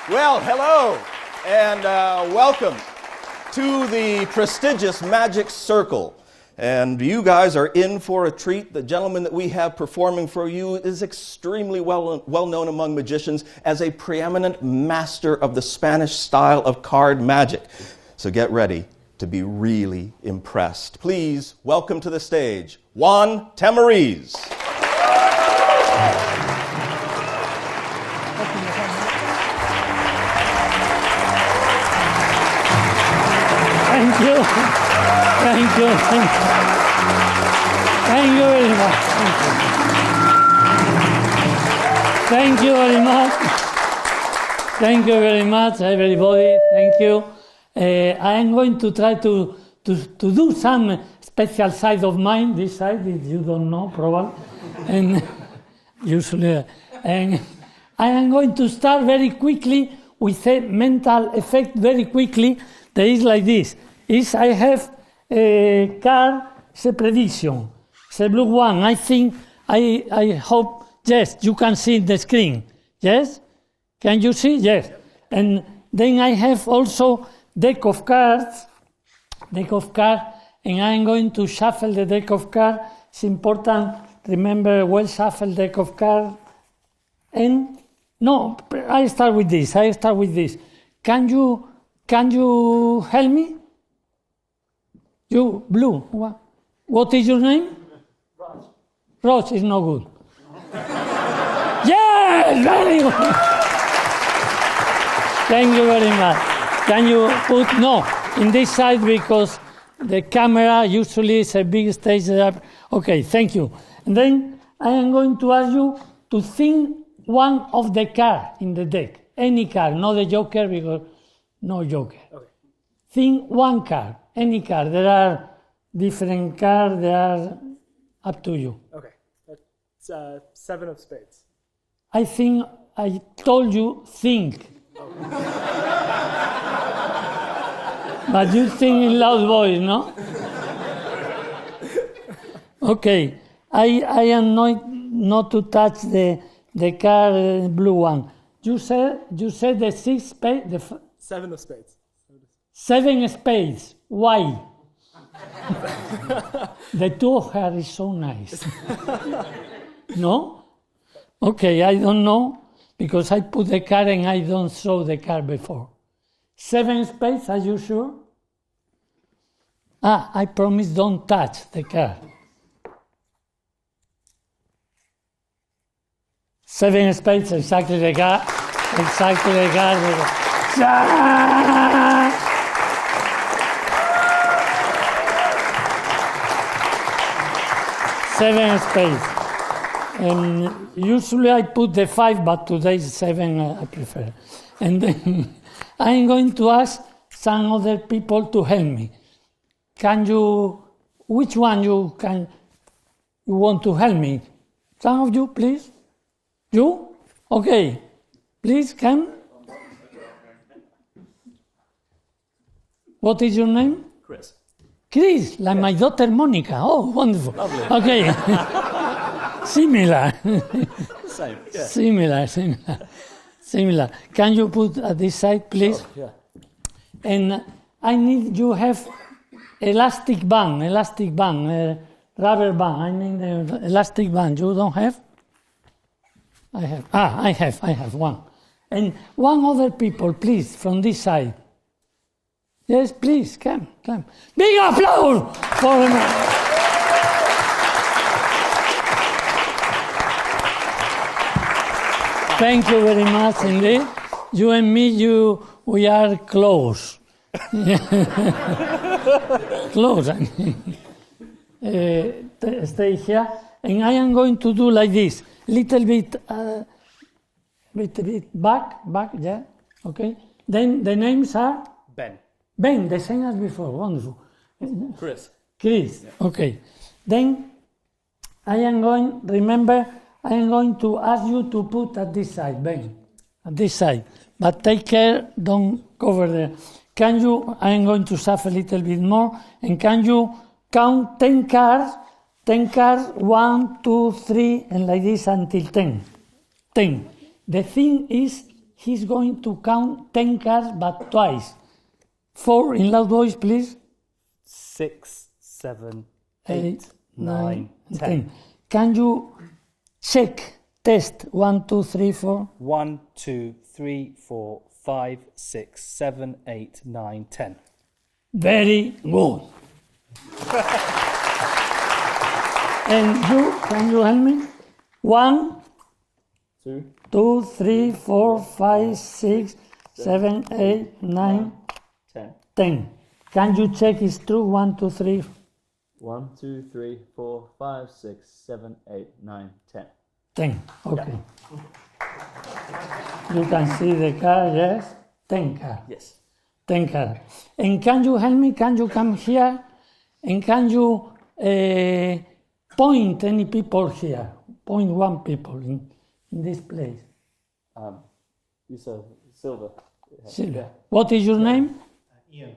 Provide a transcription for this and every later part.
Well, hello, and welcome to the prestigious Magic Circle. And you guys are in for a treat. The gentleman that we have performing for you is extremely well known among magicians as a preeminent master of the Spanish style of card magic. So get ready to be really impressed. Please welcome to the stage, Juan Tamariz. Thank you. Thank you. Thank you very much. Thank you very much. Thank you very much, everybody. Thank you. I am going to try to do some special side of mine. This side, if you don't know, probably, and usually, and I am going to start very quickly with a mental effect. Very quickly, there is like this. I have a card, it's a prediction. It's a blue one. I think, I hope, yes, you can see the screen. Yes? Can you see? Yes. And then I have also deck of cards, and I'm going to shuffle the deck of cards. It's important, remember, well shuffle deck of cards. And, no, I start with this. Can you help me? You, blue. What is your name? Raj. Raj is no good. Yes, very good. Thank you very much. Can you put, no, in this side because the camera usually is a big stage. Okay, thank you. And then I am going to ask you to think one of the cards in the deck. Any card, not the joker because no joker. Okay. Think one card. Any card. There are different cards. They are up to you. Okay. That's 7 of spades. I think I told you think. But you think in loud voice, no? Okay. I am not to touch the card blue one. You said the 6 spades. 7 of spades. 7 spades. Why? The 2 of her is so nice. No? Okay, I don't know because I put the card and I don't show the card before. 7 spades, are you sure? I promise don't touch the card. 7 spades, exactly the card. Exactly the card. Seven spades. And usually I put the 5, but today 7 I prefer. And then I'm going to ask some other people to help me. Which one you want to help me? Some of you, please. You? Okay. Please come. What is your name? Chris, like my daughter Monica. Oh, wonderful. Lovely. Okay. Similar. Same. Yeah. Similar. Can you put at this side, please? Oh, yeah. And I need you have elastic band, rubber band. I mean the elastic band. You don't have? I have. I have one. And one other people, please, from this side. Yes, please, come. Big applause for them. Thank you very much indeed. You and me, we are close. Close. Stay here. And I am going to do like this. Little bit back, yeah, okay. Then the names are? Ben, the same as before, wonderful. Chris. Yeah. Okay. Then I am going to ask you to put at this side, Ben, at this side. But take care, don't cover there. I am going to shuffle a little bit more, and can you count 10 cards? 10 cards, 1, 2, 3, and like this until 10. 10. The thing is, he's going to count 10 cars, but twice. 4 in loud voice, please. 6, 7, 8, 8, 9, 10. 10. Can you check, test 1, 2, 3, 4? 1, 2, 3, 4, 5, 6, 7, 8, 9, 10. Very good. And you, can you help me? 1, 2, 2, 3, 4, 5, 6, 7, 8, 9, 10. 10. Can you check it's true? 1, 2, 3. 1, 2, 3, 4, 5, 6, 7, 8, 9, 10. 10. Okay. You can see the car, yes? 10 car. Yes. 10 car. And can you help me? Can you come here? And can you point any people here? Point one people in this place. You said silver. Silver. What is your name? Ian.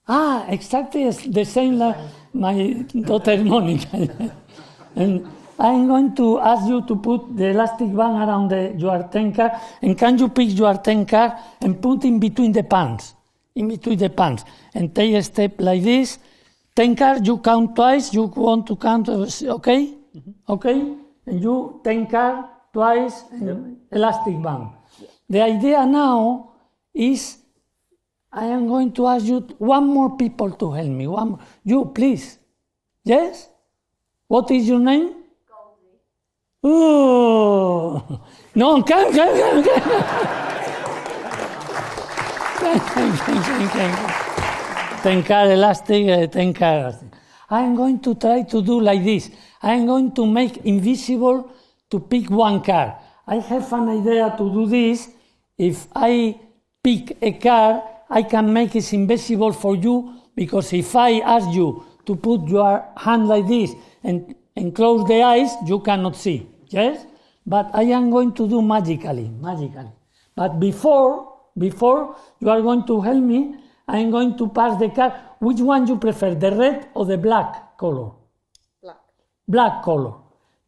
Ah, exactly the same like my daughter Monica. And I'm going to ask you to put the elastic band around your 10 car. And can you pick your 10 car and put in between the pants? In between the pants. And take a step like this. 10 car, you count twice. You want to count, okay? Mm-hmm. Okay? And you 10 car twice, and elastic band. Yep. The idea now is I am going to ask you one more people to help me. One more. You, please. Yes? What is your name? Goldie. Oh. No, come. Come. 10 car elastic, 10 car elastic. I am going to try to do like this. I am going to make invisible to pick one car. I have an idea to do this. If I pick a car, I can make it invisible for you, because if I ask you to put your hand like this and close the eyes, you cannot see. Yes? But I am going to do magically. But before you are going to help me, I am going to pass the car. Which one you prefer, the red or the black color? Black. Black color.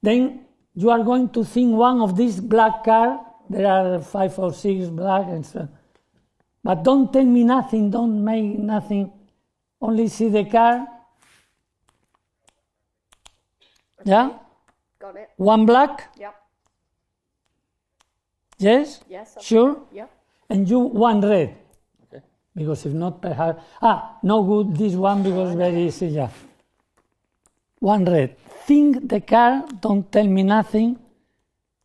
Then you are going to think one of these black car. There are 5 or 6 black and so. But don't tell me nothing, don't make nothing. Only see the car. Okay. Yeah? Got it. One black? Yep. Yes? Yes. Okay. Sure? Yep. And you one red. Okay. Because if not, perhaps. No good, this one, because very easy, yeah. One red. Think the car, don't tell me nothing.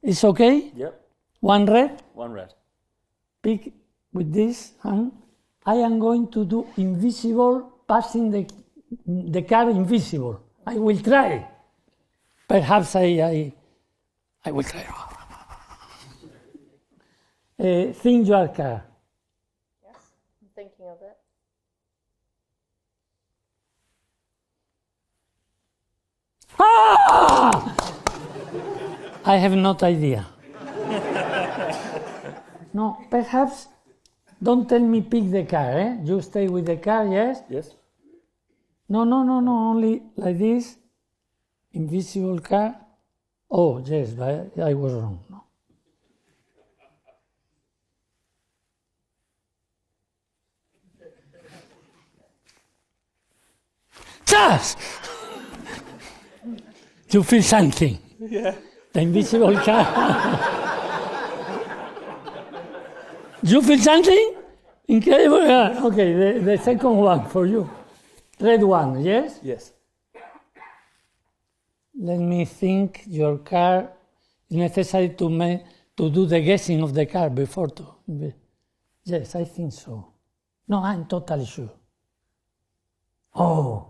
It's okay? Yep. One red. 1 red. Pick with this hand. I am going to do invisible, passing the car invisible. I will try. Perhaps I will try. Think your car. Yes. I'm thinking of it. I have no idea. No, perhaps don't tell me pick the car, eh? You stay with the car, yes? Yes. No, only like this. Invisible car. Oh, yes, but I was wrong. No. Charles! You feel something? Yeah. The invisible car. You feel something? Incredible. Yeah. Okay, the second one for you. Red one, yes? Yes. Let me think. Your car is necessary to do the guessing of the car before to. Yes, I think so. No, I'm totally sure. Oh.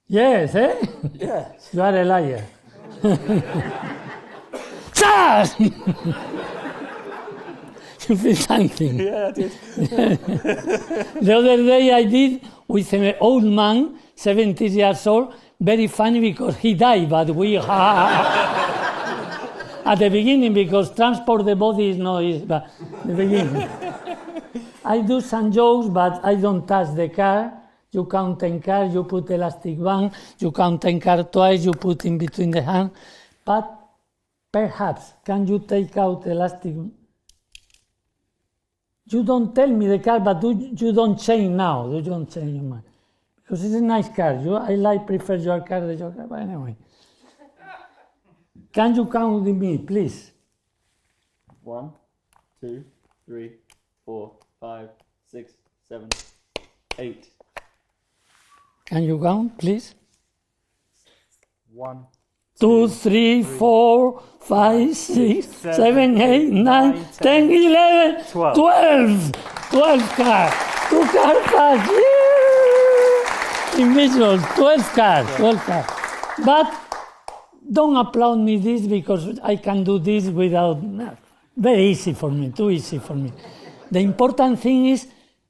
Yes, eh? Yeah. You are a liar. Charles! You feel something? Yeah, I did. The other day I did with an old man, 70 years old, very funny because he died, but we at the beginning, because transport the body is not easy, but the beginning. I do some jokes, but I don't touch the car. You count 10 cars, you put elastic band, you count 10 cars twice, you put in between the hand. But perhaps, can you take out elastic? You don't tell me the car, but you don't change now. You don't change your mind. Because it's a nice car. I prefer your car than your car, but anyway. Can you count with me, please? 1, 2, 3, 4, 5, 6, 7, 8. Can you count, please? 1, 2, 3, 4, 5, 6, 7, 8, 9, 10, 11, 12. 12 cars. 2 cars. Yeah! Individuals, 12 cars. 12 cars. But don't applaud me this because I can do this without... Very easy for me, too easy for me. The important thing is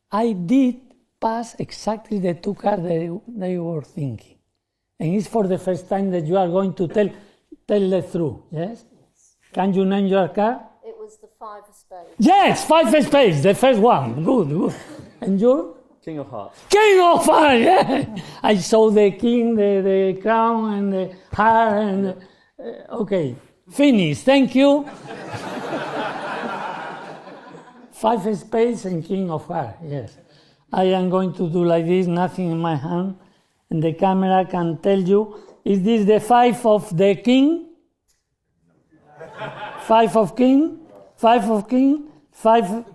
I did pass exactly the 2 cars they were thinking. And it's for the first time that you are going to tell the truth, yes? Can you name your car? It was the 5 of spades. Yes, 5 of spades, the first one. Good. And your? King of hearts. King of hearts, yeah. I saw the king, the crown, and the heart, and... okay, finish, thank you. 5 of spades and king of hearts, yes. I am going to do like this, nothing in my hand. And the camera can tell you, is this the 5 of the king? 5 of king, 5 of king, 5,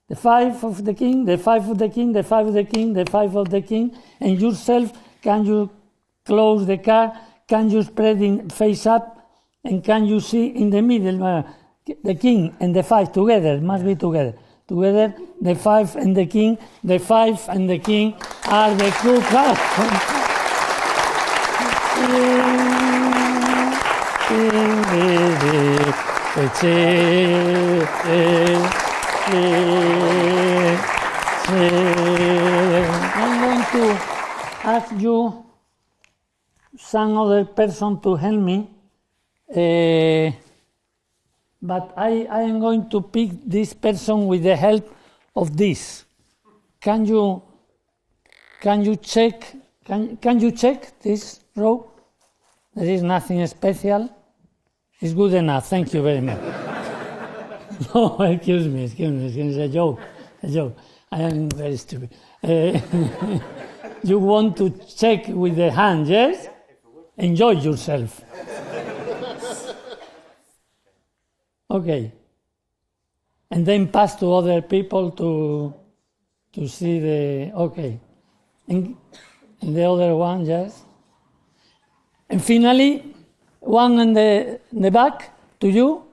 the 5 of the king, the 5 of the king, the 5 of the king, the 5 of the king, and yourself, can you close the card, can you spread it face up, and can you see in the middle, the king and the 5 together, must be together. Together, the 5 and the king are the 2 cards. I'm going to ask you some other person to help me. But I am going to pick this person with the help of this. Can you check? Can you check this row? There is nothing special. It's good enough. Thank you very much. No, excuse me. It's a joke. I am very stupid. You want to check with the hand, yes? Enjoy yourself. Okay. And then pass to other people to see the... Okay. And the other one, yes. And finally, one in the back to you.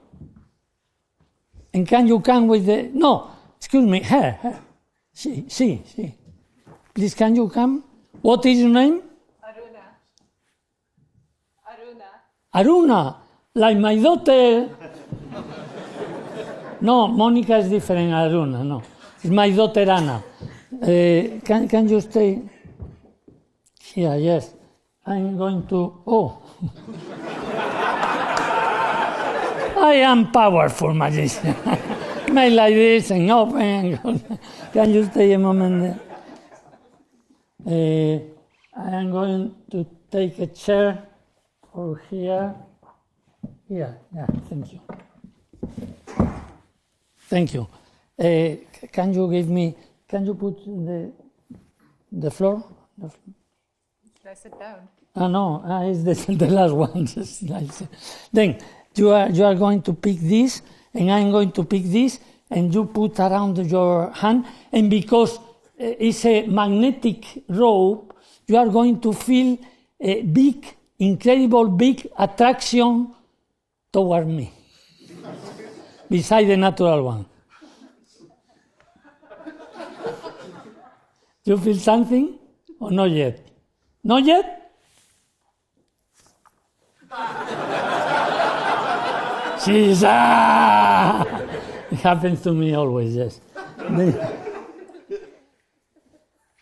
And can you come with the... No, excuse me, her. She. Please, can you come? What is your name? Aruna. Like my daughter... No, Monica is different, Aruna, no. It's my daughter Anna. Can you stay here? Yes. I'm going to... Oh. I am powerful magician. Make like this and open. Can you stay a moment there? I am going to take a chair for here. Here, yeah, thank you. Thank you. Can you put the floor? Should I sit down? No, it's the last one. Then you are going to pick this, and I'm going to pick this, and you put around your hand, and because it's a magnetic rope, you are going to feel a big, incredible big attraction toward me. Beside the natural one. You feel something or not yet? Not yet? Jesus! It happens to me always, yes.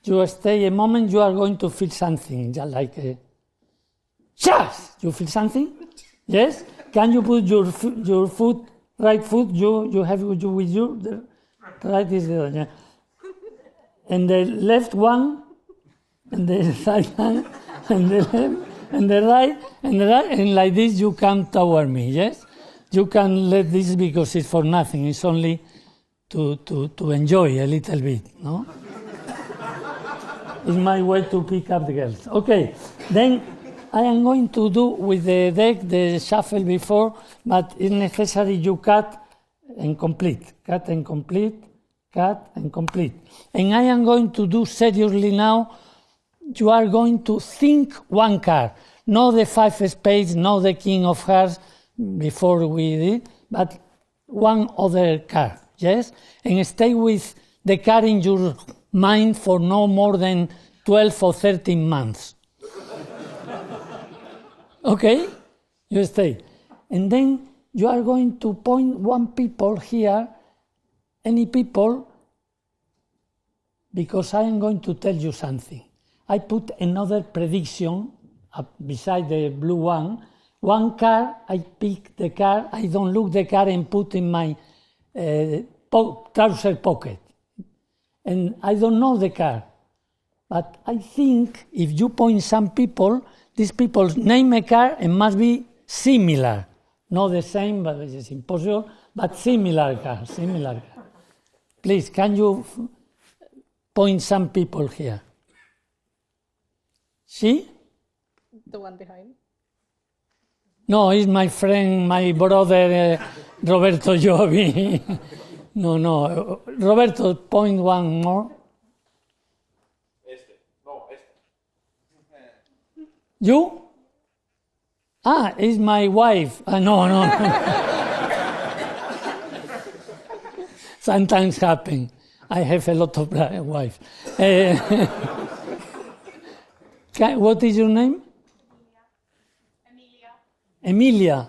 You stay a moment, you are going to feel something, just like a... Yes! You feel something? Yes? Can you put your foot, right foot, you have with you, the right is the other, yeah. And the left one, and the right hand, and the left, and the right, and like this you come toward me, yes? You can let this because it's for nothing. It's only to enjoy a little bit, no? It's my way to pick up the girls. Okay, then I am going to do with the deck the shuffle before, but it's necessary you cut and complete. Cut and complete, cut and complete. And I am going to do seriously now. You are going to think one card. Not the 5 spades, not the king of hearts before we did, but one other card, yes? And stay with the card in your mind for no more than 12 or 13 months. Okay? You stay. And then you are going to point one people here, any people, because I am going to tell you something. I put another prediction beside the blue one card, I pick the card, I don't look the card and put in my trouser pocket. And I don't know the card. But I think if you point some people, these people name a card and must be similar. Not the same, but it's impossible, but similar card, similar card. Please, can you point some people here? See? The one behind. No, it's my friend, my brother, Roberto Giovi. No. Roberto, point one more. You? It's my wife. No. Sometimes happen. I have a lot of wives. What is your name? Emilia.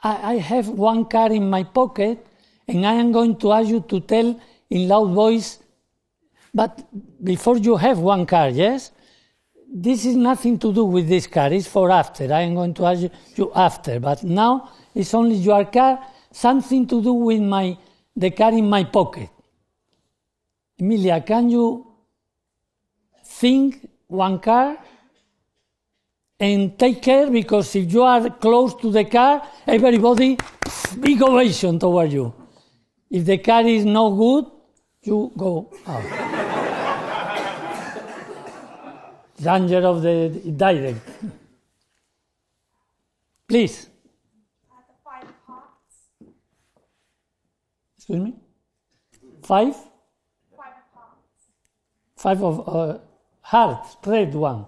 I have one card in my pocket, and I am going to ask you to tell in loud voice, but before you have one card, yes? This is nothing to do with this card, it's for after. I am going to ask you after, but now it's only your card, something to do with the card in my pocket. Emilia, can you think one card? And take care, because if you are close to the car, everybody, big ovation toward you. If the car is no good, you go out. Danger of the direct. Please. The 5 of hearts. Excuse me? 5? 5 of hearts. 5 of hearts, red one.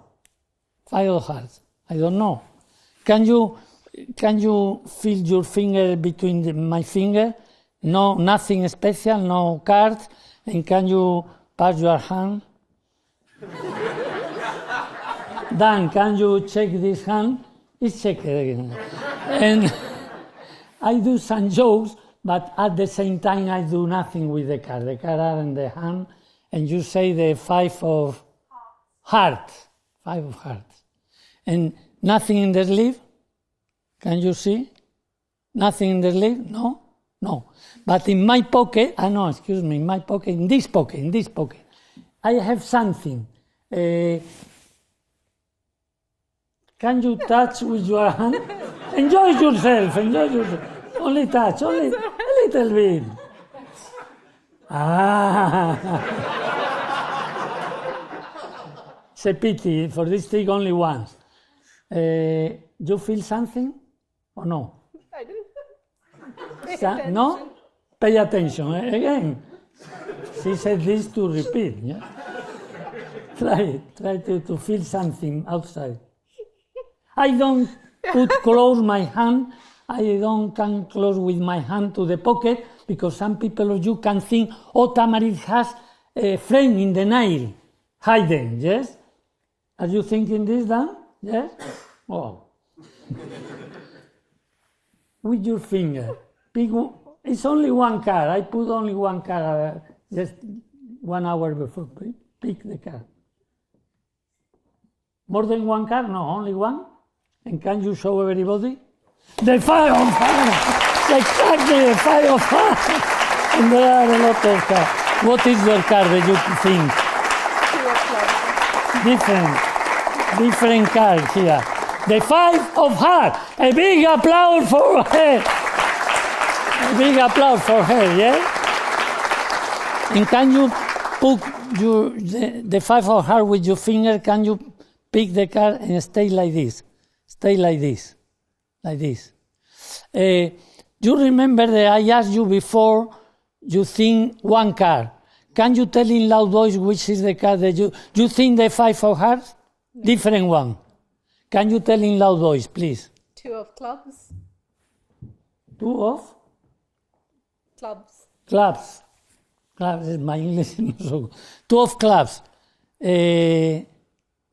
5 of hearts. I don't know. Can you feel your finger between my finger? No, nothing special, no cards. And can you pass your hand? Dan, can you check this hand? Let's check it again. And I do some jokes, but at the same time I do nothing with the card. The card are in the hand, and you say the 5 of hearts. 5 of hearts. And nothing in the sleeve? Can you see? Nothing in the sleeve? No? No. But in my pocket, in my pocket, in this pocket, I have something. Can you touch with your hand? Enjoy yourself. Only touch, only a little bit. It's a pity, for this trick only once. You feel something or no? I didn't. No? Pay attention. Again. She said this to repeat. Yeah? Try to feel something outside. I don't put close my hand. I don't come close with my hand to the pocket, because some people of you can think, Tamaris has a friend in the nail, hidden, yes? Are you thinking this, Dan? Yes? Oh. With your finger. It's only one card. I put only one card just 1 hour before. Pick the card. More than one card? No, only one. And can you show everybody? The 5 of hearts! Exactly, the 5 of hearts! And there are a lot of cards. What is your card that you think? Different cards here. The 5 of heart. A big applause for her. A big applause for her, yeah? And can you put the 5 of heart with your finger? Can you pick the card and stay like this? Stay like this. Like this. You remember that I asked you before you think one card. Can you tell in loud voice which is the card that you think the 5 of hearts? No. Different one. Can you tell in loud voice, please? 2 of clubs. 2 of? Clubs. Clubs. Clubs, my English is not so good. 2 of clubs.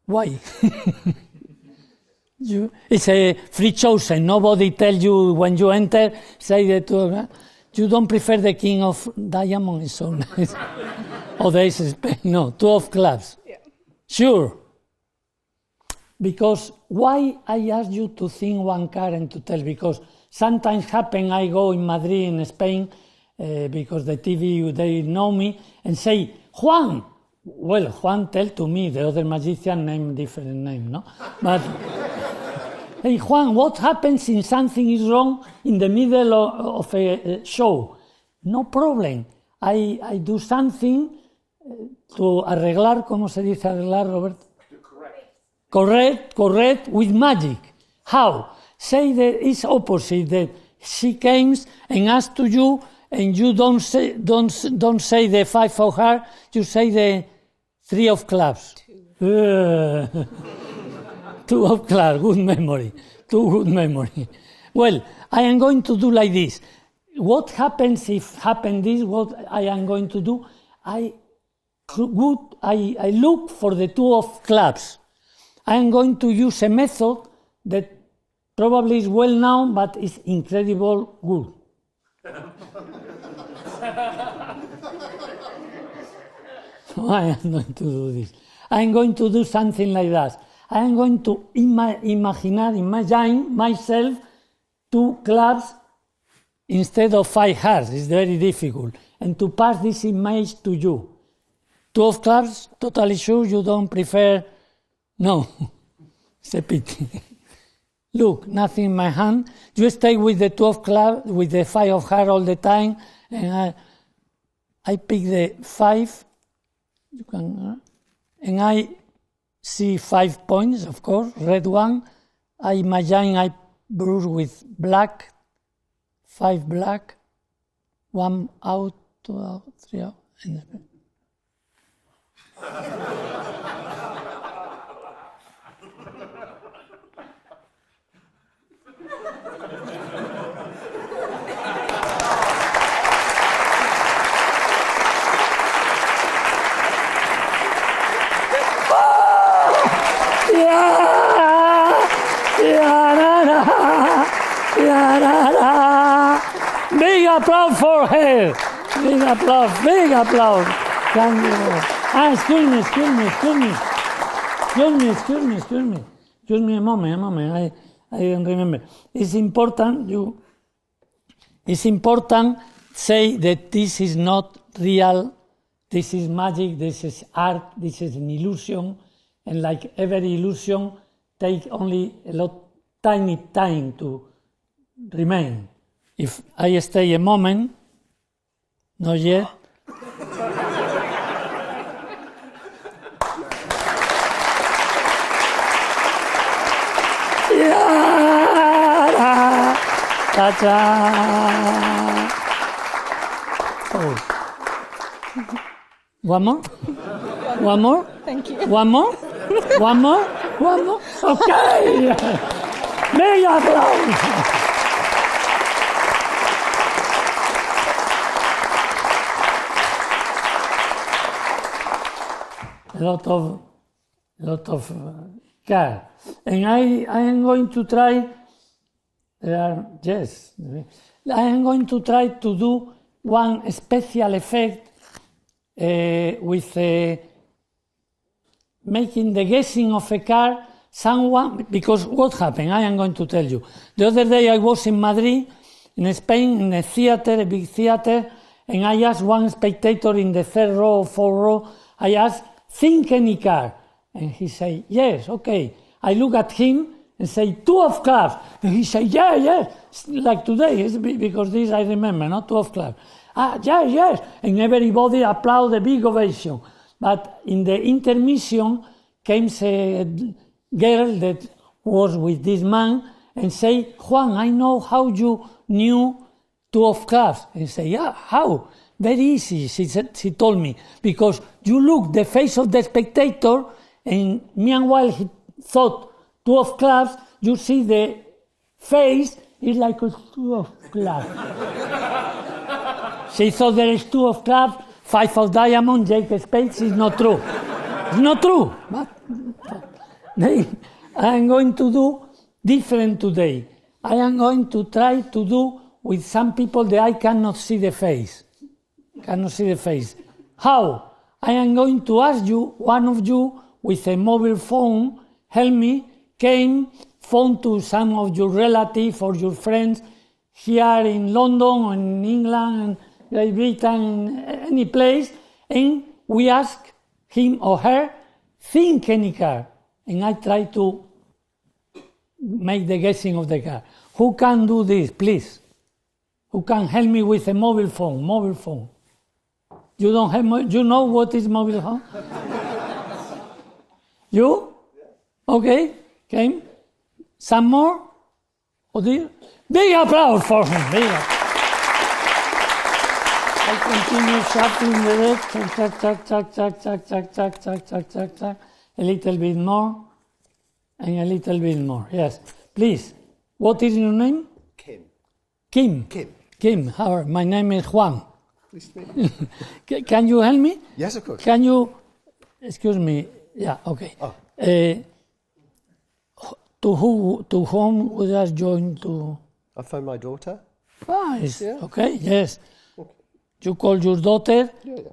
Why? It's a free chosen. Nobody tells you when you enter, say the 2 of clubs. You don't prefer the king of diamond, it's so nice. Or the ace of spades. No, 2 of clubs. Yeah. Sure. Because why I ask you to think one card and to tell? Because sometimes happen I go in Madrid, in Spain, because the TV, they know me, and say, Juan. Well, Juan tell to me, the other magician name different name, no? But, hey, Juan, what happens if something is wrong in the middle of a show? No problem. I do something to arreglar, ¿cómo se dice arreglar, Roberto? Correct, with magic. How? Say that it's opposite, that she comes and asks to you, and you don't say the 5 of hearts, you say the 3 of clubs. 2 of clubs, good memory. 2 good memory. Well, I am going to do like this. What happens if happen this? What I am going to do? I look for the 2 of clubs. I am going to use a method that probably is well known, but is incredible good. So I am going to do this. I am going to do something like that. I am going to imagine myself 2 clubs instead of 5 hearts. It's very difficult. And to pass this image to you. 2 of clubs, totally sure you don't prefer. No, it's a pity. Look, nothing in my hand. You stay with the 2 of clubs, with the 5 of hearts all the time, and I pick the 5. You can, and I see 5 points, of course, red one. I imagine I bruise with black, 5 black, 1 out, 2 out, 3 out, and Big applause for her. Big applause. Thank you. Excuse me a moment. I don't remember. It's important say that this is not real. This is magic. This is art. This is an illusion. And like every illusion, take only tiny time to remain. If I stay a moment, not yet. Ta-ta. Oh. One more? Thank you. One more? Okay! Big applause! A lot of care. And I am going to try, I am going to try to do one special effect with making the guessing of a card, someone, because what happened, I am going to tell you. The other day I was in Madrid, in Spain, in a theater, a big theater, and I asked one spectator in the 3rd row, 4th row, I asked, think any card. And he said, yes, okay. I look at him and say, 2 of clubs. And he say, yeah, like today, because this I remember, not 2 of clubs. Yes. And everybody applaud the big ovation. But in the intermission came a girl that was with this man and say, Juan, I know how you knew 2 of clubs. And say, yeah, how? Very easy, she told me, because you look the face of the spectator, and meanwhile he thought 2 of clubs, you see the face is like a 2 of clubs. She thought there is 2 of clubs, 5 of diamond, Jake spades. It's not true. It's not true. But I am going to do different today. I am going to try to do with some people that I cannot see the face. How? I am going to ask you, one of you with a mobile phone, help me, phone to some of your relatives or your friends here in London or in England and Great Britain, any place, and we ask him or her, think any card, and I try to make the guessing of the card. Who can do this, please? Who can help me with a mobile phone? You don't have, you know what is mobile phone? You? Okay, came. Some more? Oh dear. Big applause for him. I continue shuffling the deck. Check. A little bit more. And a little bit more. Yes. Please. What is your name? Kim. How are, my name is Juan. Please to meet you. Can you help me? Yes, of course. Can you, excuse me, yeah, okay. Oh. To whom would I join to? I phoned my daughter. Okay, yes. Okay. You call your daughter, Yeah.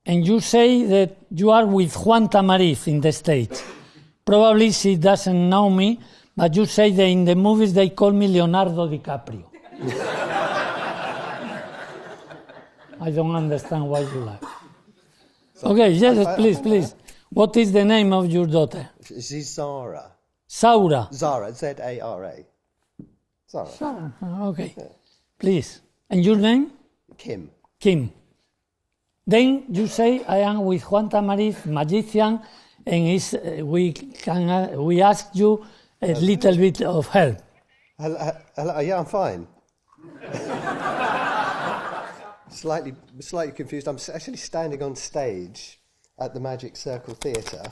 and you say that you are with Juan Tamariz in the States. Probably she doesn't know me, but you say that in the movies they call me Leonardo DiCaprio. I don't understand why you laugh. Okay, yes, please. What is the name of your daughter? She's Zara. Saura. Zara, Z-A-R-A. Zara. Okay. Yeah. Please. And your name? Kim. Then you say, I am with Juan Tamariz, magician, and we ask you a little bit of help. Hello, yeah, I'm fine. Slightly confused. I'm actually standing on stage at the Magic Circle Theatre,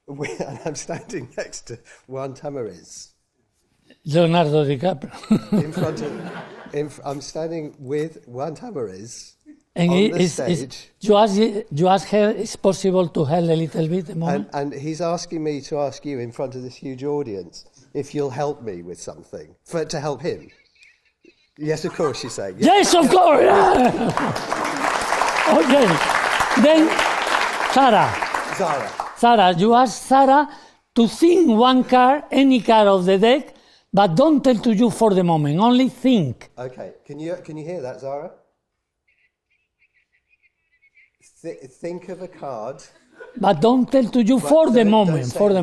and I'm standing next to Juan Tamariz. Leonardo DiCaprio. I'm standing with Juan Tamariz and on the stage. You ask her, it's possible to help a little bit? And he's asking me to ask you in front of this huge audience if you'll help me with something, to help him. Yes, of course, she's saying. Yes, of course. Okay. Then, Sarah, you ask Sarah to sing one card, any card of the deck, but don't tell to you for the moment. Only think. Okay. Can you hear that, Zara? Think of a card. But don't tell to you for the moment. For the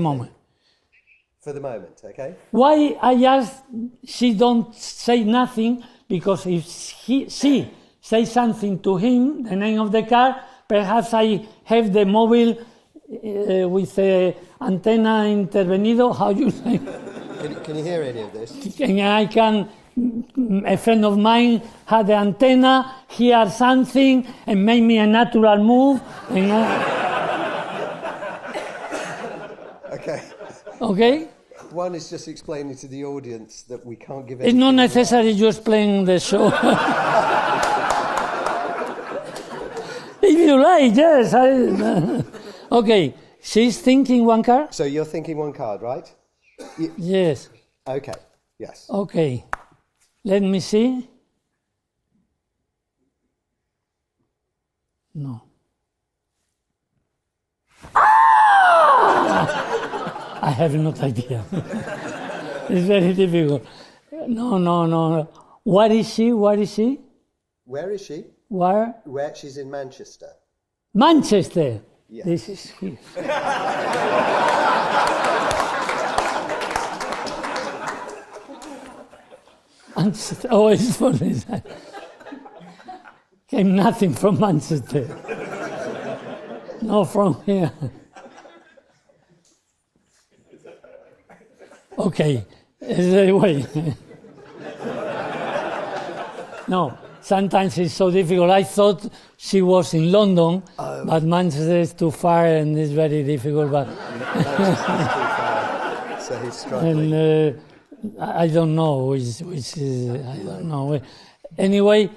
moment, okay? Why I ask she don't say nothing? Because if she say something to him, the name of the car, perhaps I have the mobile with the antenna intervenido. How you say? Can you hear any of this? And I can. A friend of mine had the antenna, hear something, and make me a natural move. And Okay. One is just explaining to the audience that we can't give. It's not necessary you explain the show. If you like, yes. Okay. She's thinking one card? So you're thinking one card, right? Yes. Okay. Yes. Okay. Let me see. No. I have no idea. It's very difficult. No. Where is she? Where is she? Where? She's in Manchester. Manchester. Yes. This is here. Manchester. Oh, it's for this. Came nothing from Manchester. No, from here. Okay, anyway. No, sometimes it's so difficult. I thought she was in London, but Manchester is too far and it's very difficult. But So he's struggling. and I don't know which is I don't know. Anyway,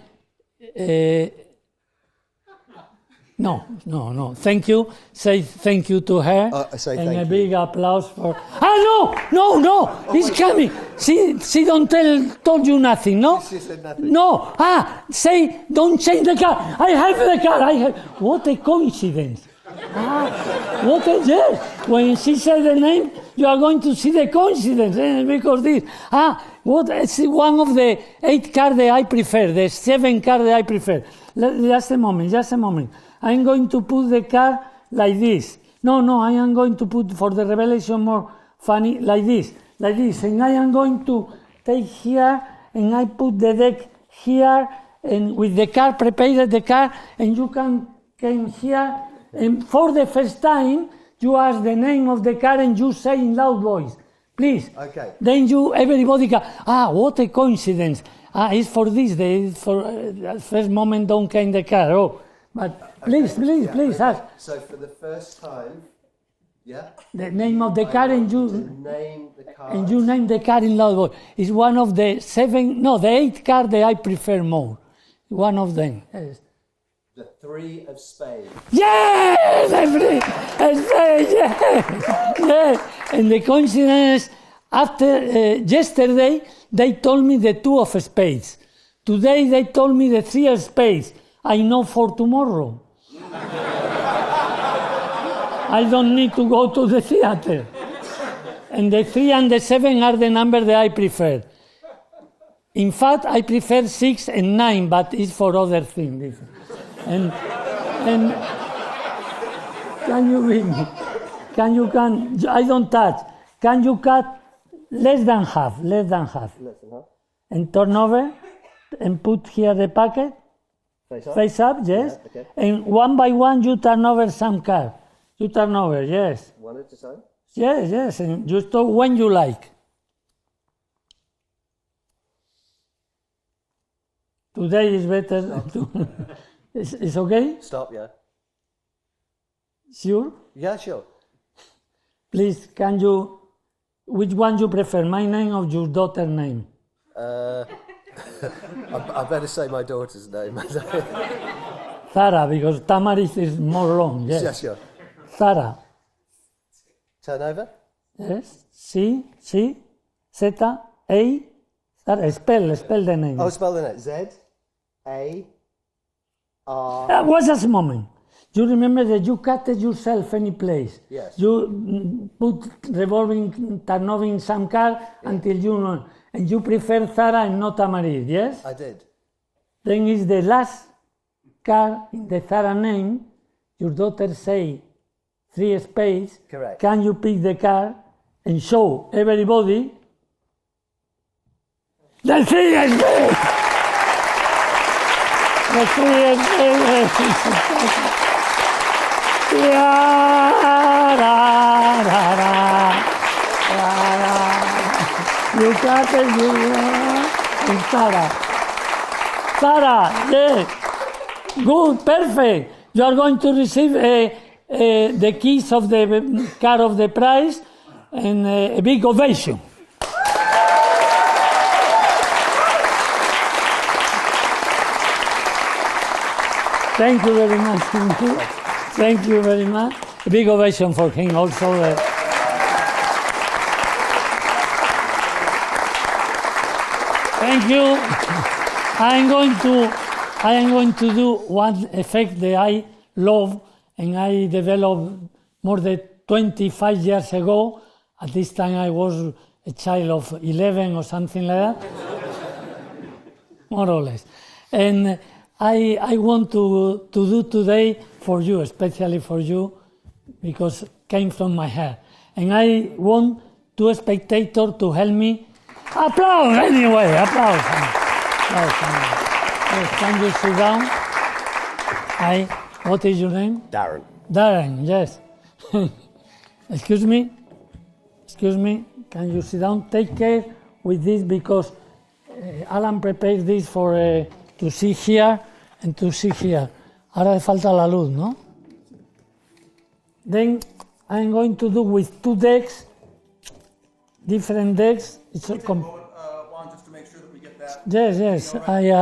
no. Thank you. Say thank you to her. I say and thank a you. big applause for. No! He's coming. She don't told you nothing. No. She said nothing. No. Say don't change the car. I have the car. What a coincidence. What a yes. When she said the name, you are going to see the coincidence because this. What? It's one of the 8 cars that I prefer. The 7 cars that I prefer. Just a moment. I'm going to put the car like this. No, I am going to put for the revelation more funny like this. And I am going to take here and I put the deck here and with the car, prepare the car and you can come here and for the first time you ask the name of the car and you say in loud voice, please. Okay. Then everybody can, what a coincidence. It's for this, for first moment don't come the car. Oh, but please, ask. So for the first time, yeah, The name of the car and you name the car. and you name the car in loud voice. It's one of the the 8 cars that I prefer more. One of them. Yes. The 3 of spades. Yes! Yes! And the coincidence, after yesterday, they told me the 2 of spades. Today they told me the 3 of spades. I know for tomorrow. I don't need to go to the theater. And the 3 and the 7 are the number that I prefer. In fact, I prefer 6 and 9, but it's for other things. And can you read me? I don't touch. Can you cut less than half? And turn over and put here the packet. Face up, yes. Yeah, okay. And one by one you turn over some card. You turn over, yes. One at a time. Yes. And you stop when you like. Today is better. It's okay? Stop, yeah. Sure? Yeah, sure. Please, which one you prefer, my name or your daughter's name? I better say my daughter's name. Zara, because Tamaris is more long, yes. Yeah, sure. Zara, Turn over. yes, C, Z, A, Zara, spell the name. Oh, spell the name. Z-A-R. Wait just a moment. You remember that you cut it yourself any place. Yes. You put revolving, turnoving some car until you know. And you prefer Zara and not Tamaris, yes? I did. Then is the last car in the Zara name. Your daughter say 3 spades. Correct. Can you pick the car and show everybody the 3 spades? The 3 spades. You got it, and Sarah, yes, good, perfect. You are going to receive the keys of the car of the prize and a big ovation. Thank you very much. Thank you very much. A big ovation for him also. Thank you. I am going to do one effect that I love and I developed more than 25 years ago. At this time I was a child of 11 or something like that, more or less. And I want to do today for you, especially for you, because it came from my heart. And I want 2 spectators to help me Applause anyway, applause. Yes, can you sit down? What is your name? Darren. Darren, yes. Excuse me, can you sit down? Take care with this because Alan prepared this for to see here and to see here. Ahora le falta la luz, ¿no? Then I'm going to do with two decks, different decks. It's a Juan, just to make sure that we get that. yes. Are you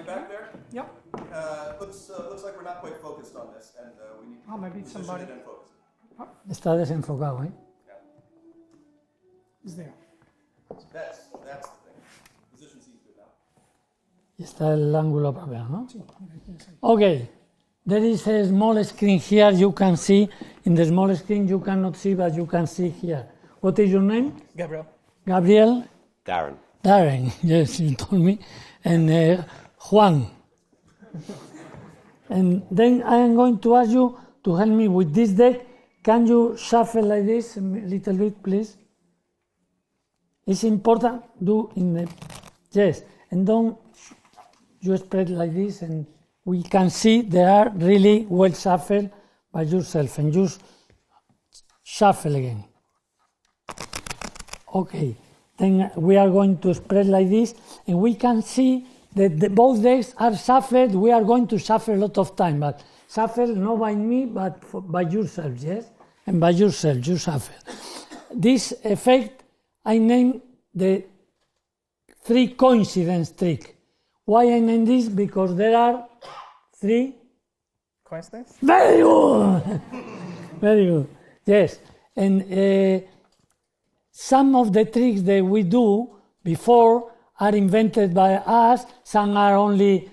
back there? Yep. Looks like we're not quite focused on this, and we need to Maybe position somebody it and focus it. Está desenfocado, ¿eh? is there. That's the thing. Position seems good now. Y está el ángulo apropiado, ¿no? Okay. There is a small screen here. You can see in the small screen. You cannot see, but you can see here. What is your name? Gabriel. Gabriel. Darren. Darren. Yes, you told me. And Juan. And then I am going to ask you to help me with this deck. Can you shuffle like this a little bit, please? It's important. Do in the yes, and don't you spread like this, and we can see they are really well shuffled by yourself, and just shuffle again. Okay, then we are going to spread like this, and we can see that both decks are shuffled. We are going to shuffle a lot of time, but shuffle not by me, but by yourself, yes? And by yourself, you shuffle. This effect I name the three coincidence trick. Why I name this? Because there are three. Coincidence? Very good! Very good. Yes. And some of the tricks that we do before are invented by us. Some are only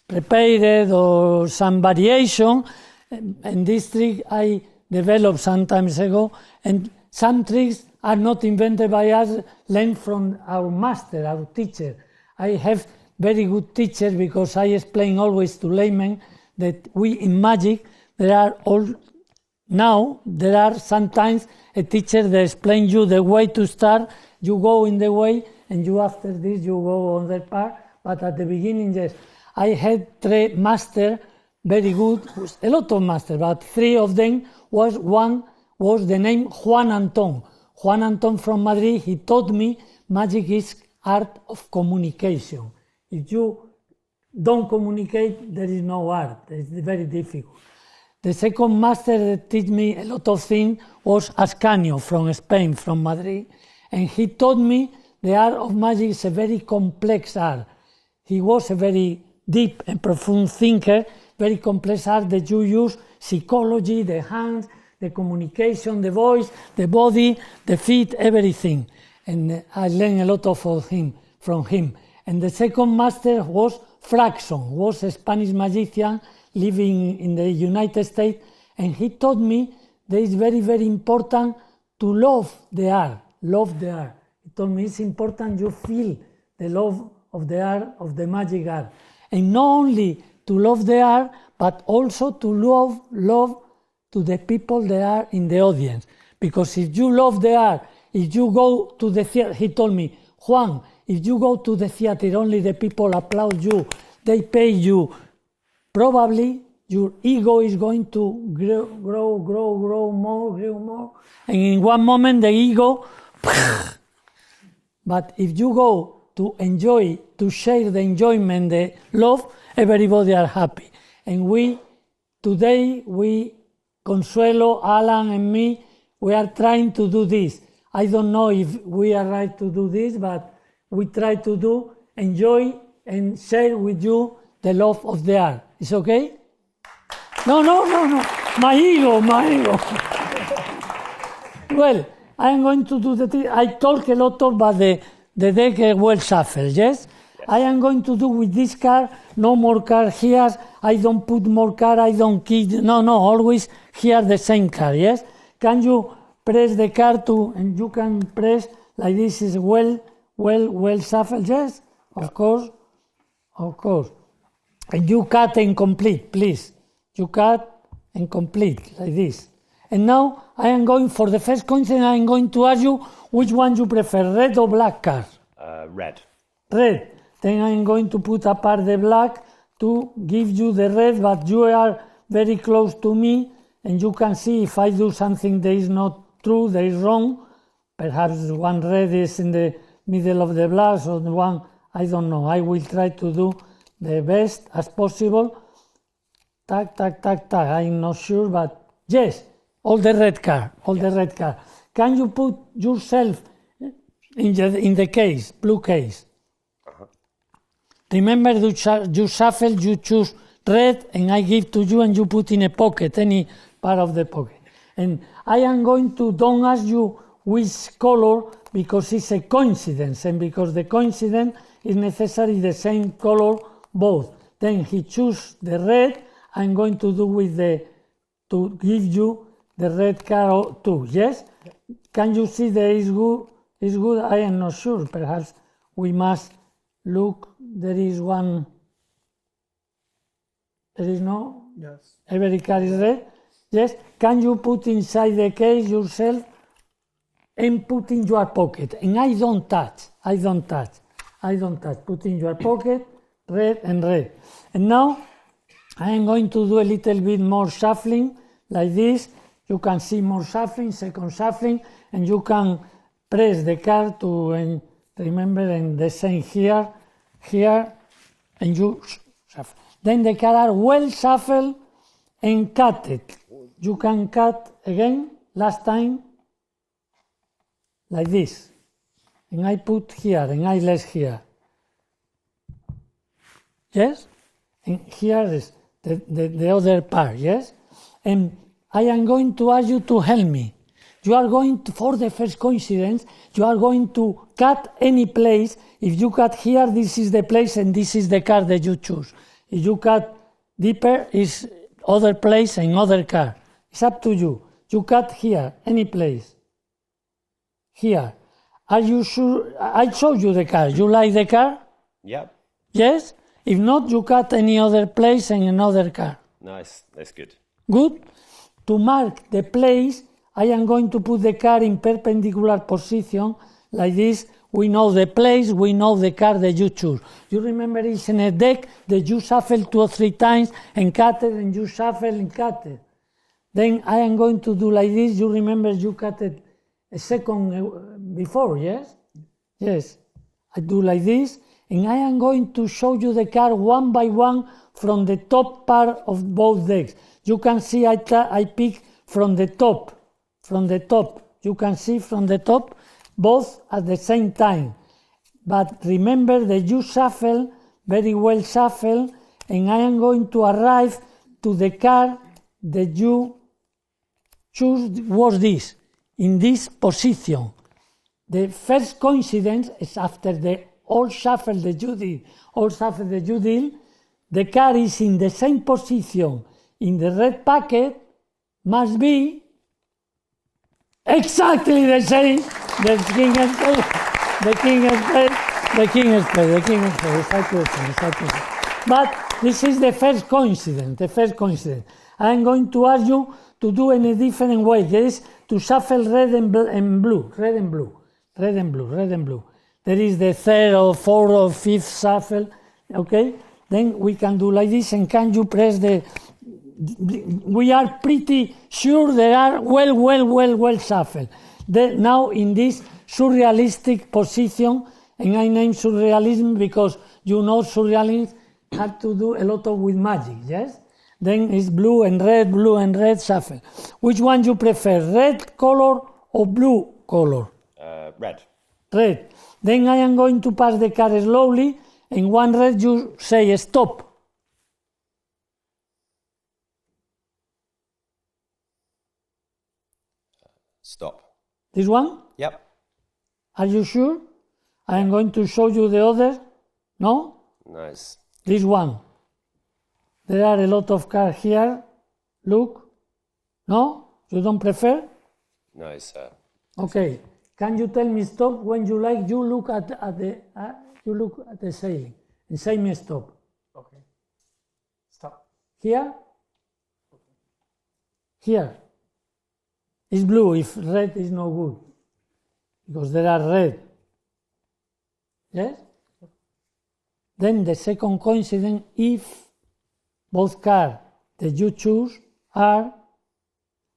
prepared or some variation. And this trick I developed some time ago. And some tricks are not invented by us, learned from our master, our teacher. I have very good teachers because I explain always to laymen that we in magic there are sometimes a teacher that explains you the way to start. You go in the way, and you after this you go on that part. But at the beginning, yes, I had three master, very good, a lot of master, but three of them was the name Juan Anton. Juan Anton from Madrid. He taught me magic is art of communication. If you don't communicate, there is no art. It's very difficult. The second master that taught me a lot of things was Ascanio from Spain, from Madrid. And he taught me the art of magic is a very complex art. He was a very deep and profound thinker, very complex art that you use psychology, the hands, the communication, the voice, the body, the feet, everything. And I learned a lot from him. And the second master was Fraxon, was a Spanish magician living in the United States. And he taught me that it's very, very important to love the art, He told me it's important you feel the love of the art, of the magic art. And not only to love the art, but also to love to the people that are in the audience. Because if you love the art, if you go to the theater, he told me, Juan, if you go to the theater, only the people applaud you, they pay you, probably your ego is going to grow more. And in one moment, the ego, but if you go to enjoy, to share the enjoyment, the love, everybody are happy. And today, Consuelo, Alan, and me, we are trying to do this. I don't know if we are right to do this, but we try to enjoy and share with you the love of the art. Is okay? No. My ego. Well, I'm going to do the trick. I talk a lot about the deck well shuffled, yes? I am going to do with this card, no more card here. I don't put more card, I don't keep. No, always here the same card, yes? Can you press the card and you can press like this is well shuffled, yes? Of course. And you cut and complete, please. You cut and complete like this. And now I am going for the first coincidence. I am going to ask you which one you prefer, red or black card. Red. Red. Then I am going to put apart the black to give you the red, but you are very close to me, and you can see if I do something that is not true, that is wrong. Perhaps one red is in the middle of the black, or the one, I don't know. I will try to do the best as possible. Tac, tac, tac, tac. I'm not sure, but yes, all the red card, all the red card. Can you put yourself in the case, blue case? Remember, you shuffle, you choose red, and I give to you, and you put in a pocket, any part of the pocket. And I am going to, don't ask you which color, because it's a coincidence, and because the coincidence is necessary the same color both. Then he choose the red. I'm going to do with to give you the red card too. Yes? Can you see that it's good? It's good. I am not sure. Perhaps we must look. There is one. There is no. Yes. Every card is red. Yes. Can you put inside the case yourself and put in your pocket? And I don't touch. I don't touch. I don't touch. Put in your pocket, red and red. And now I am going to do a little bit more shuffling, like this. You can see more shuffling, second shuffling, and you can press the card to, and remember, and the same here, and you shuffle. Then the cards are well shuffled and cutted. You can cut again, last time, like this. And I put here, and I left here. Yes? And here is the other part, yes? And I am going to ask you to help me. You are going to, for the first coincidence, you are going to cut any place. If you cut here, this is the place, and this is the card that you choose. If you cut deeper, is other place and other card. It's up to you. You cut here, any place. Here. Are you sure? I showed you the card. You like the card? Yep. Yes? If not, you cut any other place and another card. Nice. That's good. Good? To mark the place, I am going to put the card in perpendicular position, like this. We know the place, we know the card that you choose. You remember it's in a deck that you shuffle 2 or 3 times and cut it, and you shuffle and cut it. Then I am going to do like this. You remember you cut it a second before, yes? Yes. I do like this, and I am going to show you the card one by one from the top part of both decks. You can see I pick from the top. From the top. You can see from the top, both at the same time. But remember that you shuffle, very well shuffle, and I am going to arrive to the card that you choose was this, in this position. The first coincidence is after the all shuffle that you did, the card is in the same position in the red packet, must be exactly the same. The king and spade, the king and spade, the king and spade, the king and spade, exactly. But this is the first coincidence, I am going to ask you to do in a different way. That is to shuffle red and blue. There is the third or fourth or fifth shuffle, okay? Then we can do like this, and can you press we are pretty sure they are well shuffled. Now in this surrealistic position, and I name surrealism because you know surrealism have to do a lot with magic, yes? Then it's blue and red shuffle. Which one you prefer, red color or blue color? Red. Red. Then I am going to pass the card slowly, and one red you say stop. Stop. This one? Yep. Are you sure? I am going to show you the other. No? Nice. This one. There are a lot of cards here. Look. No? You don't prefer? Nice. Okay. Can you tell me stop when you like? You look at the sailing and say me stop. Okay. Stop. Here? Here. It's blue if red is no good. Because there are red. Yes? Then the second coincidence, if both cards that you choose are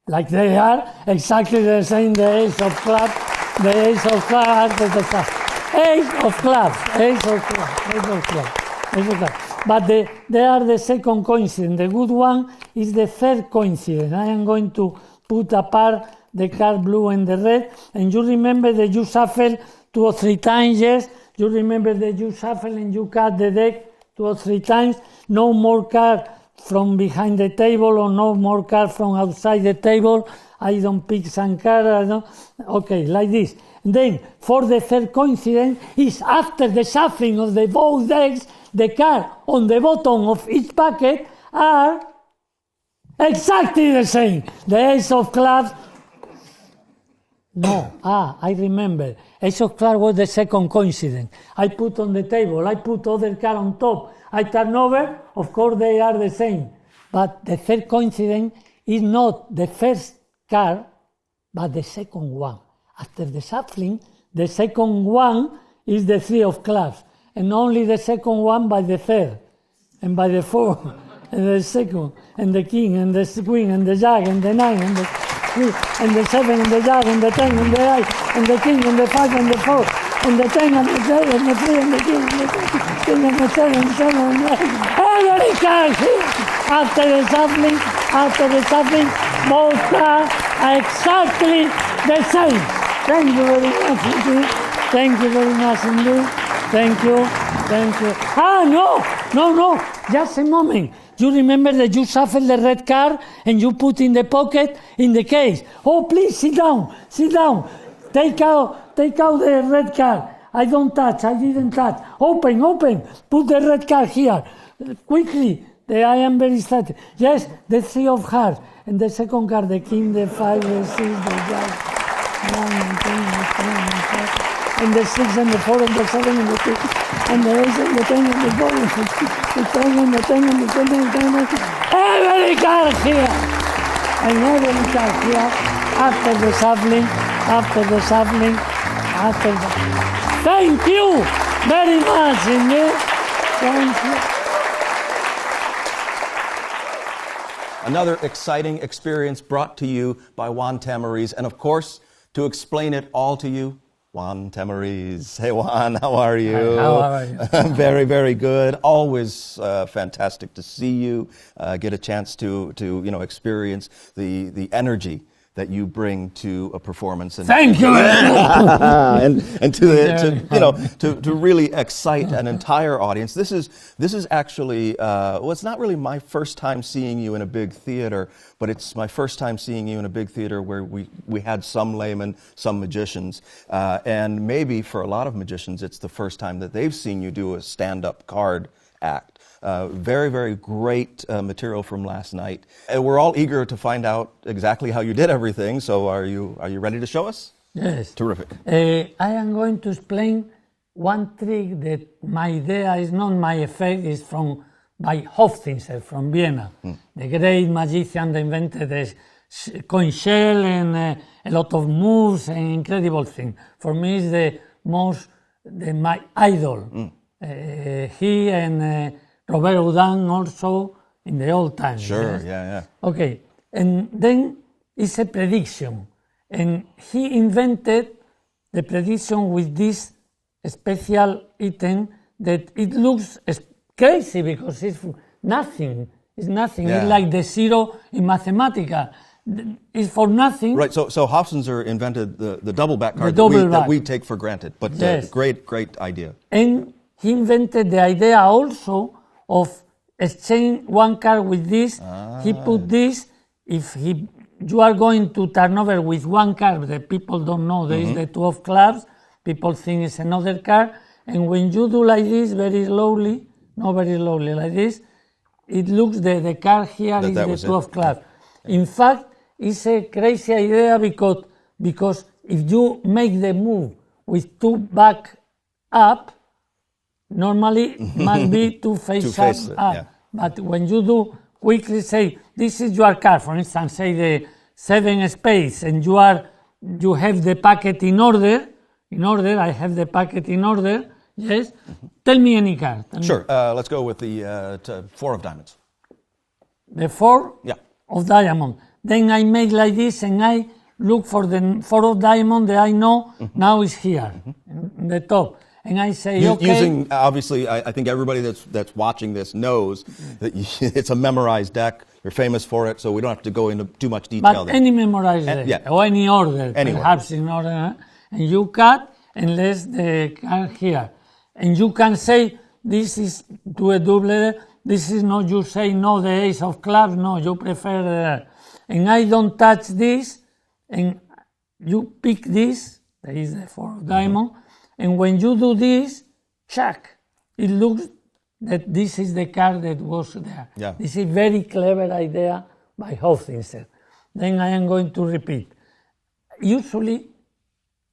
like they are, exactly the same, the ace of clubs, the ace of clubs, ace of clubs, ace of clubs, ace of clubs, ace of clubs. But they are the second coincidence. The good one is the third coincidence. I am going to put apart the card blue and the red, and you remember that you shuffle 2 or 3 times, yes? You remember that you shuffle and you cut the deck 2 or 3 times, no more card from behind the table or no more card from outside the table. I don't pick some card, I don't. Okay, like this. And then for the third coincidence is after the shuffling of the both decks, the card on the bottom of each bucket are exactly the same. The ace of clubs. No, I remember. Ace of clubs was the second coincidence. I put on the table, I put other card on top, I turn over, of course they are the same. But the third coincidence is not the first card, but the second one. After the shuffling, the second one is the 3 of clubs, and only the second one by the third, and by the fourth, and the second, and the king, and the queen, and the jack, and the 9, and the 3, and the 7, and the jack, and the 10, and the 8, and the king, and the 5, and the 4, and the 10, and the 7, and the 3, and the king, and the 10, and the 7, and the 7, and the 8. Every card here, after the shuffling, both cards are exactly the same. Thank you very much indeed. Thank you very much indeed. Thank you. Thank you. No. Just a moment. You remember that you shuffle the red card and you put in the pocket in the case. Oh, please sit down. Take out the red card. I don't touch. I didn't touch. Open. Put the red card here. Quickly. I am very excited. Yes, the 3 of hearts. And the second card, the king, the 5, the 6, the jack. 9, and 10, and 3, and 4, and the 6, and the 4, and the 7, and the 2, and the 8, and the 10, and the 4, and the 10, and the 10, and the 20, and the 10, and the 10. Every card here! And every card here, after the shuffling. Thank you very much indeed. Thank you. Another exciting experience brought to you by Juan Tamariz. And of course, to explain it all to you, Juan Tamariz. Hey Juan, how are you? Hi, how are you? Very, very good. Always fantastic to see you, get a chance to experience the energy that you bring to a performance, and thank you, and to really excite an entire audience. This is actually it's not really my first time seeing you in a big theater, but it's my first time seeing you in a big theater where we had some laymen, some magicians, and maybe for a lot of magicians, it's the first time that they've seen you do a stand-up card act. Very, very great material from last night. We're all eager to find out exactly how you did everything. So are you ready to show us? Yes. Terrific. I am going to explain one trick that my idea is not my effect, is by Hofzinser from Vienna, the great magician that invented the coin shell and a lot of moves and incredible thing. For me, is my idol. He and Robert Houdin also in the old times. Sure, yes? yeah. Okay, and then it's a prediction. And he invented the prediction with this special item that it looks crazy because it's nothing. It's nothing. Yeah. It's like the 0 in Mathematica. It's for nothing. Right, so Hofzinser invented the double back card double that back. we take for granted. But Yes. great idea. And he invented the idea also of exchange one card with this. He put this, you are going to turn over with one card that people don't know, there is the 2 of clubs, people think it's another card, and when you do like this, very slowly, like this, it looks the card here is the 2 of clubs. In fact, it's a crazy idea because if you make the move with 2 back up, normally must be 2 face up. Yeah. But when you do quickly say, this is your card, for instance, say 7 spades, and you have the packet in order. I have the packet in order. Yes. Tell me any card. Sure. Let's go with the 4 of diamonds. The 4 Yeah. of diamond. Then I make like this, and I look for the 4 of diamond that I know now is here, in the top. And I say, okay. Using, obviously, I think everybody that's watching this knows that it's a memorized deck. You're famous for it, so we don't have to go into too much detail. But any memorized deck, yeah. or any order, Anywhere. perhaps in order. And you cut and less the card here. And you can say, this is to a double. This is not, you say, no, the ace of clubs. No, you prefer the... And I don't touch this. And you pick this. That is the 4 of diamond. And when you do this, check. It looks that this is the card that was there. Yeah. This is a very clever idea by Hofzinser. Then I am going to repeat. Usually,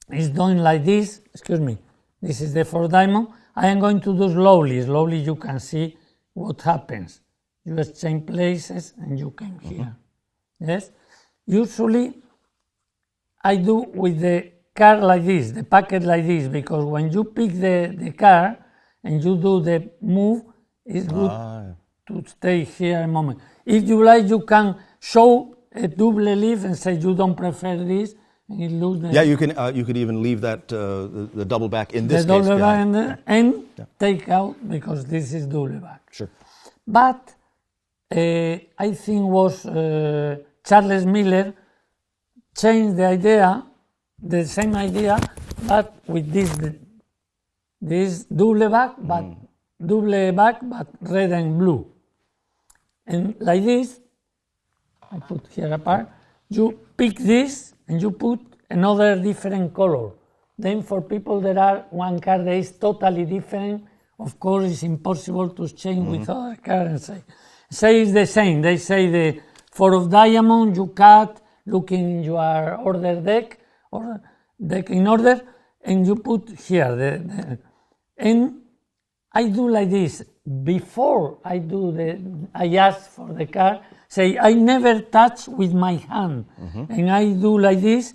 it's done like this. Excuse me. This is the 4 diamond. I am going to do slowly. Slowly, you can see what happens. You exchange places, and you came here. Yes. Usually, I do with the card like this, the packet like this, because when you pick the card and you do the move, it's good to stay here a moment. If you like, you can show a double leaf and say you don't prefer this, and it looks. Yeah, you could even leave that the double back in this the case. double back behind. and take out, because this is double back. Sure. But I think was Charles Miller changed the idea, the same idea, but with this double back, but red and blue. And like this, I put here apart, you pick this and you put another different color. Then for people that are one card that is totally different, of course it's impossible to change with other card and say it's the same. They say the 4 of diamond, you cut, looking in your order deck, or deck in order, and you put here. And I do like this. Before I do I ask for the card, say I never touch with my hand. And I do like this,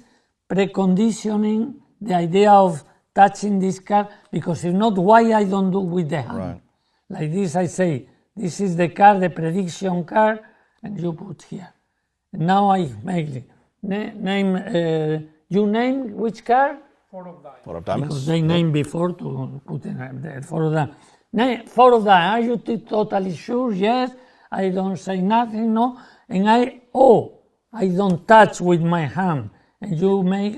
preconditioning the idea of touching this card, because if not, why I don't do with the hand? Right. Like this, I say, this is the card, the prediction card, and you put here. And now I make it. You name which card? 4 of diamonds. 4 of diamonds. Because they named before to put in the 4 of diamonds. 4 of diamonds. Are you totally sure? Yes. I don't say nothing, no. And I don't touch with my hand. And you make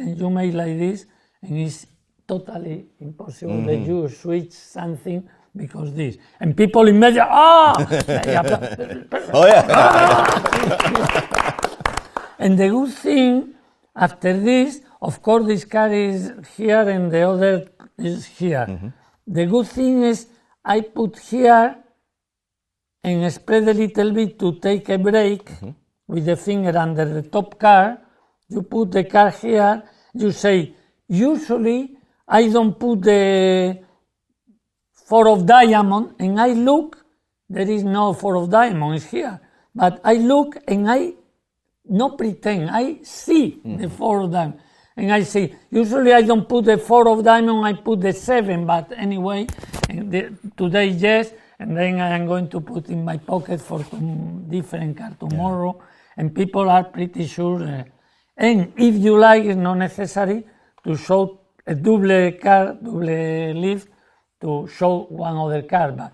like this, and it's totally impossible that you switch something because this. And people imagine, oh yeah. And the good thing, after this, of course, this card is here and the other is here. The good thing is I put here and spread a little bit to take a break with the finger under the top card. You put the card here. You say, usually I don't put the 4 of diamond, and I look, there is no 4 of diamond, it's here. But I look and I no pretend, I see the 4 of diamond. And I see, usually I don't put the 4 of diamond, I put the 7, but anyway, today yes, and then I am going to put in my pocket for different card tomorrow, and people are pretty sure. And if you like, it's not necessary to show a double card, double leaf, to show one other card. But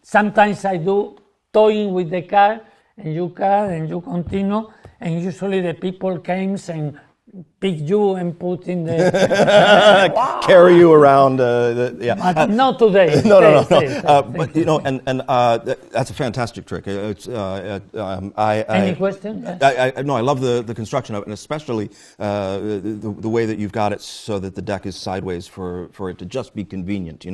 sometimes I do toying with the card, and you continue, and usually the people came and pick you and put in the carry you around. But not today. No. But and that's a fantastic trick. Any question? No, I love the construction of it, and especially the way that you've got it so that the deck is sideways for it to just be convenient.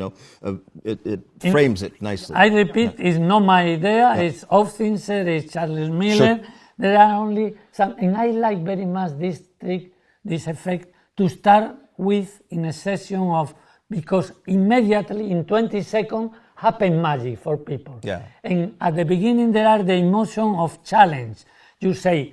It frames it nicely. I repeat, it's not my idea. It's Hofzinser, it's Charles Miller. Sure. There are only some, and I like very much this trick, this effect, to start with in a session of, because immediately in 20 seconds happen magic for people. Yeah. And at the beginning there are the emotion of challenge. You say,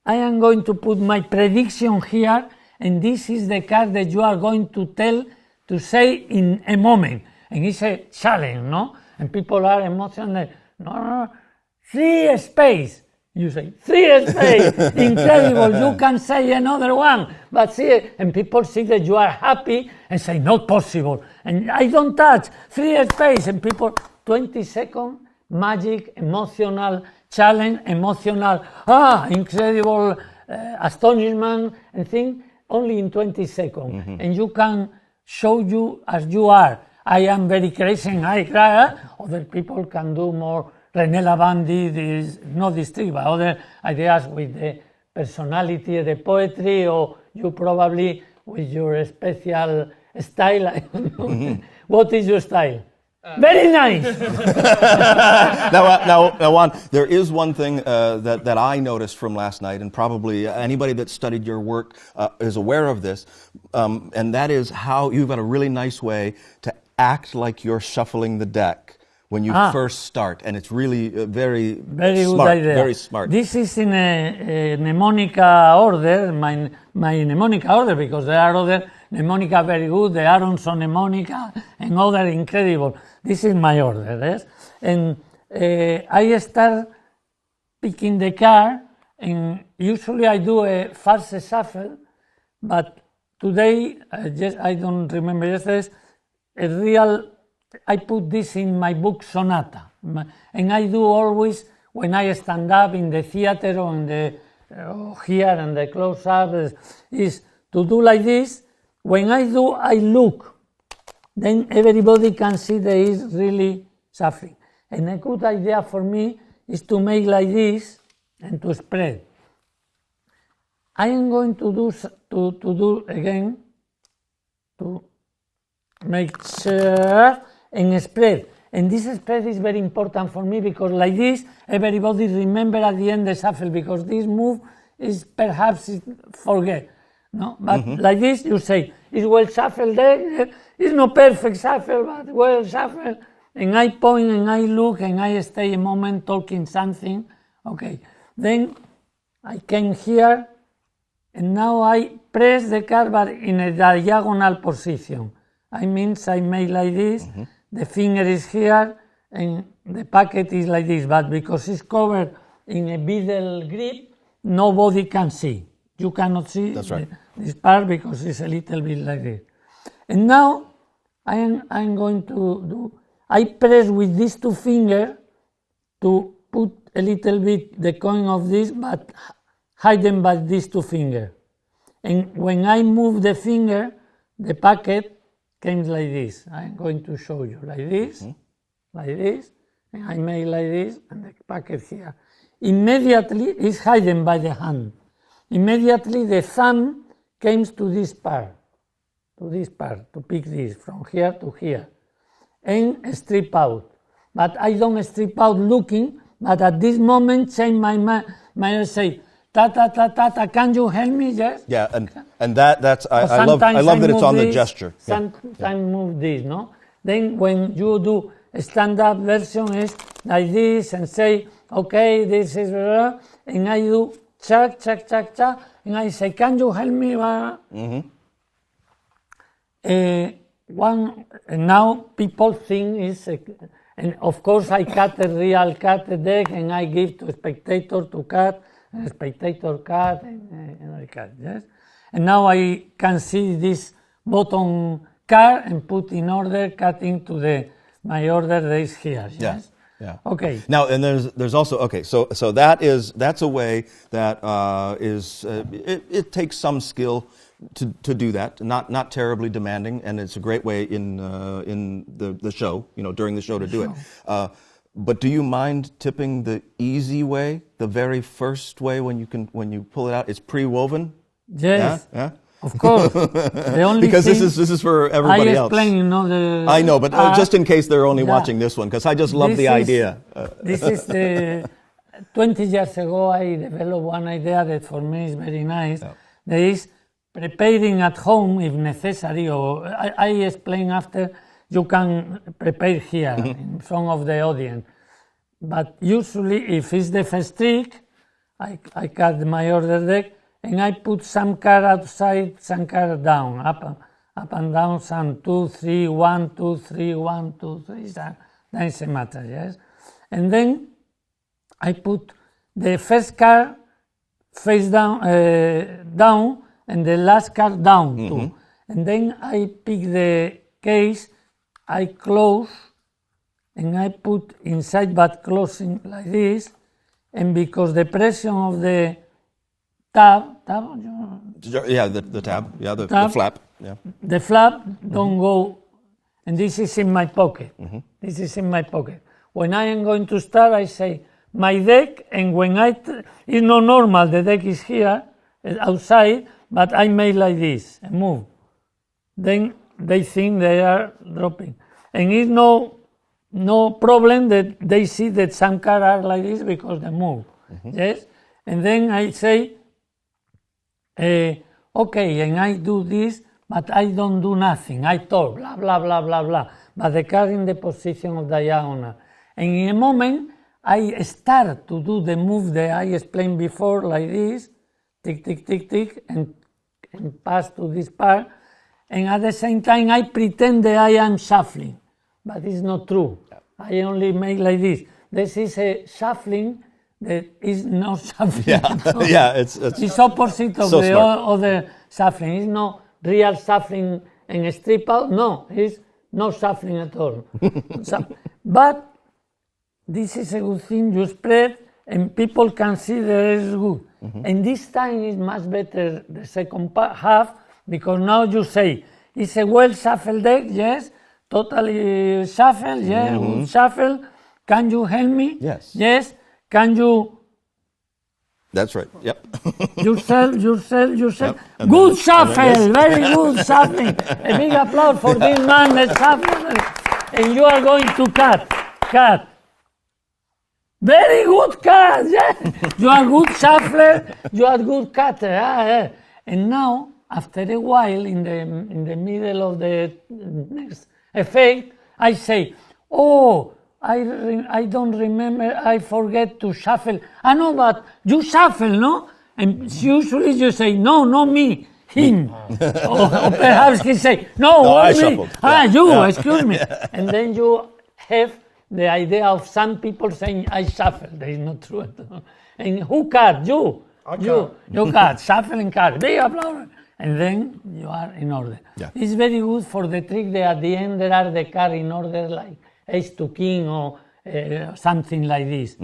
I am going to put my prediction here, and this is the card that you are going to say in a moment. And it's a challenge, no? And people are emotional. No, 3 space. You say, 3 space, incredible, you can say another one. But see, and people see that you are happy and say, not possible. And I don't touch, 3 space, and people, 20 seconds, magic, emotional challenge, emotional, incredible astonishment, and thing, only in 20 seconds. And you can show you as you are. I am very crazy and I cry. Other people can do more. René Lavandi, this, not this trick, but other ideas with the personality, the poetry, or you probably with your special style. I don't know. What is your style? Very nice. Now, Juan, there is one thing that I noticed from last night, and probably anybody that studied your work is aware of this, and that is how you've got a really nice way to act like you're shuffling the deck when you first start, and it's really very good smart, idea. very smart. This is in a mnemonica order, my mnemonica order, because there are other mnemonica very good, the Aronson mnemonica, and other incredible. This is my order, yes? And I start picking the card, and usually I do a false shuffle, but today, I don't remember yesterday, I put this in my book Sonata, and I do always when I stand up in the theater or in the here and the close up is to do like this. When I do, I look, then everybody can see there is really suffering. And a good idea for me is to make like this and to spread. I am going to do again to make sure and spread. And this spread is very important for me because like this, everybody remember at the end the shuffle, because this move is perhaps forget. No? But like this, you say, it's well shuffled there, it's not perfect shuffle, but well shuffled. And I point and I look and I stay a moment talking something. Okay. Then I came here and now I press the card but in a diagonal position. I means I make like this, the finger is here, and the packet is like this, but because it's covered in a beadle grip, nobody can see. You cannot see this part because it's a little bit like this. And now I'm going to do, I press with these 2 fingers to put a little bit the coin of this, but hide them by these 2 fingers. And when I move the finger, the packet came like this. I'm going to show you like this, and I make like this, and the packet here. Immediately, it's hidden by the hand. Immediately, the thumb comes to this part, to pick this from here to here, and strip out. But I don't strip out looking, but at this moment, change my mind, say, ta, can you help me? Yes? Yeah, and that's I love that it's on the gesture. Sometimes move this, no? Then when you do a stand-up version is like this and say, okay, this is, and I do check, and I say, can you help me? Now people think is, and of course I cut a real cut deck and I give to a spectator to cut, and a spectator cut, and I cut, yes? And now I can see this bottom card and put in order, cutting to my order that is here, yes? Yeah. Okay. Now, and there's also, okay, so that's a way that it takes some skill to do that, not terribly demanding, and it's a great way in the show, during the show to do it. But do you mind tipping the easy way, the very first way when you pull it out? It's pre-woven. Yes. Yeah. Of course. The only because thing this is for everybody else. I explain, I know, but just in case they're only watching this one, because I just love the idea. This is 20 years ago I developed one idea that for me is very nice. Yeah. That is preparing at home if necessary, or I explain after. You can prepare here in front of the audience. But usually, if it's the first trick, I cut my order deck, and I put some card outside, some card down, up and down, some 2, 3, 1, 2, 3, 1, 2, 3, doesn't matter, yes? And then I put the first card face down, down, and the last card down too. And then I pick the case, I close, and I put inside but closing like this, and because the pressure of the tab, Yeah, the tab. Yeah, the Tab. flap. Yeah. the flap don't go, and this is in my pocket. This is in my pocket. When I am going to start, I say my deck, and when it's not normal, the deck is here, outside, but I make like this and move. Then they think they are dropping. And it's no problem that they see that some cards are like this because they move. Yes? And then I say, okay, and I do this, but I don't do nothing. I talk, blah, blah, blah, blah, blah. But the card in the position of diagonal. And in a moment, I start to do the move that I explained before, like this, tick, tick, tick, tick, and pass to this part. And at the same time, I pretend that I am shuffling, but it's not true. I only make like this. This is a shuffling that is not shuffling. Yeah, yeah, it's opposite of so the smart. other shuffling. It's not real shuffling and strip out. No, it's no shuffling at all. But this is a good thing. You spread, and people can see that it's good. And this time is much better, the second half, because now you say, it's a well shuffled deck, yes, totally shuffled, yes, good shuffle. Can you help me? Yes. Yes. Can you That's right. Yep. yourself? Yep. And Good then- shuffle, very good shuffling. A big applause for this man that shuffled. And you are going to cut. Very good cut, yeah. You are good shuffler, you are good cutter. Yeah. And now, after a while, in the middle of the next effect, I say, oh, I don't remember, I forget to shuffle. I know, but you shuffle, no? And usually you say, no, not me, him. or perhaps he say, no, I me. shuffled. You, excuse me. And then you have the idea of some people saying, I shuffle. That is not true at all. And who cut? You. You cut, shuffle and cut. Big applause. And then you are in order. Yeah. It's very good for the trick that at the end there are the cards in order like ace to king or something like this.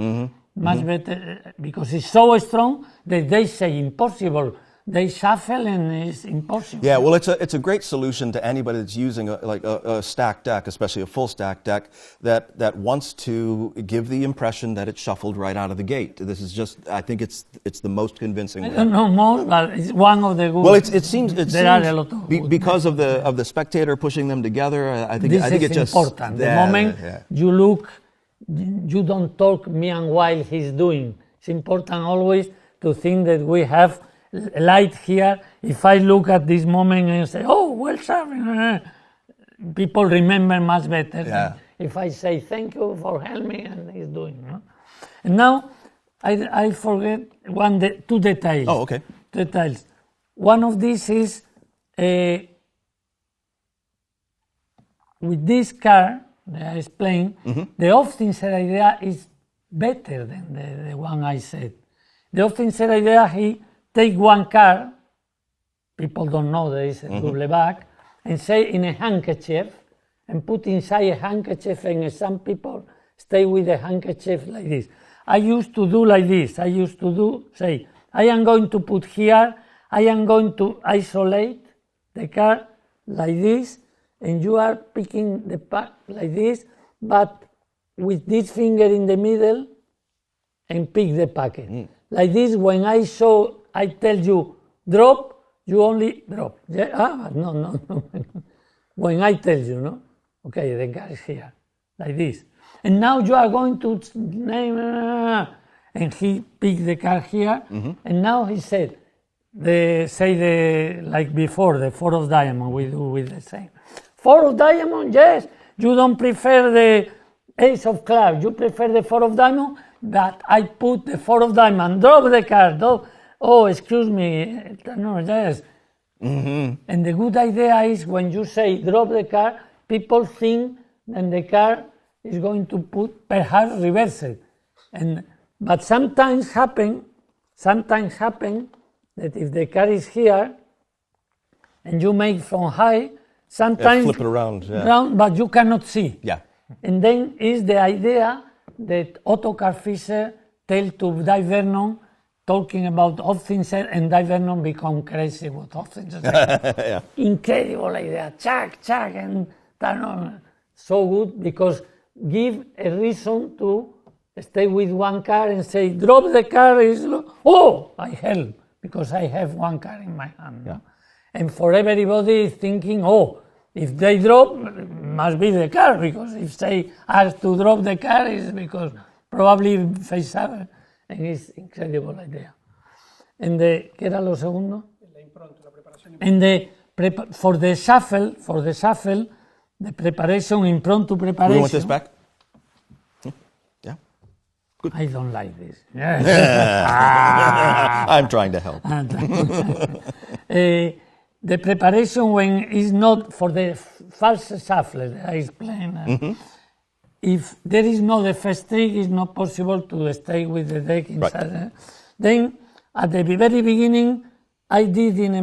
Much better because it's so strong that they say impossible. They shuffle and it's impossible. Yeah, well, it's a great solution to anybody that's using a stacked deck, especially a full stack deck, that wants to give the impression that it's shuffled right out of the gate. This is just, I think it's the most convincing I way. don't know more, but it's one of the good. Well, it seems there are a lot of good because of the spectator pushing them together. I think this it's is just important. The yeah, moment yeah. you look, you don't talk meanwhile he's doing. It's important always to think that we have light here. If I look at this moment and say, oh, well, sorry, people remember much better than if I say thank you for helping and he's doing. No? And now I forget two details. Oh, okay. Details. One of these is with this car that I explained, the officer idea is better than the one I said. The officer idea, he take one card, people don't know there is a double back, and say in a handkerchief, and put inside a handkerchief, and some people stay with a handkerchief like this. I used to do like this. I used to say, I am going to put here, I am going to isolate the card like this, and you are picking the pack like this, but with this finger in the middle, and pick the packet. Like this, when I tell you drop, you only drop. Yeah? No. When I tell you, no? Okay, the card is here, like this. And now you are going to name, and he picked the card here, and now he said, like before, the 4 of diamond, we do with the same. 4 of diamond, yes. You don't prefer ace of clubs, you prefer the 4 of diamond, but I put the 4 of diamond, drop the card, oh, excuse me, no, yes. And the good idea is when you say drop the card, people think that the card is going to put perhaps reverse it. But sometimes happen that if the card is here and you make from high, sometimes flip it around, but you cannot see. Yeah. And then is the idea that Ottokar Fischer tell to Di Vernon, talking about Hopkinson, and Di Vernon become crazy with Hopkinson. Yeah. Incredible idea, chuck, and turn on. So good because give a reason to stay with one card and say, drop the card, I help, because I have one card in my hand. Yeah. And for everybody thinking, if they drop, must be the card, because if they ask to drop the card, it's because probably face up, and it's incredible idea. And ¿qué era lo segundo? And for the shuffle, the preparation, impromptu preparation. We want this back? Yeah. Good. I don't like this. I'm trying to help. The preparation when is not for the false shuffle, I explain. If there is no the first trick, it's not possible to stay with the deck inside. Right. Then, at the very beginning, I did in a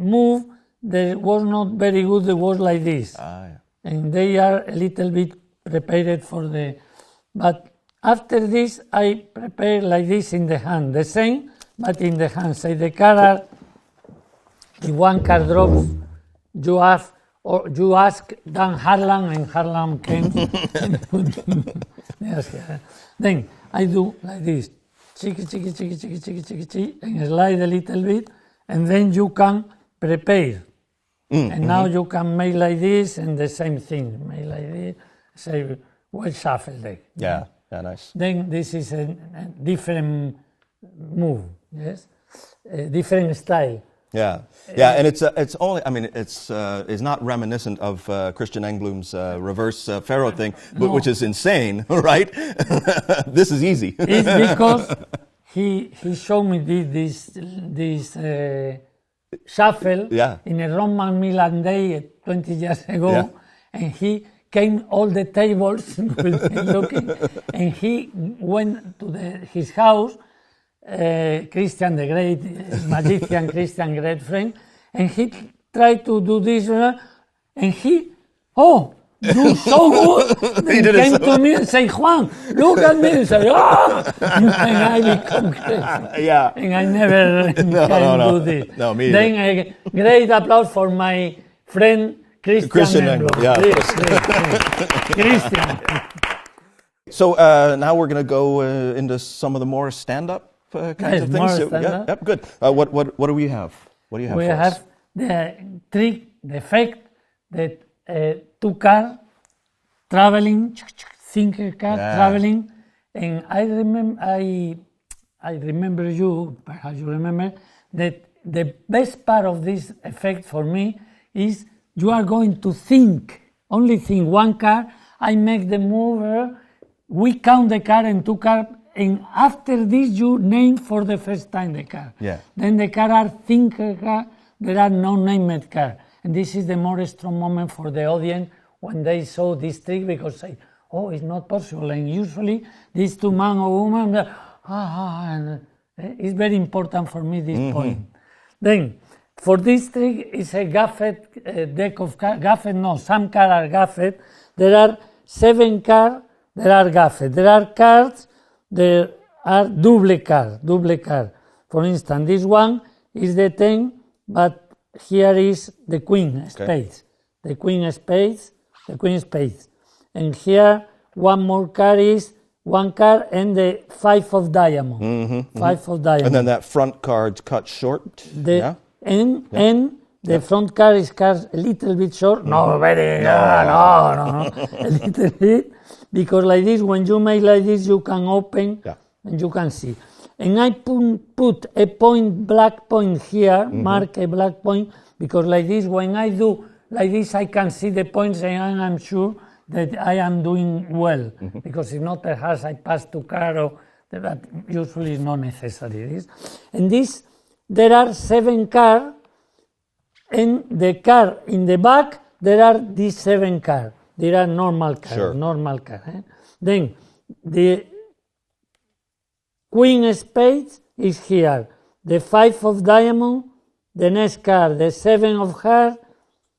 move that was not very good, it was like this. And they are a little bit prepared for the... But after this, I prepare like this in the hand. The same, but in the hand. Say the card are... If one card drops, you ask Dan Harlan, and Harlan came. Then I do like this, chiqui, and slide a little bit, and then you can prepare. And now you can make like this, and the same thing, make like this, say, well, shuffle deck. Yeah, nice. Then this is a different move, yes, a different style. Yeah, and it's only. I mean, it's not reminiscent of Christian Engblom's reverse Pharaoh thing, which is insane, right? This is easy. It's because he showed me this shuffle in a Roman Milan day 20 years ago, and he came all the tables looking, and he went to his house. Christian the Great, magician Christian, great friend, and he tried to do this, and he, do so good. Then he came to me and said, Juan, look at me, and say, and I become crazy. Yeah. And I never can do this. No, me either. Then a great applause for my friend Christian Engblom. Yeah. Christian. So now we're going to go into some of the more stand-up kinds of things. So, good. What do we have? What do you have? We for have us? the trick, the effect that two cars traveling, thinker car traveling, and I remember you, perhaps you remember that the best part of this effect for me is you are going to only think one car. I make the mover. We count the car and two car. And after this, you name for the first time the car. Yeah. Then the car are thinker car, there are no named car. And this is the more strong moment for the audience when they saw this trick, because say, it's not possible. And usually these two man or woman, and it's very important for me, this point. Then, for this trick, it's a gaffed deck of cards. Some cards are gaffed. There are 7 cards that are gaffed. There are cards. There are double card. For instance, this one is the 10, but here is the queen spades. The queen spades. And here one more card is one card and the 5 of diamond. 5 of diamond. And then that front card's cut short. And the front card is cut a little bit short. No, very, no. A little bit. Because like this, when you make like this, you can open and you can see. And I put a black point here, mark a black point, because like this, when I do like this, I can see the points and I'm sure that I am doing well, because if not, perhaps I pass to car, or that usually is not necessary. And this, there are 7 cars, and the car in the back, there are these 7 cars. There are normal cars, Then the Queen Spades is here, the 5 of diamond, the next card, the 7 of hearts.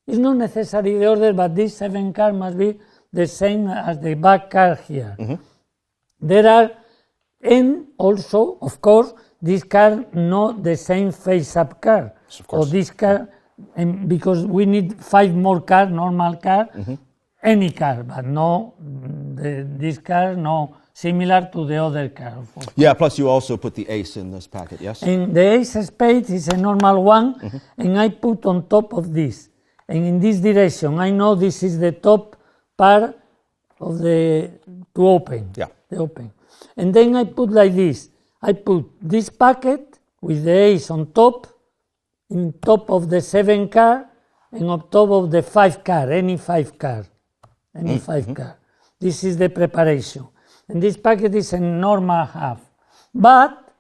It's not necessary the order, but these 7 cards must be the same as the back card here. There are, and also, of course, this card not the same face-up card. Of course. Or this card, and because we need 5 more cards, normal card, any card, but no, this card, no, similar to the other card. Yeah, plus you also put the ace in this packet, yes? And the ace of spades is a normal one, and I put on top of this. And in this direction, I know this is the top part of to open. Yeah. The open. And then I put like this. I put this packet with the ace on top, in top of the 7 card, and on top of the 5 card, any 5 card. Any 5 card. This is the preparation. And this packet is a normal half. But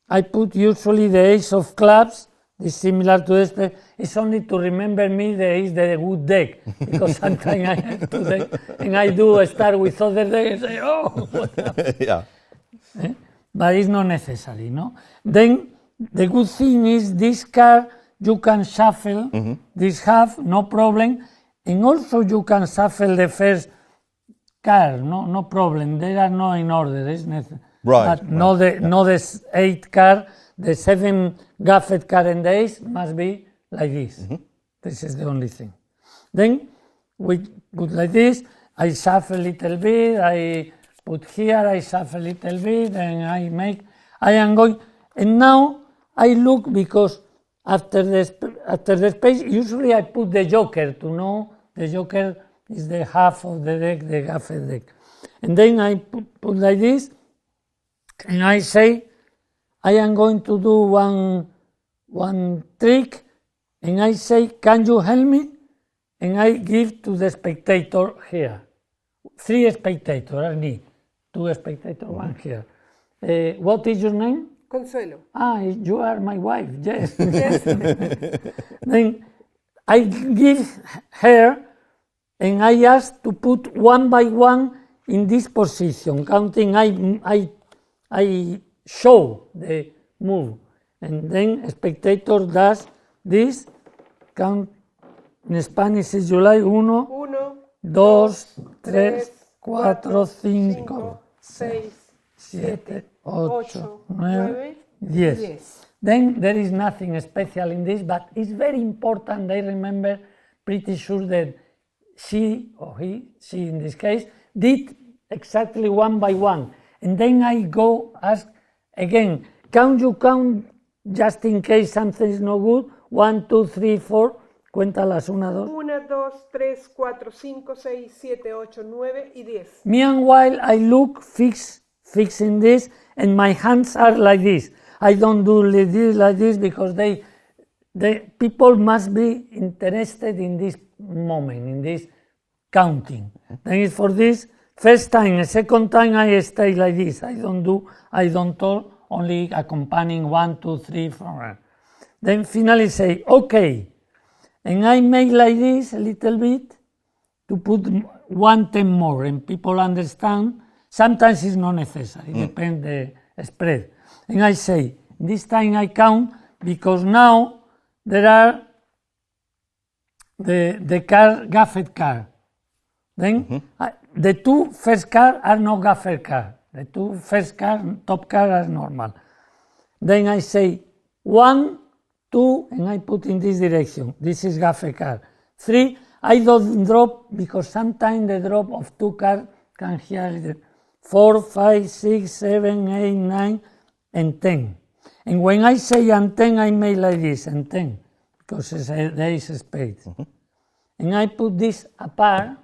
I put usually the ace of clubs, is similar to this. It's only to remember me the ace, the good deck, because sometimes I have to deck, and I do start with other deck and say, oh, what happened? Yeah. But it's not necessary, no? Then the good thing is this card, you can shuffle this half, no problem, and also you can shuffle the first card, no problem. They are not in order, it's necessary. Right. But not the 8 card, the 7 gaffet card and the ace must be like this. This is the only thing. Then we put like this, I shuffle a little bit, I put here, I shuffle a little bit, and I am going, and now I look, because after the space, usually I put the joker to know the joker is the half of the deck, the gaffet deck. And then I put like this, and I say, I am going to do one trick, and I say, can you help me? And I give to the spectator here. 3 spectators, I need 2 spectators, 1 here. What is your name? Consuelo. You are my wife, yes. Yes. Then I give her, and I ask to put 1 by 1 in this position, counting. I show the move, and then spectator does this. Count in Spanish is July 1, 2, 3, 4, 5, 6, 7, 8, 9, 10. Then there is nothing special in this, but it's very important. I remember pretty sure that she in this case, did exactly 1 by 1. And then I go ask again, can you count just in case something is no good? 1, 2, 3, 4. Cuéntalas, 1, 2. 1, 2, 3, 4, 5, 6, 7, 8, 9 y 10. Meanwhile, I look fixing this, and my hands are like this. I don't do like this because the people must be interested in this moment, in this counting. Then it's for this first time. A second time I stay like this. I don't talk, only accompanying 1, 2, 3, 4. Then finally say, okay. And I make like this a little bit to put 1 10 more, and people understand. Sometimes it's not necessary, depends the spread. And I say, this time I count, because now there are the card, gaffet card. Then the 2 first cards are no gaffet card. The 2 first cards, top card, are normal. Then I say 1, 2, and I put in this direction. This is gaffet card. 3, I don't drop, because sometimes the drop of 2 cards can hear 4, 5, 6, 7, 8, 9, and 10. And when I say and 10, I make like this, and 10, because there is a space. And I put this apart,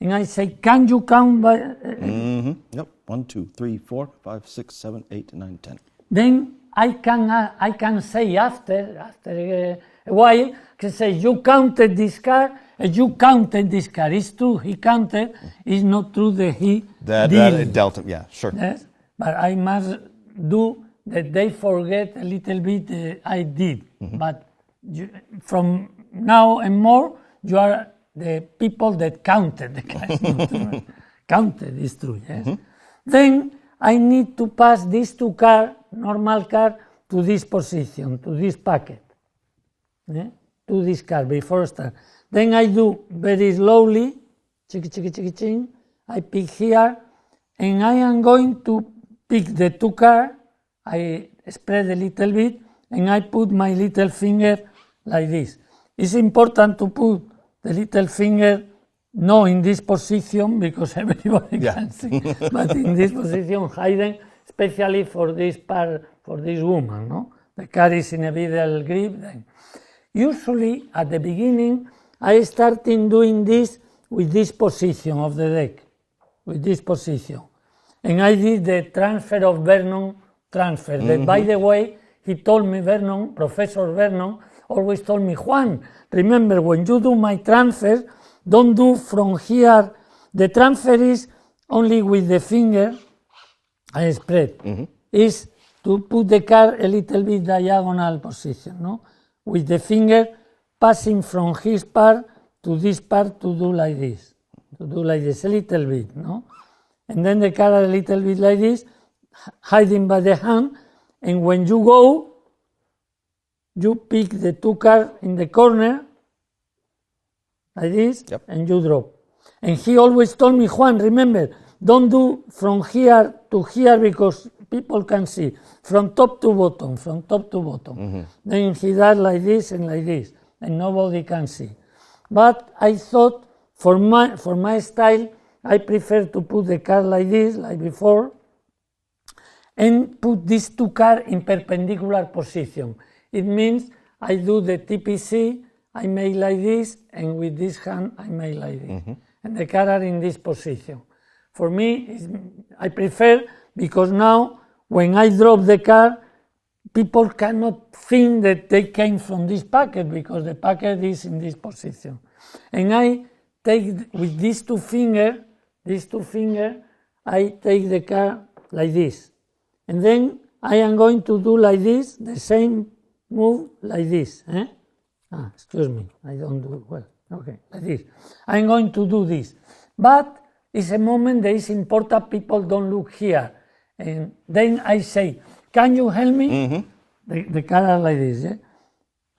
and I say, can you count by... Yep, 1, 2, 3, 4, 5, 6, 7, 8, 9, 10. Then I can say after a while, can say, you counted this card, You counted this car. It's true, he counted. It's not true that he That did. Delta, yeah, sure. Yes, but I must do that they forget a little bit I did. But from now and more, you are the people that counted the car. Counted is true, yes. Then I need to pass these two car, normal car, to this position, to this packet, to this car before start. Then I do very slowly, ching, I pick here, and I am going to pick the two car, I spread a little bit, and I put my little finger like this. It's important to put the little finger not in this position because everybody can see, but in this position hidden, especially for this part, for this woman. No? The car is in a middle grip. Then. Usually at the beginning, I started doing this with this position of the deck, with this position. And I did the transfer of Vernon transfer. That, by the way, he told me, Vernon, Professor Vernon, always told me, Juan, remember when you do my transfer, don't do from here. The transfer is only with the finger I spread. Is to put the car a little bit diagonal position, no? With the finger passing from his part to this part to do like this. To do like this a little bit, no? And then the car a little bit like this, hiding by the hand, and when you go, you pick the two cars in the corner, like this, and you drop. And he always told me, Juan, remember, don't do from here to here because people can see. From top to bottom, from top to bottom. Then he does like this, and nobody can see. But I thought, for my style, I prefer to put the car like this, like before, and put these two cars in perpendicular position. It means I do the TPC, I make like this, and with this hand I make like this. And the car are in this position. For me, I prefer, because now when I drop the car, people cannot think that they came from this packet because the packet is in this position. And I take with these two fingers, I take the car like this. And then I am going to do like this, the same move like this. Excuse me, I don't do it well. Okay, like this. I'm going to do this. But it's a moment that is important, people don't look here. And then I say, can you help me? The car are like this, yeah?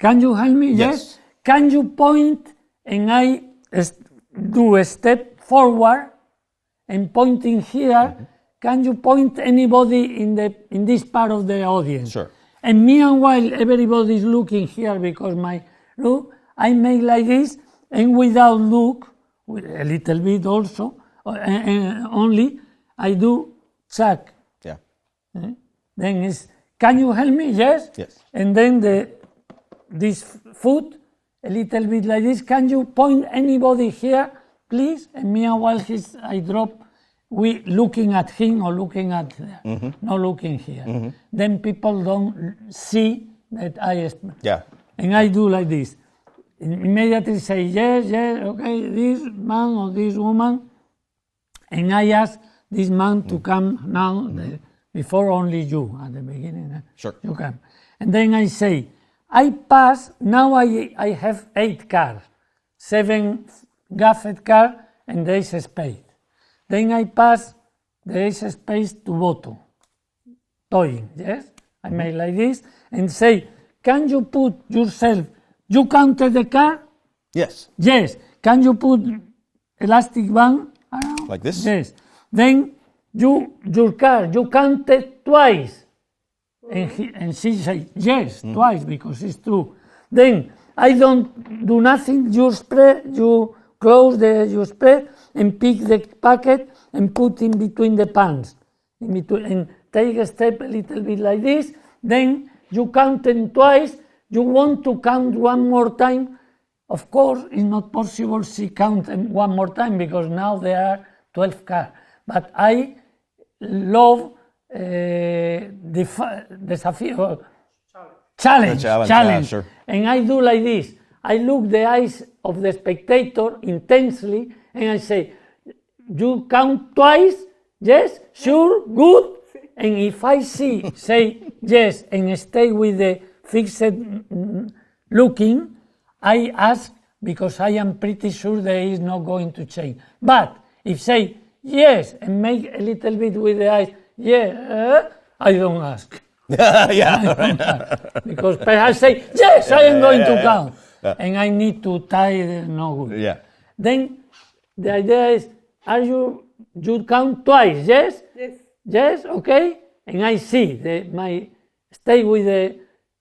Can you help me? Yes. Can you point? And I do a step forward and pointing here. Can you point anybody in this part of the audience? Sure. And meanwhile, everybody is looking here because look, I make like this, and without look, with a little bit also, only, I do check. Yeah. Then it's, can you help me? Yes. Yes. And then this foot, a little bit like this. Can you point anybody here, please? And meanwhile, I drop. We looking at him or looking at there, not looking here. Then people don't see that I. Yeah. And I do like this. Immediately say yes, okay, this man or this woman. And I ask this man to come now, before only you at the beginning. Sure. You come. And then I say, I pass, now I have 8 cars, 7 gaffed cars, and there is a spade. Then I pass the ace space to bottom, toying, yes? I make like this and say, can you put yourself, you counted the car? Yes. Yes. Can you put elastic band around? Like this? Yes. Then your car, you counted twice. And she said, yes, twice, because it's true. Then I don't do nothing, you spread, you close your spread and pick the packet and put in between the pans. And take a step a little bit like this. Then you count them twice. You want to count one more time. Of course, it's not possible to count them one more time because now there are 12 cars. But I love challenge. Sure. And I do like this. I look the eyes of the spectator intensely, and I say, you count twice? Yes, sure, good. And if I say yes, and stay with the fixed looking, I ask because I am pretty sure there is not going to change. But if say yes and make a little bit with the eyes, yeah, I don't ask. Yeah, right. Because perhaps say, yes, I am going to count. And I need to tie the no good. Yeah. Then the idea is, you count twice, yes? Yes. Yes, okay? And I see stay with the,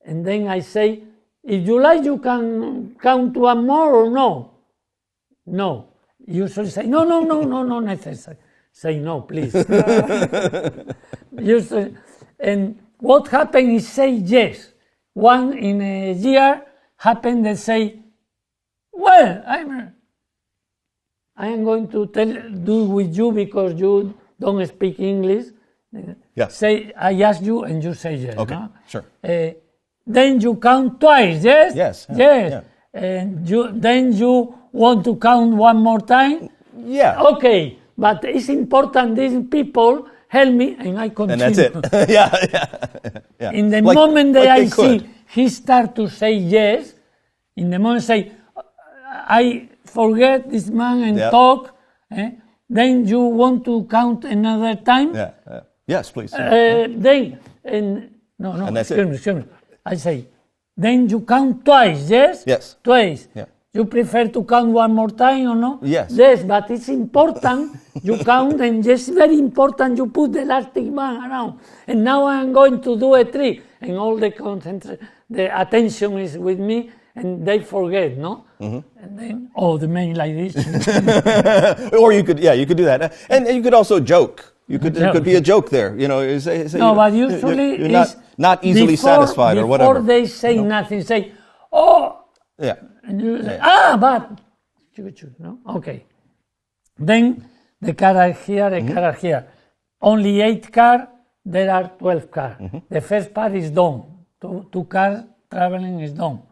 and then I say, if you like, you can count one more or no? No. Usually say, no, not necessary. Say no, please. Usually, and what happens is say yes. One in a year happened they say, well, I am going to do with you because you don't speak English. Yeah. Say, I ask you and you say yes. Okay, no? sure. Then you count twice, yes? Yes. Yes. And then you want to count one more time? Yeah. Okay, but it's important these people help me and I continue. And that's it. Yeah. In the Like- moment that like I they could. see he start to say yes, in the moment say, I forget this man and Yeah. talk, then you want to count another time? Yeah. Yes, please. Then, no, And that's excuse me. I say, then you count twice, yes? Yes. Twice. Yeah. You prefer to count one more time or no? Yes. Yes, but it's important you count, and it's very important you put the elastic band around. And now I'm going to do a trick, and all the attention is with me, and they forget, no? And then, the man like this. Or you could do that, and you could also joke. It could be a joke there, Say, No, but usually you're not easily satisfied or whatever. Before they say nothing, say, oh, Yeah. and you say, but, no? Okay. Then the car are here, the car are here. Only 8 cars, there are 12 cars. The first part is done. Two cars traveling is done.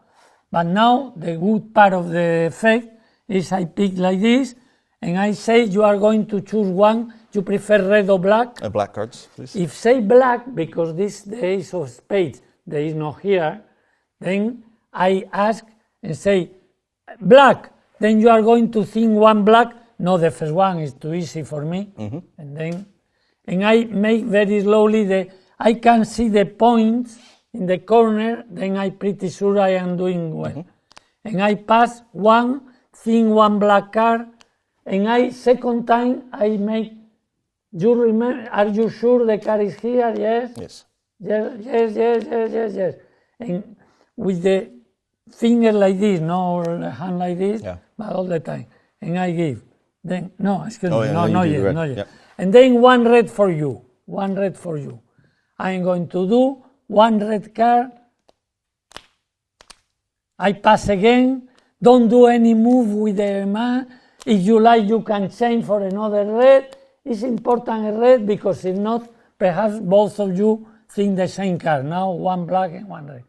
But now the good part of the effect is I pick like this, and I say you are going to choose one. You prefer red or black? Black cards, please. If say black, because this the ace of spades, there is no here, then I ask and say black. Then you are going to think one black. No, the first one is too easy for me. And I make very slowly I can see the points in the corner, then I pretty sure I am doing well. And I pass one, think one black card, and second time I make, you remember, are you sure the card is here? Yes? Yes. And with the finger like this, no hand like this, but all the time. And I give. Then, no, excuse me, not yet. Yep. And then one red for you. I'm going to do one red card. I pass again. Don't do any move with the man. If you like, you can change for another red. It's important a red because if not, perhaps both of you think the same card. Now one black and one red.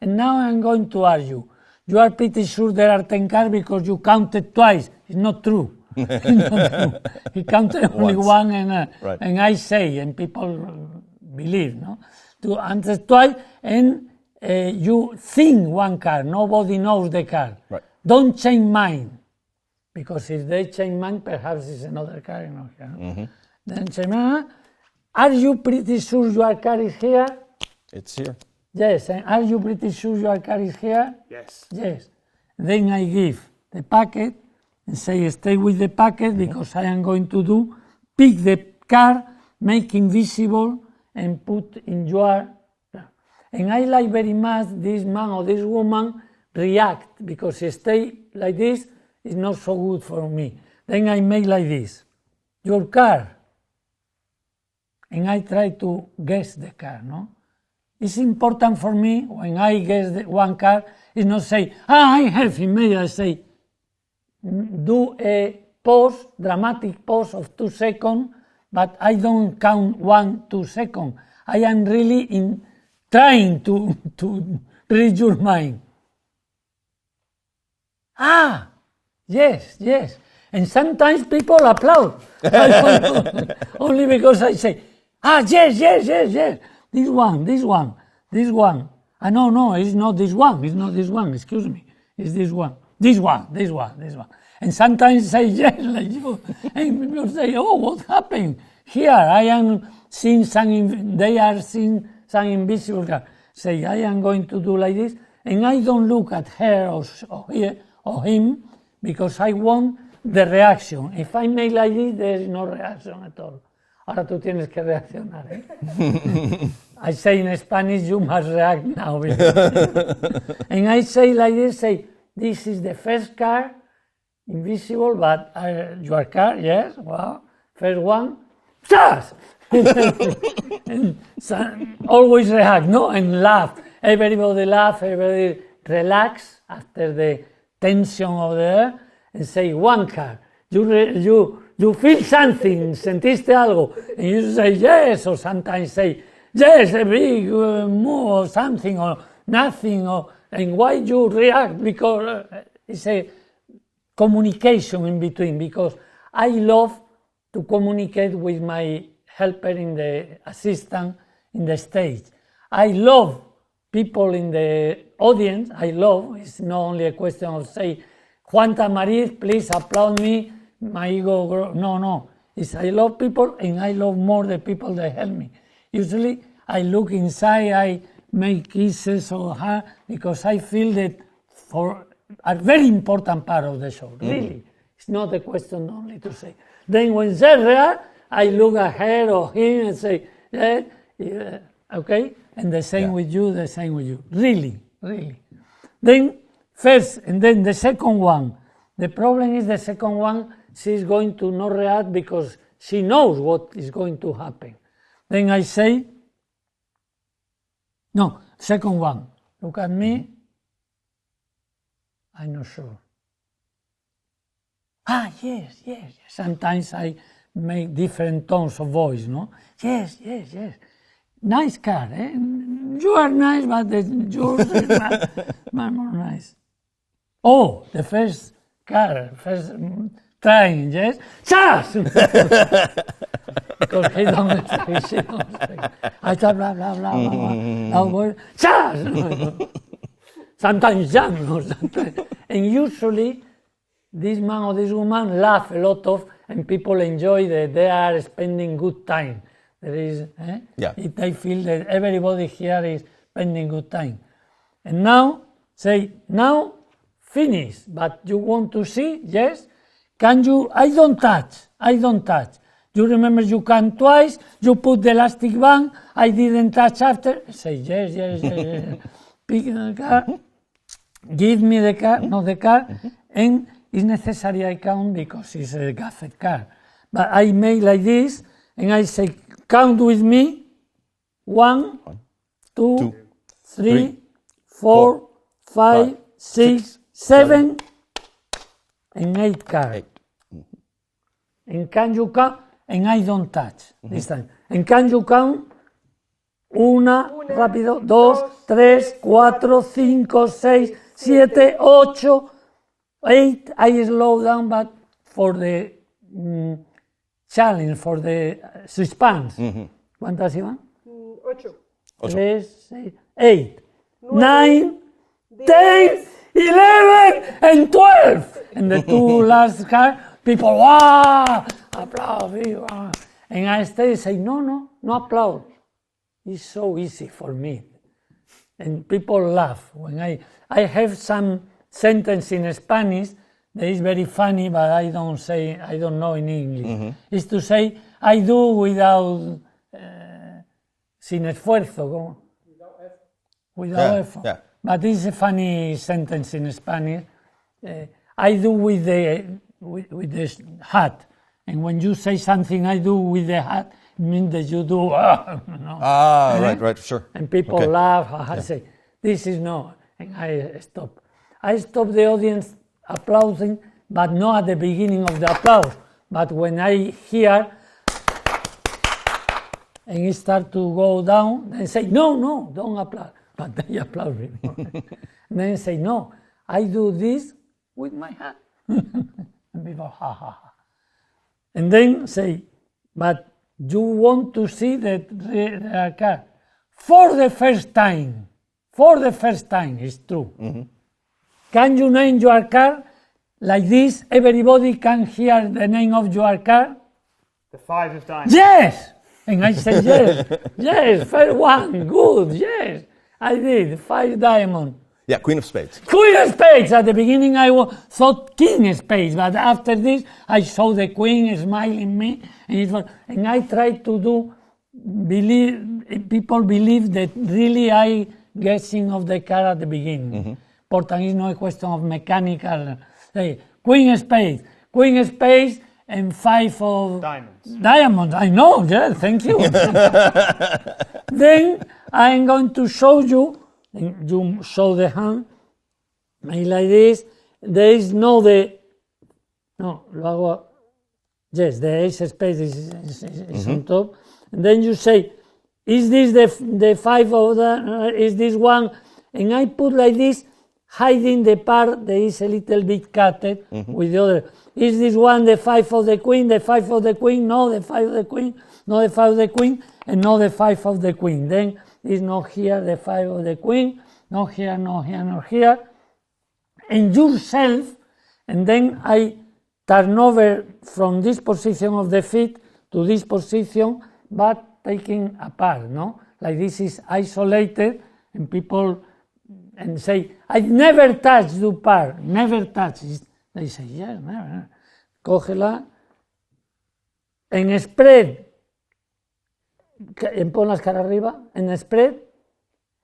And now I'm going to ask you. You are pretty sure there are 10 cards because you counted twice. It's not true. He counted only one, and I say, and people believe, no? To answer twice, and you think one card. Nobody knows the card. Right. Don't change mine, because if they change mine, perhaps it's another card. Then change mine. Are you pretty sure your card is here? It's here. Yes. And are you pretty sure your card is here? Yes. Yes. Then I give the packet and say stay with the packet because I am going to pick the card, make invisible, and put in your. And I like very much this man or this woman react because stay like this is not so good for me. Then I make like this, your card. And I try to guess the card, no? It's important for me when I guess one card is not say, I have immediately. I say, do a pause, dramatic pause of 2 seconds, but I don't count 1, 2 seconds. I am really trying to read your mind. ah, yes, yes. And sometimes people applaud. I don't know. Only because I say, ah, yes, yes, yes, yes. This one, this one, this one. Ah, no, no, it's not this one. It's not this one. Excuse me. It's this one. This one, this one, this one. And sometimes say yes, like you. And people say, oh, what happened? Here, I am seeing some, they are seeing some invisible car. Say, I am going to do like this. And I don't look at her or him because I want the reaction. If I make like this, there is no reaction at all. Ahora tú tienes que reaccionar. I say in Spanish, you must react now. And I say like this, say, this is the first car, invisible, but your car, yes, wow. First one, just! And so, always react, no? And laugh. Everybody laugh, everybody relax after the tension of the air and say, one car. You feel something, sentiste algo, and you say yes, or sometimes say yes, a big move or something, or nothing, and why you react? Because it's a communication in between, because I love to communicate with my helper in the assistant in the stage. I love people in the audience, it's not only a question of say, Juan Tamariz, please applaud me, my ego grows. No. It's I love people and I love more the people that help me. Usually I look inside, I make kisses or her because I feel that for a very important part of the show, really. It's not a question only to say. Then when they react, I look at her or him and say, yeah, okay? And the same with you, the same with you. Really. Then first, and then the second one. The problem is the second one, she's going to not react because she knows what is going to happen. Then I say, no, second one, look at me, I'm not sure. Ah, yes. Sometimes I make different tones of voice, no? Yes. Nice car, eh? You are nice, but yours is much more nice. Oh, the first car, first trying, yes? Chas! Because he don't speak, I thought blah, blah. Chas! Sometimes jam, no? Sometimes. And usually, this man or this woman laugh a lot of, and people enjoy that they are spending good time. There is, they feel that everybody here is spending good time. And now, say, now, finish, but you want to see, yes? Can you, I don't touch. You remember you can twice, you put the elastic band, I didn't touch after. Say, yes. Pick the car, give me the car, not the car, and it's necessary I count because it's a gaffed car. But I make like this, and I say, count with me, 1, 2, 3, 4, 5, 6, 7, and 8 cards. And can you count? And I don't touch this time. And can you count? 1, rápido, 2, 3, 4, 5, 6, 7, 8, 8. I slow down, but for the challenge, for the suspense. ¿Cuántas iban? 8. 3, 6, 8, 9, 10, 11, and 12. And the two last cards, people, wow, applaud. And I stay and say, no applaud. It's so easy for me. And people laugh. When I have some sentence in Spanish that is very funny, but I don't know in English. It's to say, I do without, sin esfuerzo. Without effort. Yeah. But it's a funny sentence in Spanish. I do with the hat. And when you say something I do with the hat, it means that you do, right, sure. And people laugh. I say, this is no. And I stop. I stop the audience applauding, but not at the beginning of the applause. But when I hear, and it start to go down, then say, no, don't applaud. But they applaud me. And then say, no, I do this with my hand. And people, ha, ha, ha. And then say, but you want to see the car. For the first time, it's true. Can you name your car? Like this, everybody can hear the name of your car? The 5 of diamonds. Yes! And I said, yes, yes, first one, good, yes. I did, 5 diamonds. Yeah, Queen of Spades. Queen of Spades! At the beginning I thought King of Spades, but after this I saw the Queen smiling me, and I tried to people believe that really I guessing of the car at the beginning. Important is not a question of mechanical. Say, Queen of Spades, and 5 of diamonds. I know, yeah, thank you. Then I'm going to show you, and you show the hand, and like this, there is no, lo hago, yes, the ace of spades is on top, and then you say, is this the 5 of the, is this one, and I put like this, hiding the part that is a little bit cutted with the other. Is this one the 5 of the queen, the 5 of the queen, no, the 5 of the queen, no, the 5 of the queen, and no, the 5 of the queen. Then it's not here, the 5 of the queen, not here, not here, not here. And yourself, and then I turn over from this position of the feet to this position, but taking apart, no? Like this is isolated, and people and say, I never touch the part, never touch. They say, yes, never. Cógela, en spread, pon las caras arriba, en spread,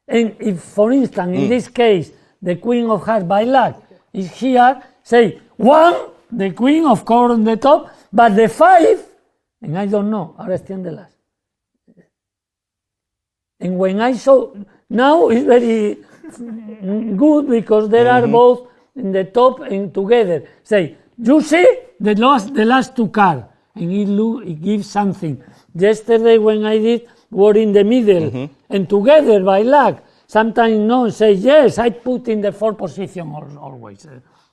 and if, for instance, in this case, the Queen of Hearts by luck is here, say, 1, the Queen, of course, on the top, but the 5, and I don't know, ahora extiéndelas. And when I saw, now it's very good because there are both in the top and together. Say, you see the last 2 cards, and it gives something. Yesterday when I did, were in the middle and together by luck. Sometimes no, say yes, I put in the 4th position always,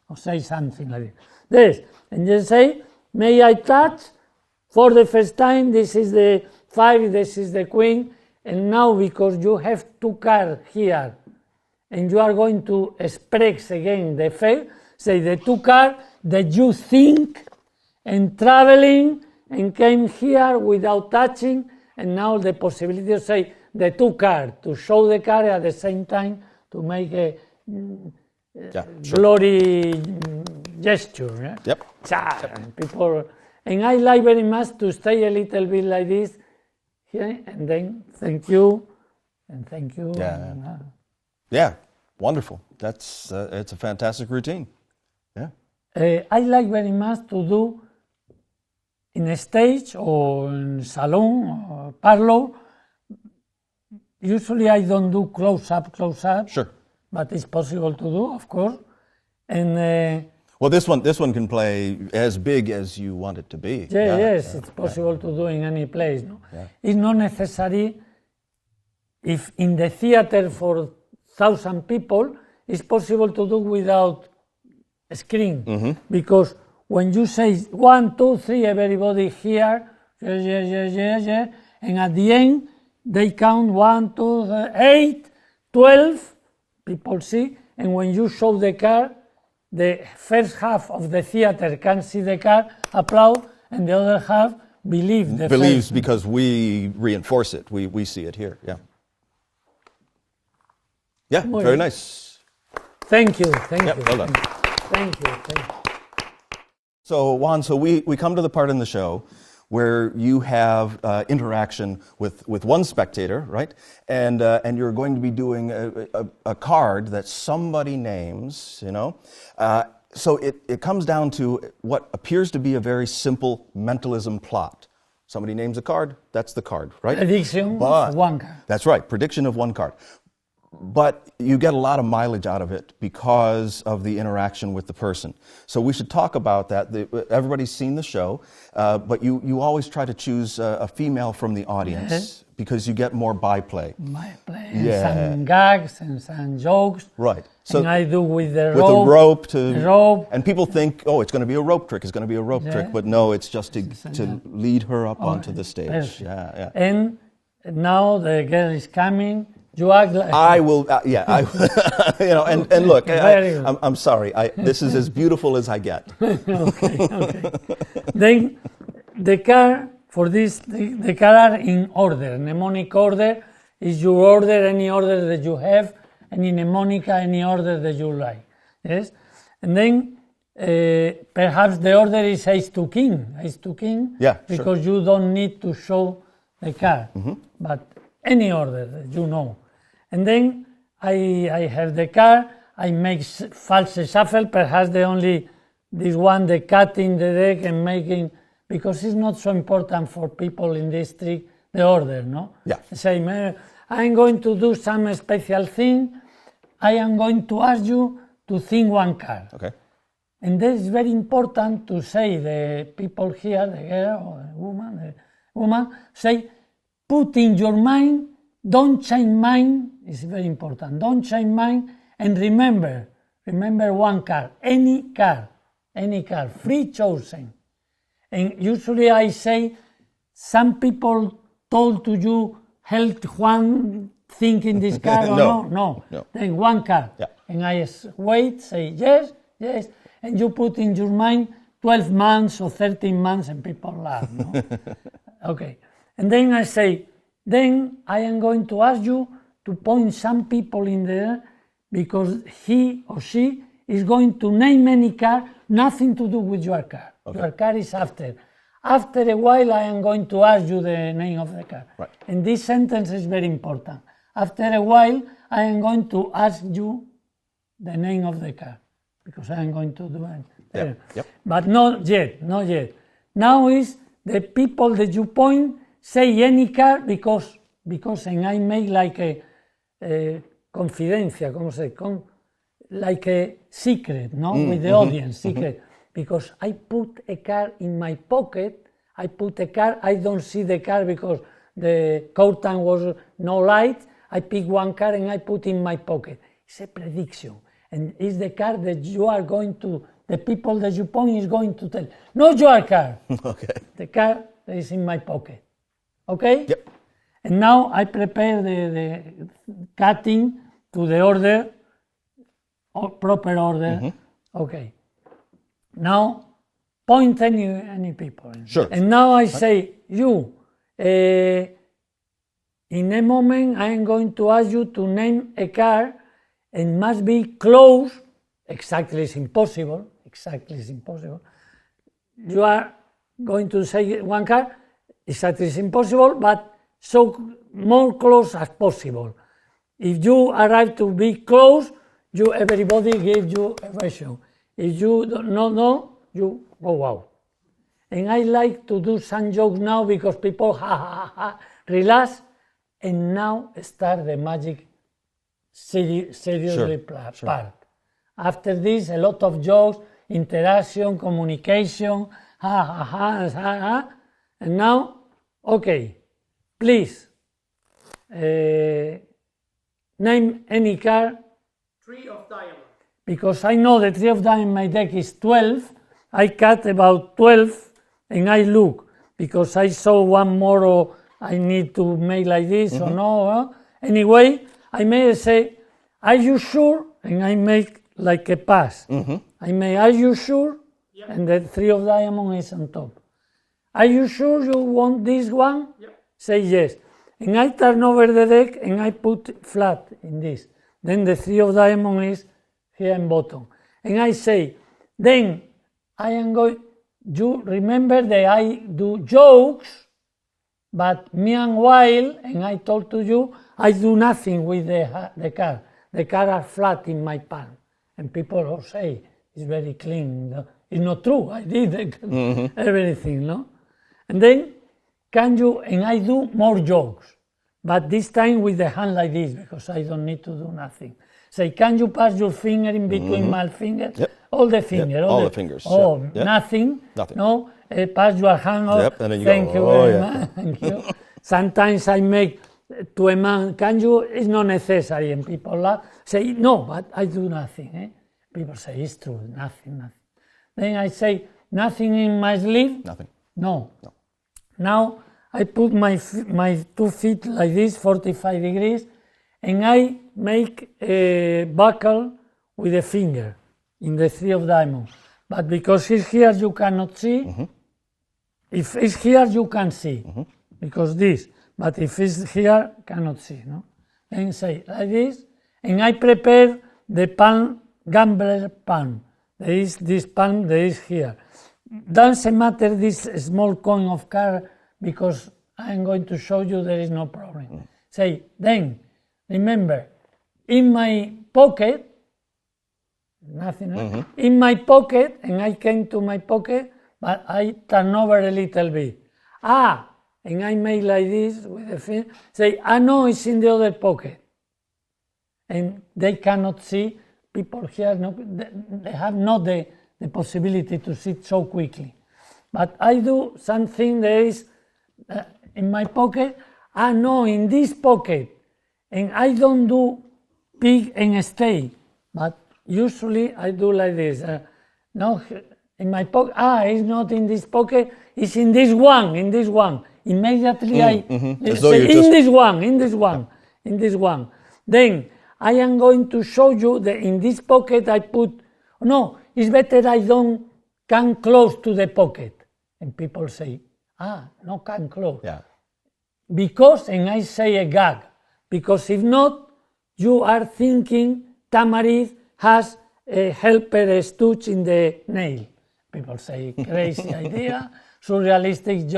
or say something like this. And you say, may I touch for the first time? This is the 5, this is the Queen, and now because you have 2 cards here, and you are going to express again the fact, say the 2 cards that you think and traveling and came here without touching, and now the possibility to say the 2 cards, to show the card at the same time to make a glory gesture. Yep. And people, and I like very much to stay a little bit like this here, and then thank you, and thank you. Yeah, wonderful. That's it's a fantastic routine. Yeah. I like very much to do in a stage or in salon or parlor. Usually I don't do close up. Sure. But it's possible to do, of course. And well, this one can play as big as you want it to be. Yes, it's possible to do in any place. No? It's not necessary. If in the theater for 1,000 people, it's possible to do without a screen, because when you say 1, 2, 3, everybody here, yes, and at the end they count 1, 2, 8, 12. People see, and when you show the card, the first half of the theater can see the card, applaud, and the other half believes because we reinforce it. We see it here. Yeah. Yeah, very nice. Thank you. Well done. Thank you. So Juan, we come to the part in the show where you have interaction with one spectator, right? And you're going to be doing a card that somebody names, you know. So it comes down to what appears to be a very simple mentalism plot. Somebody names a card, that's the card, right? Prediction of one card. That's right, prediction of one card. but you get a lot of mileage out of it because of the interaction with the person. So we should talk about that. Everybody's seen the show, but you always try to choose a female from the audience. Yes. Because you get more byplay. Byplay, Yeah. and some gags and some jokes. Right. So And I do with the with the rope the rope. and people think, oh, it's going to be a rope trick. It's going to be a rope Yeah. trick, but no, it's just to lead her up onto the stage. Perfect. Yeah. And now the girl is coming. You act like I will, and look, Very good. I'm sorry. This is as beautiful as I get. okay. Then the car for this, the car are in order. Mnemonic order is your order, any order that you have, and in mnemonica, any order that you like. Yes, and then perhaps the order is ace to king. Yeah, sure. Because you don't need to show the car, but any order that you know. And then I have the car. I make false shuffle. Perhaps this one, the cutting the deck and making. Because it's not so important for people in this trick, the order, no? Yeah. Say, I'm going to do some special thing. I am going to ask you to think one card. Okay. And that is very important to say, the people here, the girl or the woman, say, put in your mind, don't change mind, it's very important, don't change mind, and remember one card, any card, free chosen. And usually I say, some people told to you, help Juan think in this card or no? Then one card. Yeah. And I wait, say yes, and you put in your mind 12 months or 13 months and people laugh, no? Okay. And then I say, then I am going to ask you to point some people in there because he or she is going to name any card, nothing to do with your card. Okay. Your card is after. After a while, I am going to ask you the name of the card. Right. And this sentence is very important. After a while, I am going to ask you the name of the card because I am going to do it. Yep. But not yet. Now is the people that you point, say any card because and I make like a confidencia, ¿cómo se dice? Like a secret, no? With the audience, secret. Because I put a card in my pocket, I don't see the card because the curtain was no light, I pick one card and I put in my pocket. It's a prediction. And it's the card that you are going to, the people that you point is going to tell, not your card. Okay. The card that is in my pocket. Okay? Yep. And now I prepare the cutting to the order, proper order. Okay. Now, point any people. Sure. And now I say, you, in a moment I am going to ask you to name a card and must be close, exactly is impossible. You are going to say one card, exactly is impossible, but so more close as possible. If you arrive to be close, everybody gives you a version. If you don't know, you go out. And I like to do some jokes now because people relax, and now start the magic seriously part. After this, a lot of jokes, interaction, communication, and now, okay, please, name any card. Three of diamonds. Because I know the 3 of diamonds in my deck is 12, I cut about 12 and I look because I saw one more or I need to make like this or no. Anyway, I may say, are you sure? And I make like a pass. I may, are you sure? Yep. And the 3 of diamonds is on top. Are you sure you want this one? Yep. Say yes. And I turn over the deck and I put flat in this. Then the 3 of diamonds is here in bottom. And I say, then I am going, you remember that I do jokes, but meanwhile, and I told to you, I do nothing with the card. The card are flat in my palm. And people will say, it's very clean. It's not true, I did everything, no? And then, can you, and I do more jokes. but this time with the hand like this, because I don't need to do nothing. Say, can you pass your finger in between my fingers? Yep. All the fingers. All the fingers. Oh, Yep. Nothing. Nothing. No, pass your hand up. Yep, and then you Thank go, you oh, very yeah. much. Thank you. Sometimes I make to a man, can you? It's not necessary, and people laugh. Say, no, but I do nothing. Eh? People say, it's true, nothing. Then I say, nothing in my sleeve? Nothing. No. Now I put my 2 feet like this, 45 degrees, and I make a buckle with a finger in the 3 of diamonds. But because it's here, you cannot see. If it's here, you can see, because this. But if it's here, cannot see. No. Then say like this, and I prepare the palm, gambler palm. There is this palm, there is here. Doesn't matter this small coin of card, because I'm going to show you there is no problem. Say, then, remember, in my pocket, nothing, in my pocket, and I came to my pocket, but I turn over a little bit. And I make like this with the finger. Say, no, it's in the other pocket. And they cannot see. People here, they have not the possibility to see it so quickly. But I do something that is in my pocket. No, in this pocket. And I don't do pick and stay. But usually I do like this. No, in my pocket. It's not in this pocket. It's in this one. Immediately I say, in this one. Then I am going to show you that in this pocket I put, no, it's better I don't come close to the pocket. And people say, no come close. Yeah. Because, and I say a gag, because if not, you are thinking Tamariz has a helper stitch in the nail. People say, crazy idea, surrealistic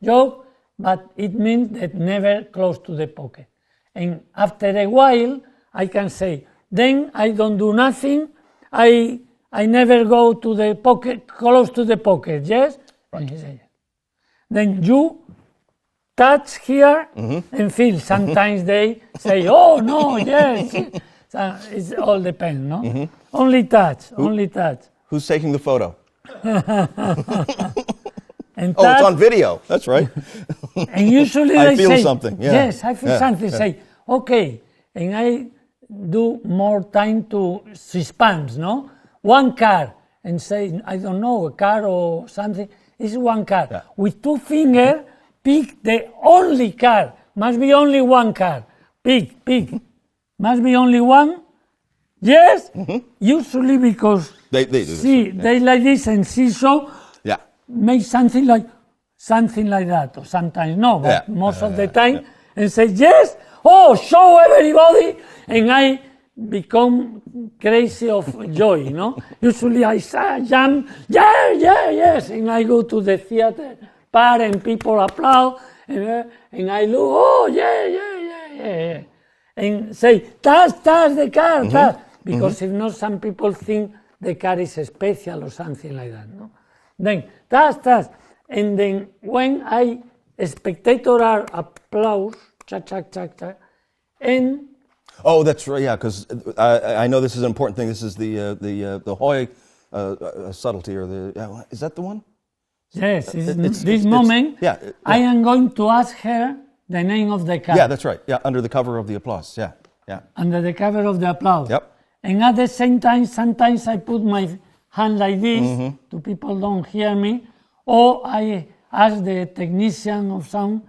joke, but it means that never close to the pocket. And after a while, I can say, then I don't do nothing, I never go to the pocket, close to the pocket, yes? Right. And he says, then you touch here and feel. Sometimes they say, oh, no, yes. So it all depends, no? Only touch. Who's taking the photo? And it's on video. That's right. And usually I they feel say, something. Yeah. Yes, I feel something. Yeah. Say, okay. And I do more time to suspense, no? One card. And say, I don't know, a card or something. It's one card. Yeah. With 2 fingers, pick the only card. Must be only one card. Pick. Must be only one. Yes? Usually because They do this. see, they like this and see so. Yeah. Make something like that, or sometimes no, but most of the time, and say yes, show everybody, and I become crazy of joy, Usually I jump, yes, and I go to the theater, and people applaud, and I look, yeah, and say, touch the car, touch, because if not, some people think the car is special or something like that, no? Then, touch, and then when spectators are applause, cha, and... Oh, that's right, yeah, because I know this is an important thing. This is the Hoy subtlety, or is that the one? Yes, this moment, I am going to ask her the name of the car. Yeah, that's right, under the cover of the applause, yeah. Under the cover of the applause. Yep. And at the same time, sometimes I put my hand like this, so people don't hear me, or I ask the technician of sound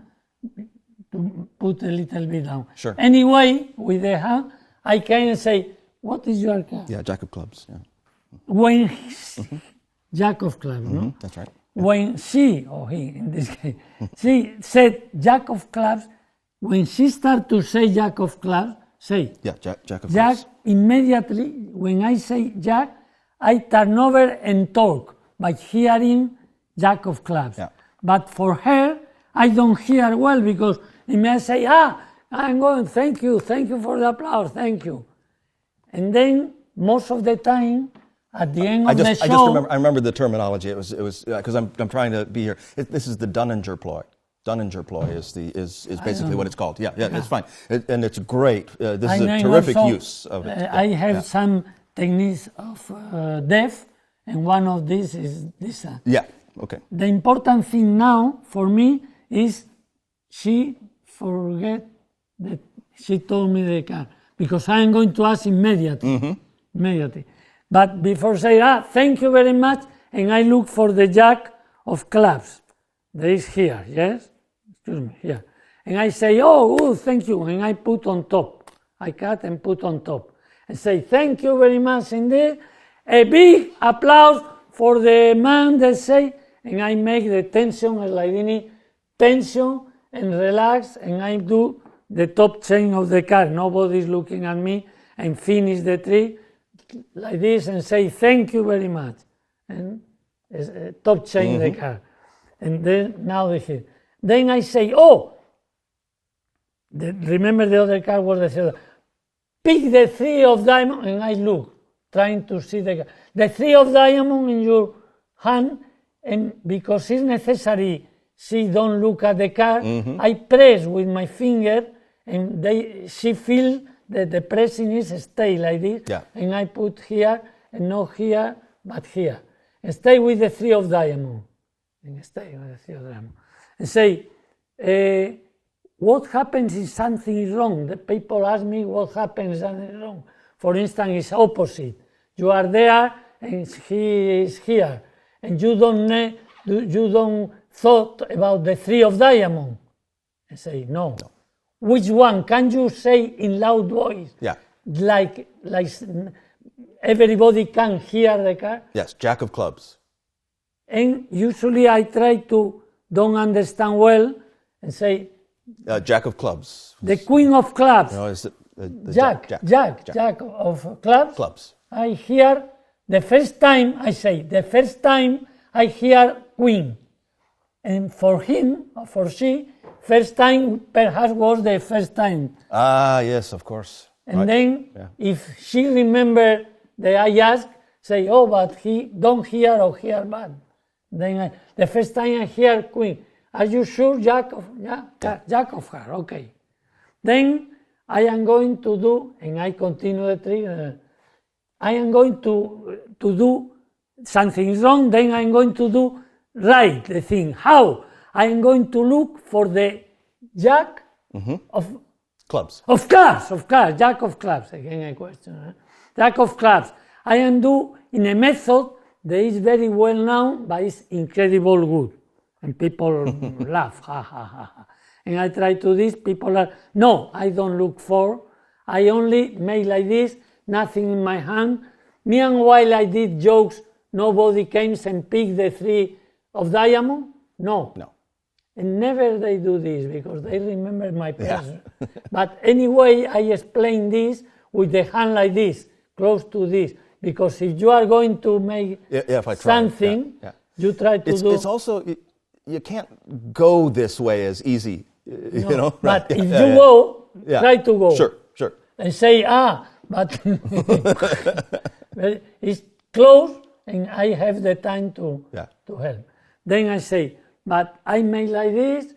to put a little bit down. Sure. Anyway, with the hand, I can say, what is your car? Yeah, Jack of Clubs, yeah. When Jack of Clubs, no? That's right. When she, or he in this case, she said Jack of Clubs, when she started to say Jack of Clubs, say, Yeah, Jack of Jack, Clubs. immediately, when I say Jack, I turn over and talk by hearing Jack of Clubs. Yeah. But for her, I don't hear well, because it may say, I'm going, thank you for the applause, thank you. And then, most of the time, at the end of the show... I remember the terminology. It was because I'm trying to be here. This is the Dunninger ploy. Dunninger ploy is basically what it's called. Yeah, it's fine. And it's great. This is And a I terrific also, use of it. I have some techniques of deaf, and one of these is this. Yeah, okay. The important thing now for me is she forget that she told me the card, because I am going to ask immediately. Immediately. But before say, thank you very much, and I look for the jack of clubs. There is here, yes? Excuse me, here. And I say, oh, thank you, and I put on top. I cut and put on top. And say, thank you very much indeed. A big applause for the man that say, and I make the tension, like any tension, and relax, and I do the top chain of the card. Nobody's looking at me, and finish the tree like this, and say, thank you very much. And top chain the card. And then now they hit. Then I say, remember the other card was the third. Pick the 3 of diamond, and I look, trying to see the card. The 3 of diamond in your hand, and because it's necessary, she don't look at the card, I press with my finger, and she feel that the pressing is stay like this, and I put here, and not here, but here. And stay with the 3 of diamond. And stay with the 3 of diamond. And say, what happens if something is wrong? The people ask me what happens if something is wrong. For instance, it's opposite. You are there, and he is here. And you don't thought about the 3 of diamond. And say, no. Which one? Can you say in loud voice? Yeah. Like everybody can hear the card? Yes, jack of clubs. And usually I try to don't understand well and say, Jack of clubs. the queen of clubs. No, is it the Jack of clubs. Clubs. I hear the first time I hear queen. And for him or for she, first time perhaps was the first time. Yes, of course. And then if she remember that I ask, say, but he don't hear or hear bad. Then the first time I hear queen, are you sure Jack of her? Okay. Then I am going to do, and I continue the trick. I am going to do something wrong. Then I am going to do right the thing. How? I am going to look for the jack of clubs. Of clubs, jack of clubs. Again, a question. Jack of clubs. I am do in a method that is very well known, but it's incredible good. And people laugh, ha, ha, ha, ha. And I try to this, people are, no, I don't look for. I only make like this, nothing in my hand. Meanwhile, I did jokes, nobody came and picked the 3 of diamond. No. And never they do this, because they remember my person. But anyway, I explain this with the hand like this, close to this. Because if you are going to make something, you try to do... It's also, you can't go this way as easy, you know? But if you go, try to go. Sure. And say, but it's close, and I have the time to help. Then I say, but I make like this,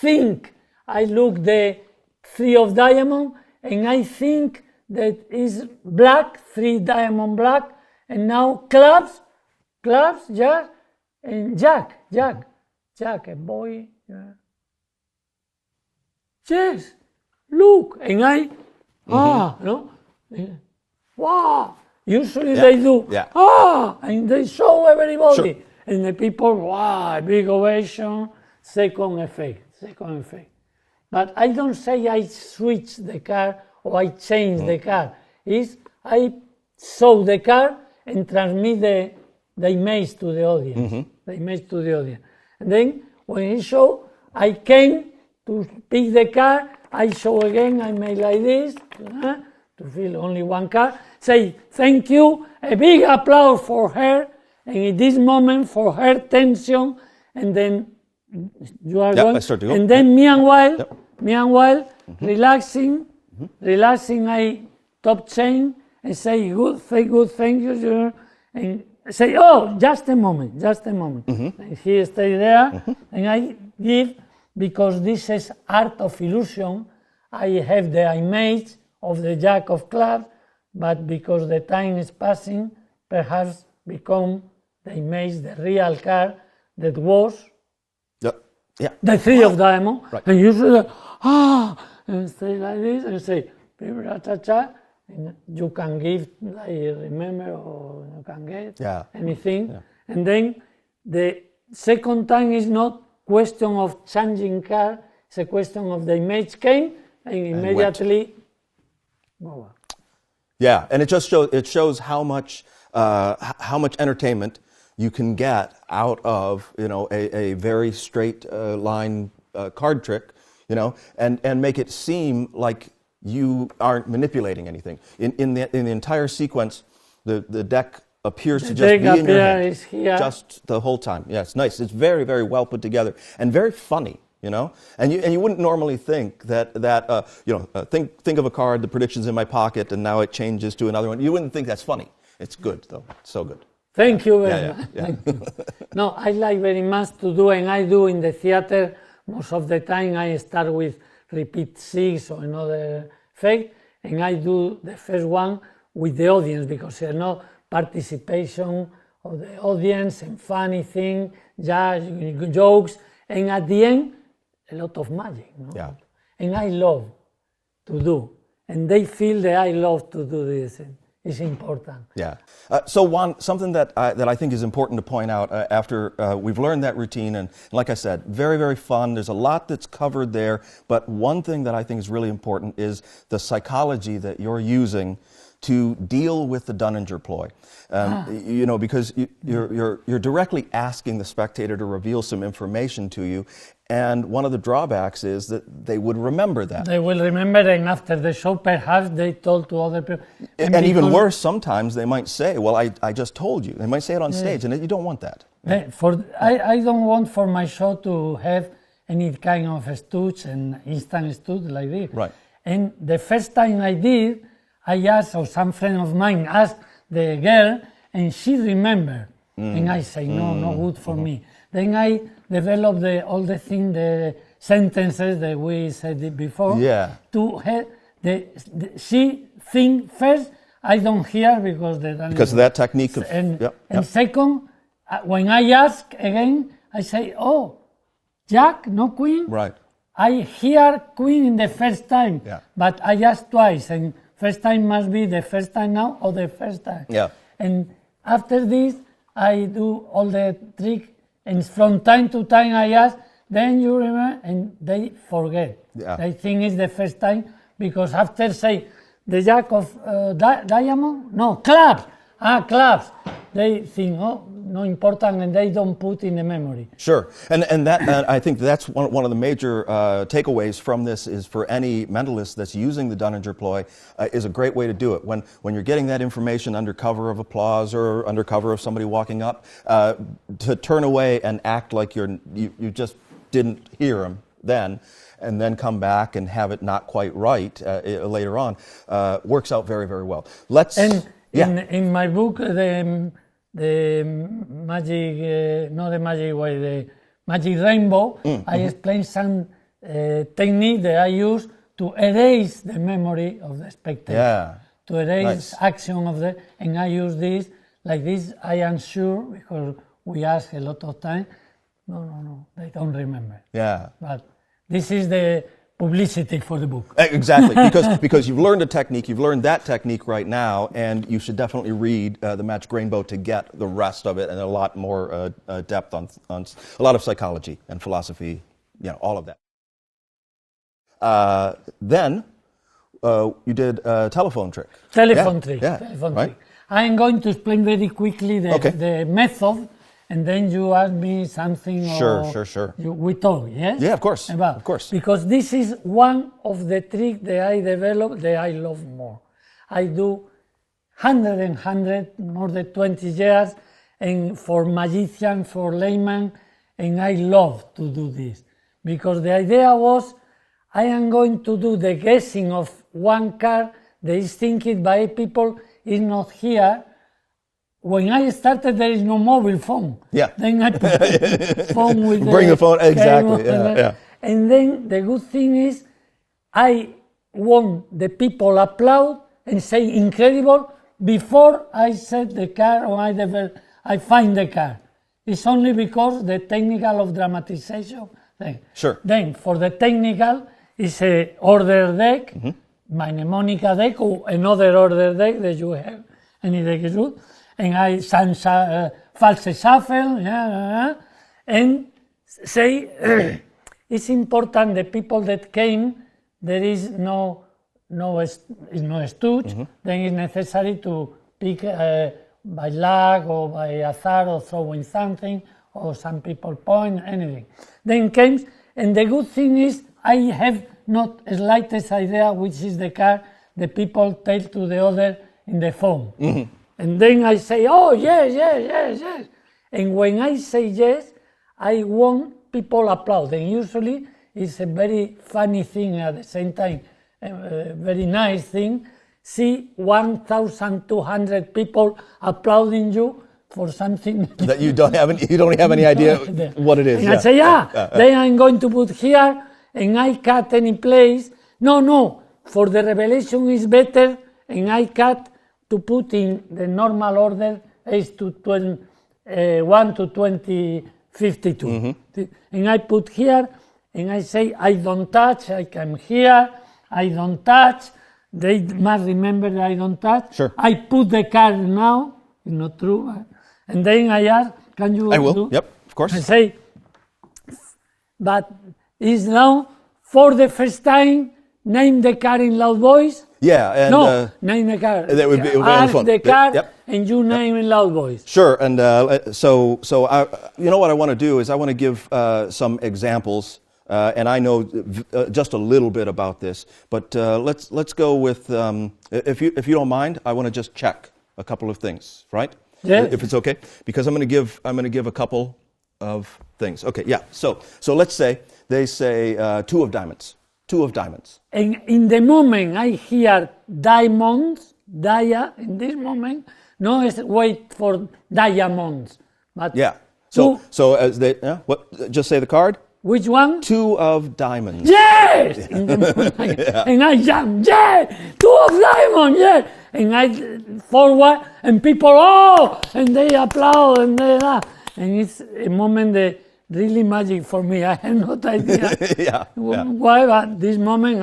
think. I look the 3 of diamond, and I think that is black, 3 diamond black, and now clubs, and jack, a boy. Yes, look, and I, no, wow. Usually they do, and they show everybody, and the people, big ovation, second effect. But I don't say I switch the card or I change the card. I show the card and transmit the image to the audience. The image to the audience. And then when he show, I came to pick the card, I show again, I make like this, to feel only one card. Say, thank you, a big applause for her, and in this moment for her tension, and then you are going. I start to go. And then meanwhile, relaxing, I top chain and say good, thank you, and say, just a moment. And he stay there, and I give, because this is art of illusion, I have the image of the jack of clubs, but because the time is passing, perhaps become the image, the real card that was Yeah. the three of diamond. Right. And you say, and say like this, and say, cha-cha, and you can give, like, remember, or you can get anything. Yeah. And then the second time is not question of changing card, it's a question of the image came and immediately go. Yeah, and it just shows how much entertainment you can get out of a very straight line card trick, and make it seem like you aren't manipulating anything. In the entire sequence, the deck appears to just be in your hand just the whole time. Yeah, it's nice. It's very, very well put together and very funny. And you wouldn't normally think that think of a card, the prediction's in my pocket, and now it changes to another one. You wouldn't think that's funny. It's good though. It's so good. Thank you very much. Yeah. No, I like very much to do, and I do in the theater. Most of the time I start with repeat 6 or another effect, and I do the first one with the audience, because participation of the audience and funny thing, jokes, and at the end, a lot of magic. Yeah. And I love to do, and they feel that I love to do this. Is important. Yeah. So Juan, something that I think is important to point out after we've learned that routine, and like I said, very, very fun. There's a lot that's covered there, but one thing that I think is really important is the psychology that you're using to deal with the Dunninger ploy. Because you're directly asking the spectator to reveal some information to you, and one of the drawbacks is that they would remember that. They will remember, and after the show, perhaps they told to other people. And even worse, sometimes they might say, well, I just told you. They might say it on stage, and you don't want that. I don't want for my show to have any kind of stooge and instant stooge like this. Right. And the first time I did, I asked, or some friend of mine asked the girl, and she remembered. And I say, no good for me. Then I developed all the thing, the sentences that we said before. Yeah. To have she think first, I don't hear because of that technique. And second, when I ask again, I say, oh, Jack, no Queen. Right. I hear Queen in the first time, but I ask twice, and first time must be the first time now or the first time. Yeah. And after this, I do all the trick, and from time to time I ask, then you remember, and they forget. Yeah. They think it's the first time, because after say, the Jack of diamond? No, clubs. Clubs. They think, no important, and they don't put in the memory. Sure, and that I think that's one of the major takeaways from this is for any mentalist that's using the Dunninger ploy is a great way to do it. When you're getting that information under cover of applause or under cover of somebody walking up, to turn away and act like you just didn't hear them then, and then come back and have it not quite right later on, works out very, very well. In my book, the magic, not the magic way, the magic rainbow, I explain some technique that I use to erase the memory of the spectator. Yeah. To erase action of and I use this, like this, I am sure, because we ask a lot of time, no, they don't remember. Yeah. But this is the publicity for the book. Exactly, because you've learned a technique, you've learned that technique right now, and you should definitely read The Magic Rainbow to get the rest of it and a lot more depth on a lot of psychology and philosophy, all of that. Then you did a telephone trick. Telephone trick. I'm going to explain very quickly the method, and then you ask me something. Sure. We talk, yes? Yeah, of course. Of course. Because this is one of the tricks that I developed that I love more. I do 100, more than 20 years, and for magician, for layman, and I love to do this. Because the idea was, I am going to do the guessing of one card that is thinking by people is not here, when I started, there is no mobile phone. Yeah. Then I put phone with Bring the phone, exactly, cable, yeah. And then the good thing is, I want the people applaud and say incredible before I set the car or I find the car. It's only because the technical of dramatization thing. Sure. Then for the technical, it's a order deck, my mnemonica deck or another order deck that you have, any deck is good. And I false shuffle, and say it's important the people that came, there is no stooge, then it's necessary to pick by luck or by azar or throwing something or some people point, anything. Then comes, and the good thing is I have not the slightest idea which is the car the people tell to the other in the phone. And then I say, oh, yes. And when I say yes, I want people applaud. And usually it's a very funny thing at the same time, a very nice thing. See 1,200 people applauding you for something that you don't have any idea what it is. And I say, then I'm going to put here, and I cut any place. No, for the revelation is better, and I cut to put in the normal order is to 1 to 20, 52. And I put here, and I say, I don't touch, I come here, I don't touch. They must remember that I don't touch. Sure. I put the card now, it's not true. And then I ask, can you I will, do? yep, of course. I say, but is now, for the first time, name the car in loud voice? Yeah, and name the car. That would be on the Ask phone. the car, Yep. and you name in loud voice. Sure, and so I, you know what I want to do is I want to give some examples, and I know just a little bit about this, but let's go with if you don't mind, I want to just check a couple of things, right? Yeah. If it's okay, because I'm going to give a couple of things. Okay, yeah. So let's say they say 2 of diamonds. 2 of diamonds. And in the moment I hear diamonds, in this moment, no wait for diamonds. But Yeah. So as they just say the card. Which one? 2 of diamonds. Yes! And I jump, yes! 2 of diamonds, yes! And I forward, and people, and they applaud, and they laugh. And it's a moment that really magic for me. I have no idea Yeah. why, but this moment,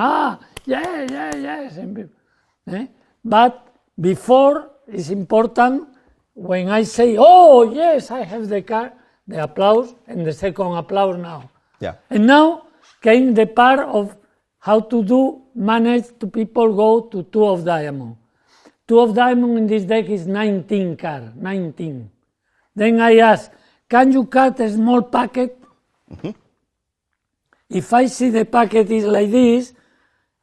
yes. And people, But before, it's important, when I say, oh, yes, I have the car, the applause, and the second applause now. Yeah. And now came the part of how to manage to people go to 2 of diamond. 2 of diamond in this deck is 19 card, 19. Then I ask, can you cut a small packet? If I see the packet is like this,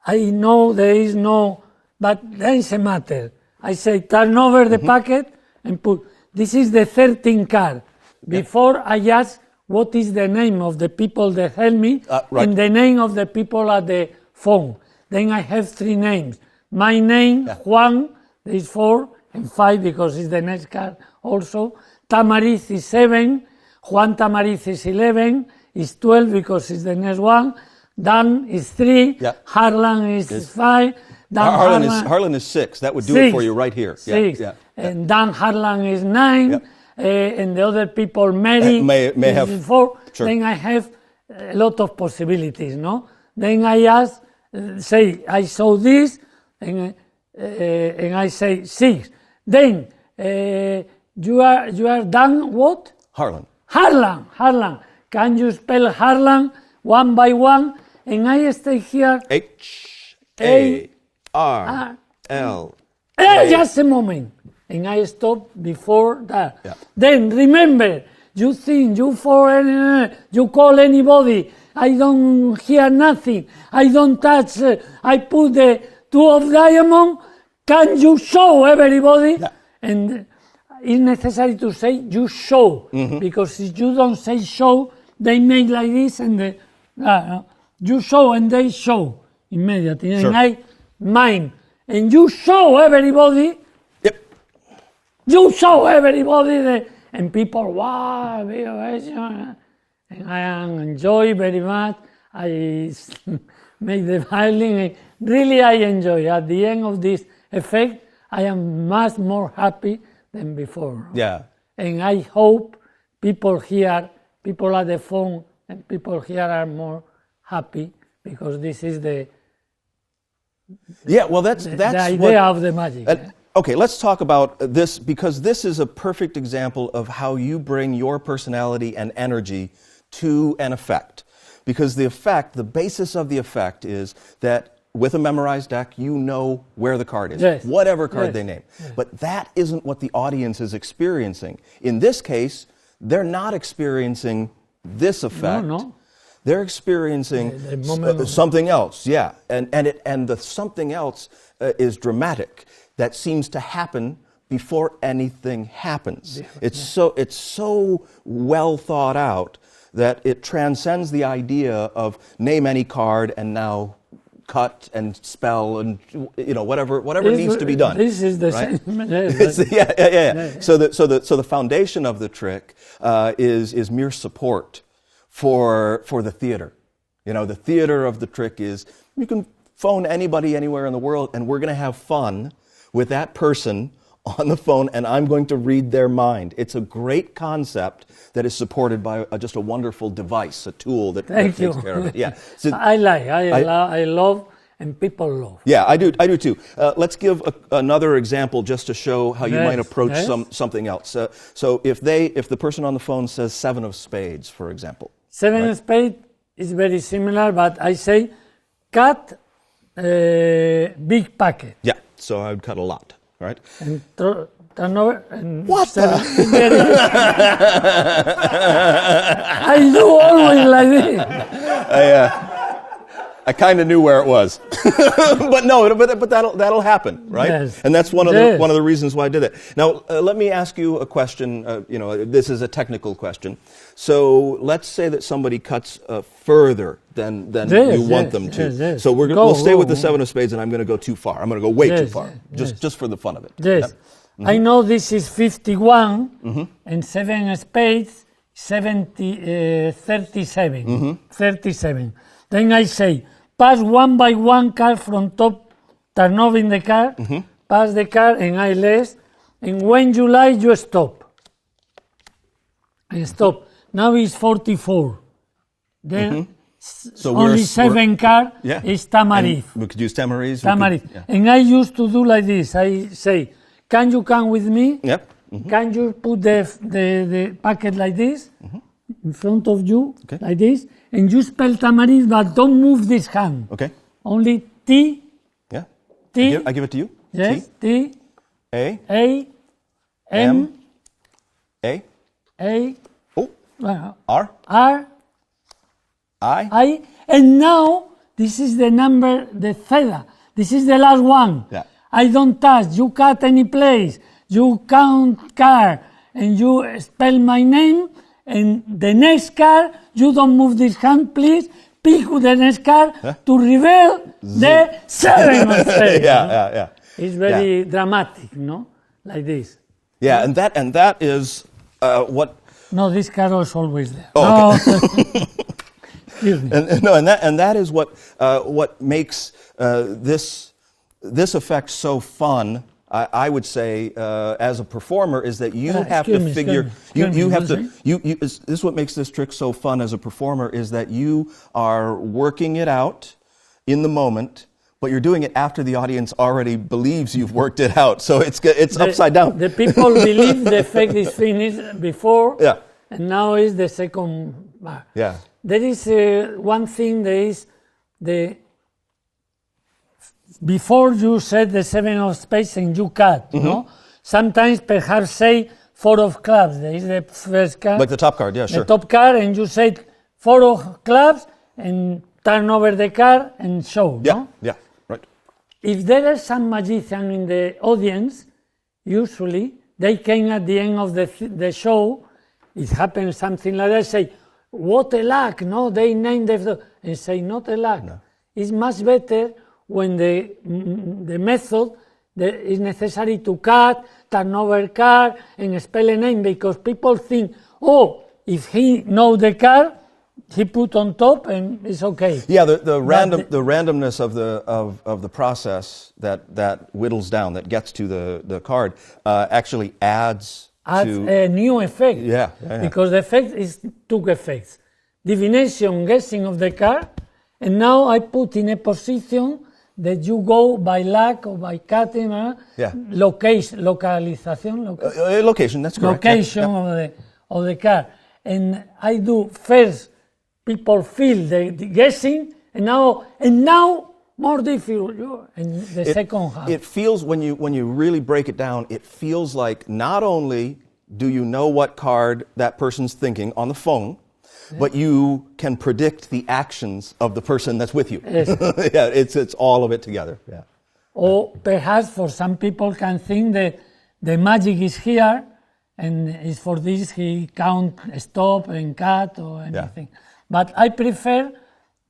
I know there is no, but there is a matter. I say, turn over the packet and put, this is the 13 card. Before I ask, what is the name of the people that help me, right. and the name of the people at the phone. Then I have 3 names. My name, Juan, there is 4, and 5 because it's the next card also. Tamariz is 7, Juan Tamariz is 11, is 12 because it's the next one. Dan is 3, Harlan is 5. Harlan is 6. That would do 6, it for you right here. 6. And Dan Harlan is 9. And the other people, Mary, may have 4. Sure. Then I have a lot of possibilities, no? Then I ask, say, I saw this, and I say 6. Then you are done what? Harlan. Harlan. Can you spell Harlan one by one? And I stay here. H-A-R-L. Just a moment. And I stop before that. Yeah. Then remember, you think, you call anybody, I don't hear nothing, I don't touch, I put the 2 of diamond, can you show everybody? Yeah. And it's necessary to say you show, because if you don't say show, they make like this and you show and they show immediately. Sure. And I mine. And you show everybody. Yep. you show everybody, and people, wow, big ovation. And I enjoy very much. I make the violin. Really, I enjoy. At the end of this effect, I am much more happy than before. Yeah. And I hope people here, people at the phone, and people here are more happy because this is the Yeah, well, that's the idea what, of the magic. Okay, let's talk about this because this is a perfect example of how you bring your personality and energy to an effect. Because the effect, the basis of the effect is that with a memorized deck, you know where the card is, Yes. whatever card Yes. they name. But that isn't what the audience is experiencing. In this case, they're not experiencing this effect. No. They're experiencing The moment of- something else, yeah, and the something else is dramatic. That seems to happen before anything happens. It's so well thought out that it transcends the idea of name any card and now cut and spell and whatever needs to be done. This is the right? same. Yeah. So the foundation of the trick is mere support for the theater. The theater of the trick is you can phone anybody anywhere in the world, and we're going to have fun with that person on the phone, and I'm going to read their mind. It's a great concept that is supported by just a wonderful device, a tool that Thank takes you. care of it. Yeah. So, I love, and people love. yeah, I do too. Let's give another example just to show how you Yes, might approach yes. something else. So if the person on the phone says 7 of spades, for example. Seven of spades is very similar, but I say cut big packet. Yeah, so I would cut a lot, right? And turn over and What seven. I do always like this. I kind of knew where it was, but no, but that'll happen, right? Yes. And that's one of Yes. the reasons why I did it. Now, let me ask you a question. This is a technical question. So let's say that somebody cuts further than Yes, you want yes, them to. yes. So we'll stay with the Go. 7 of spades, and I'm going to go too far. I'm going to go way too Yes, far, yes. just for the fun of it. Yes. I know this is 51 and 7 of spades 37. 37. Then I say pass one by one card from top, turn over in the card, pass the card and I less, and when you like you stop. And stop. Now it's 44. Then So only 7 card Yeah. is Tamariz. And we could use Tamariz. Tamariz. And I used to do like this. I say, can you come with me? Yep. Can you put the packet like this in front of you, Okay. like this, and you spell Tamariz, but don't move this hand. Okay. Only T, Yeah. T, I give it to you. yes, T, T, A, A, M, A, A, O, R, R, I, and now this is the number, the theta. This is the last one. Yeah. I don't touch. You cut any place. You count card, and you spell my name. And the next card, you don't move this hand, please. Pick the next card to reveal the 7 of spades. yeah. It's very dramatic, no? Like this. Yeah, and that is what. No, this card is always there. Oh, No. Excuse me. And that is what makes this effect so fun. I would say, as a performer, is that you have to figure. You have to. This is what makes this trick so fun as a performer is that you are working it out in the moment, but you're doing it after the audience already believes you've worked it out. So it's upside down. The people believe the effect is finished before, Yeah. and now is the second bar. Yeah. There is one thing. There is the before you set the 7 of spades and you cut. No, sometimes perhaps say 4 of clubs. There is the first card, Like the top card. Yeah, sure. the top card, and you say 4 of clubs and turn over the card and show. Yeah. No? Yeah. Right. If there is some magician in the audience, usually they came at the end of the show. It happens something like that. Say, "What a luck!" No, they named and say, "Not a luck." No. It's much better when the method it's necessary to cut, turn over car, and spell a name because people think, oh, if he knows the car, he put on top and it's okay. Yeah, the randomness of the process that whittles down, that gets to the card, actually adds to a new effect. Yeah. Because the effect is two effects. Divination, guessing of the car, and now I put in a position that you go by luck or by cutting, localization, location, that's correct. Location of the car. And I do first, people feel the guessing, and now more difficult in the second half. It feels, when you really break it down, it feels like not only do you know what card that person's thinking on the phone, but you can predict the actions of the person that's with you. Yes. Yeah, it's all of it together. Yeah. Or perhaps for some people can think that the magic is here, and it's for this he count, stop, and cut or anything. Yeah. But I prefer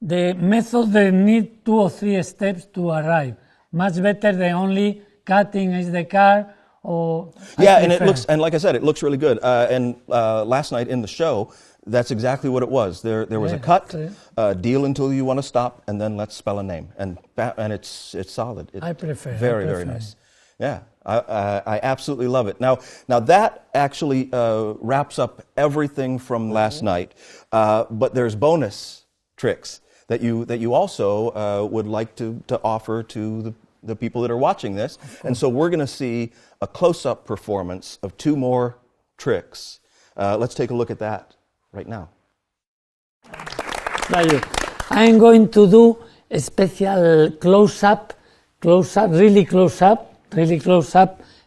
the method that need 2 or 3 steps to arrive. Much better than only cutting is the car. Or and it looks, and like I said, it looks really good. And last night in the show, that's exactly what it was. There was a cut, deal until you want to stop, and then let's spell a name, and it's solid. I prefer. Very nice. Yeah, I absolutely love it. Now that actually wraps up everything from last night. But there's bonus tricks that you also would like to offer to the people that are watching this, and so we're going to see a close-up performance of 2 more tricks. Let's take a look at that right now. I'm going to do a special close-up, really close-up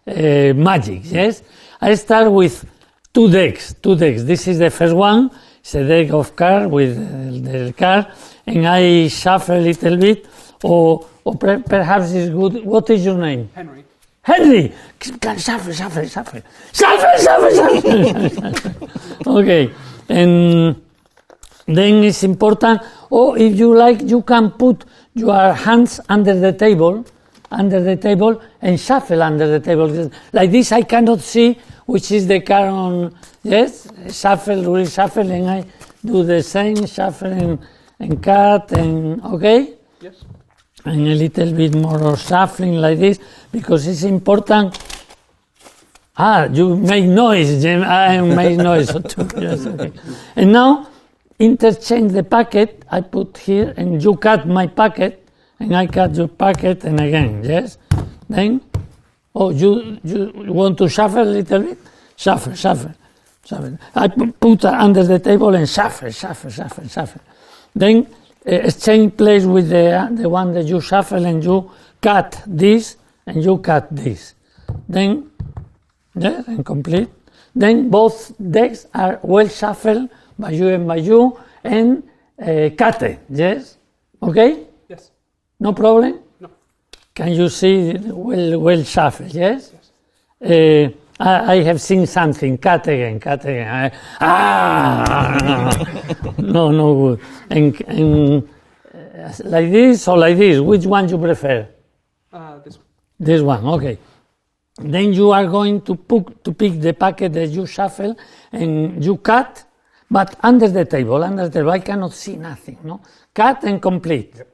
magic, yes? I start with 2 decks. This is the first one. It's a deck of cards with the card, and I shuffle a little bit, or perhaps it's good. What is your name? Henry! Shuffle. Okay. And then it's important, or if you like, you can put your hands under the table, and shuffle under the table. Like this, I cannot see which is the card on. Yes, shuffle, reshuffle, and I do the same, shuffle and cut, and okay? Yes. And a little bit more of shuffling like this, because it's important. You make noise, Jim. I make noise too. Yes, okay. And now, interchange the packet. I put here, and you cut my packet, and I cut your packet, and again, yes? Then, you want to shuffle a little bit? Shuffle. I put under the table and shuffle. Then, exchange place with the one that you shuffle, and you cut this, and you cut this. Then, and complete. Then both decks are well shuffled by you, and cut, yes? Okay? Yes. No problem? No. Can you see well shuffled, yes? I have seen something, cut again. No good. And like this or like this, which one you prefer? This one. This one, okay. Then you are going to pick the packet that you shuffle, and you cut, but under the table. I cannot see nothing, no? Cut and complete. Yep.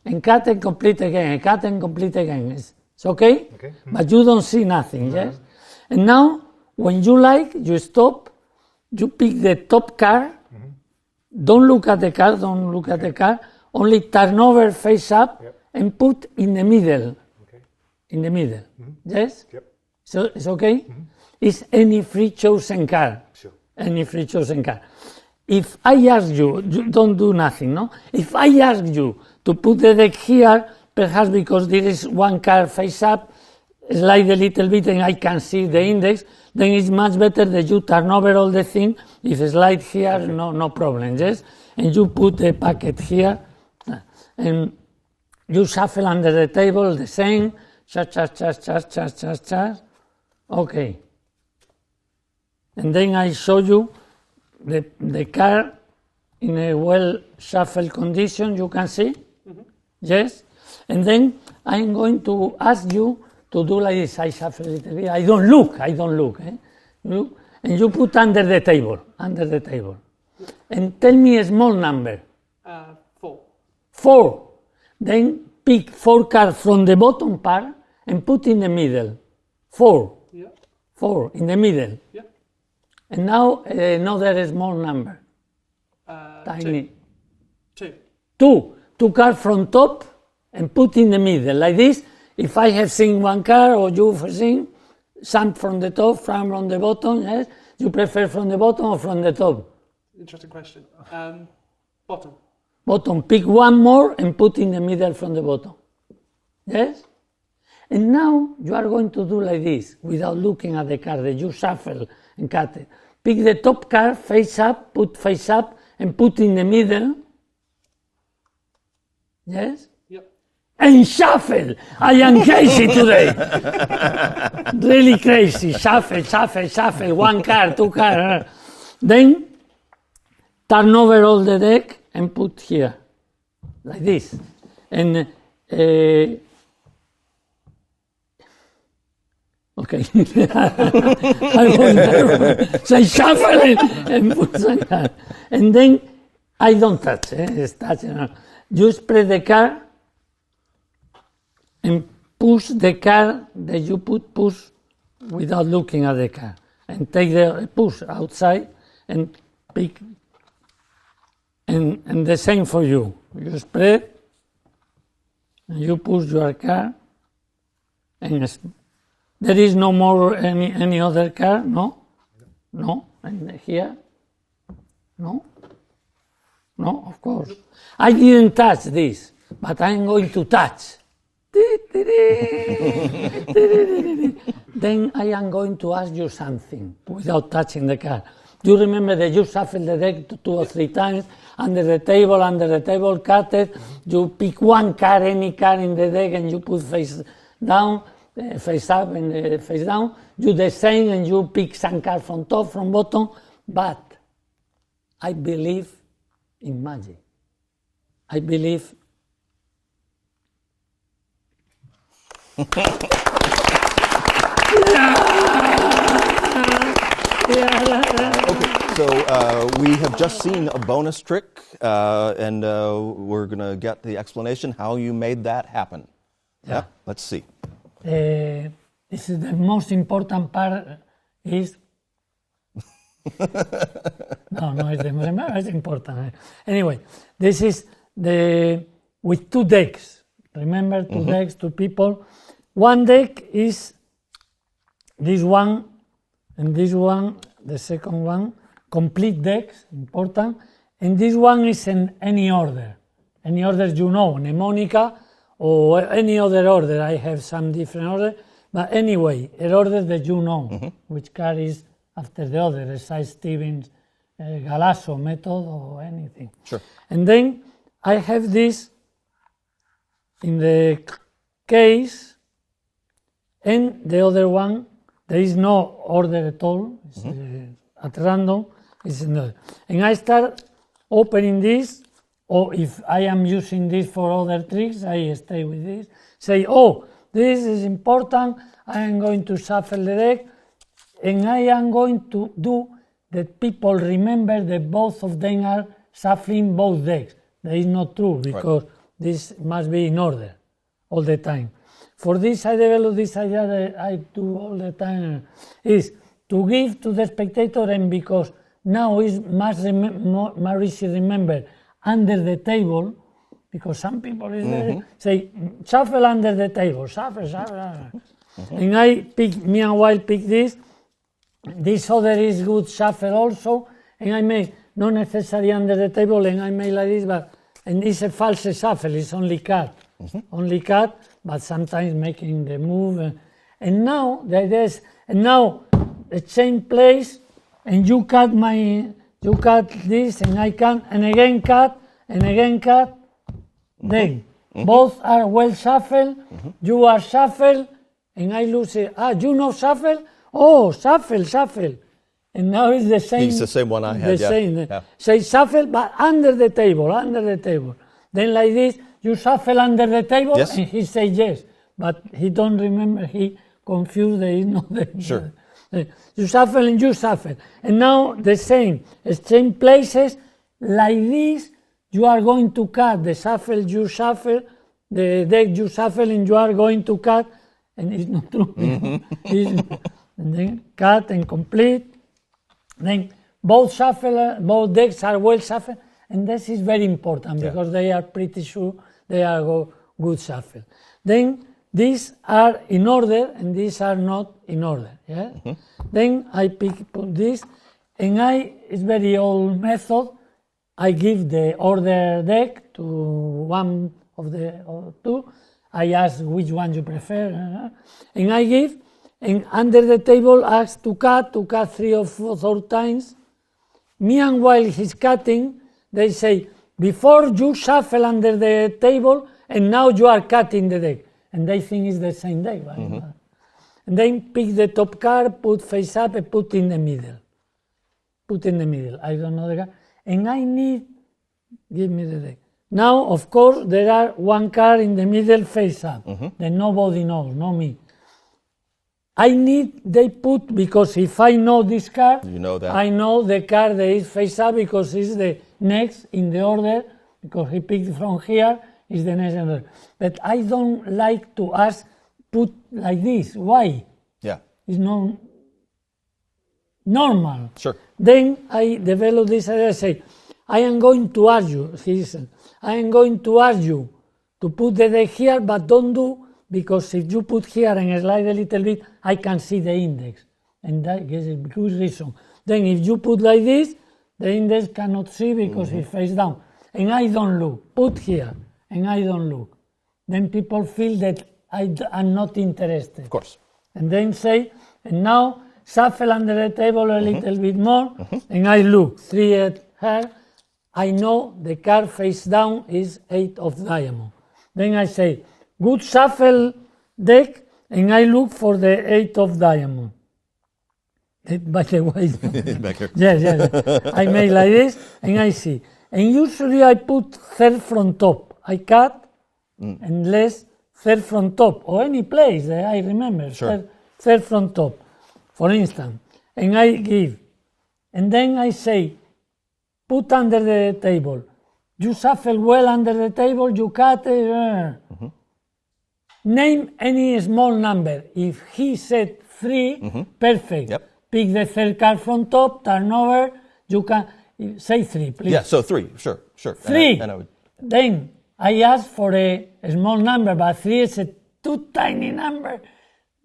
And cut and complete again, It's okay? Okay. Mm-hmm. But you don't see nothing, yes? And now, when you like, you stop, you pick the top card, don't look at the card, only turn over face up, and put in the middle. Okay. In the middle, yes? Yep. So it's okay? It's any free chosen card. Sure. Any free chosen card. If I ask you don't do nothing, no? If I ask you to put the deck here, perhaps because there is one card face up, slide a little bit and I can see the index, then it's much better that you turn over all the thing. If slide here, no problem, yes? And you put the packet here, and you shuffle under the table the same, okay. And then I show you the card in a well shuffled condition, you can see, yes? And then I'm going to ask you to do like this. I shuffle a little bit. I don't look. Eh? You look, and you put under the table. And tell me a small number. 4. 4. Then pick 4 cards from the bottom part and put in the middle. 4. Yeah. 4 in the middle. Yeah. And now another small number. Tiny. 2. 2 cards from top and put in the middle. Like this, if I have seen 1 card or you have seen some from the top, some from the bottom, yes? You prefer from the bottom or from the top? Interesting question. Bottom. Bottom. Pick 1 more and put in the middle from the bottom. Yes? And now you are going to do like this without looking at the card that you shuffle and cut it. Pick the top card, face up, put face up, and put in the middle. Yes? Yep. And shuffle. I am crazy today. Really crazy. Shuffle. 1 card, 2 cards. Then turn over all the deck and put here. Like this. And okay. I was say shuffle and put some card. And then I don't touch. It's touching. You spread the card and push the card that you push without looking at the card. And take the push outside and pick. And the same for you. You spread and you push your card. And there is no more any other card, no? No? And here? No? No, of course. I didn't touch this, but I'm going to touch. Then I am going to ask you something without touching the card. You remember that you shuffle the deck 2 or 3 times under the table, cut it. You pick 1 card, any card in the deck, and you put face down, face up, and face down. You the same, and you pick some card from top, from bottom. But I believe in magic. I believe. Okay, so we have just seen a bonus trick, and we're going to get the explanation how you made that happen. Yeah, let's see. This is the most important part. Is it's important. Anyway, this is with 2 decks. Remember, 2 decks, 2 people. 1 deck is this one, and this one, the second one, complete decks, important. And this one is in any order. Any order you know, mnemonica or any other order. I have some different order. But anyway, an order that you know, which card is after the other, the size Stevens Galasso method or anything. Sure. And then I have this in the case, and the other one, there is no order at all. It's at random. It's in the, and I start opening this, or if I am using this for other tricks, I stay with this. Say, oh, this is important. I am going to shuffle the deck, and I am going to do that people remember that both of them are shuffling both decks. That is not true, because this must be in order all the time. For this, I developed this idea that I do all the time, is to give to the spectator, and because now is much more easy to remember under the table, because some people say, shuffle under the table, shuffle. And I pick, me and Wild pick this. This other is good shuffle also, and I make not necessarily under the table, and I make like this, but and it's a false shuffle. It's only cut, but sometimes making the move. And now the idea is, and now the same place, and you cut this, and I can, and again cut, Then both are well shuffled. You are shuffled, and I lose it. You know shuffle? Oh, shuffle. And now it's the same. It's the same one I had. Say shuffle, but under the table. Then like this, you shuffle under the table, and he says yes. but he don't remember, he confused, there is no there. Sure. You shuffle and you shuffle. And now the same places, like this, you are going to cut the shuffle, you shuffle, the deck you shuffle, and you are going to cut, and it's not true. And then cut and complete. Then both decks are well shuffled, and this is very important because they are pretty sure they are good shuffle. Then these are in order and these are not in order. Yeah. Then I put this, and it's very old method. I give the order deck to one of the two. I ask which one you prefer, and I give. And under the table ask to cut 3 or 4 times. Meanwhile he's cutting, they say, before you shuffle under the table, and now you are cutting the deck. And they think it's the same deck. Right? And then pick the top card, put face up, and put in the middle. Put in the middle. I don't know the card. And give me the deck. Now, of course, there are one card in the middle face up. That nobody knows, not me. They put, because if I know this card, You know that. I know the card that is face up because it's the next in the order, because he picked from here, is the next in the order. But I don't like to put like this. Why? Yeah. It's not normal. Sure. Then I develop this and I say, I am going to ask you, I am going to ask you to put the deck here, but don't do, because if you put here and slide a little bit, I can see the index. And that is a good reason. Then if you put like this, the index cannot see because it's face down. And I don't look. Put here, and I don't look. Then people feel that I'm not interested. Of course. And then say, and now shuffle under the table a little bit more, and I look. 3 at her. I know the card face down is 8 of diamond. Then I say, good shuffle deck, and I look for the 8 of diamond. By the way, Back here. yes. I make like this, and I see. And usually I put third from top. I cut, and less third from top, or any place that I remember. Sure. Third from top, for instance. And I give. And then I say, put under the table. You shuffle well under the table, you cut it. Name any small number. If he said 3, perfect. Yep. Pick the third card from top, turn over, you can say 3, please. Yeah, so 3, sure. 3. And I would, Then I ask for a small number, but 3 is a too tiny number.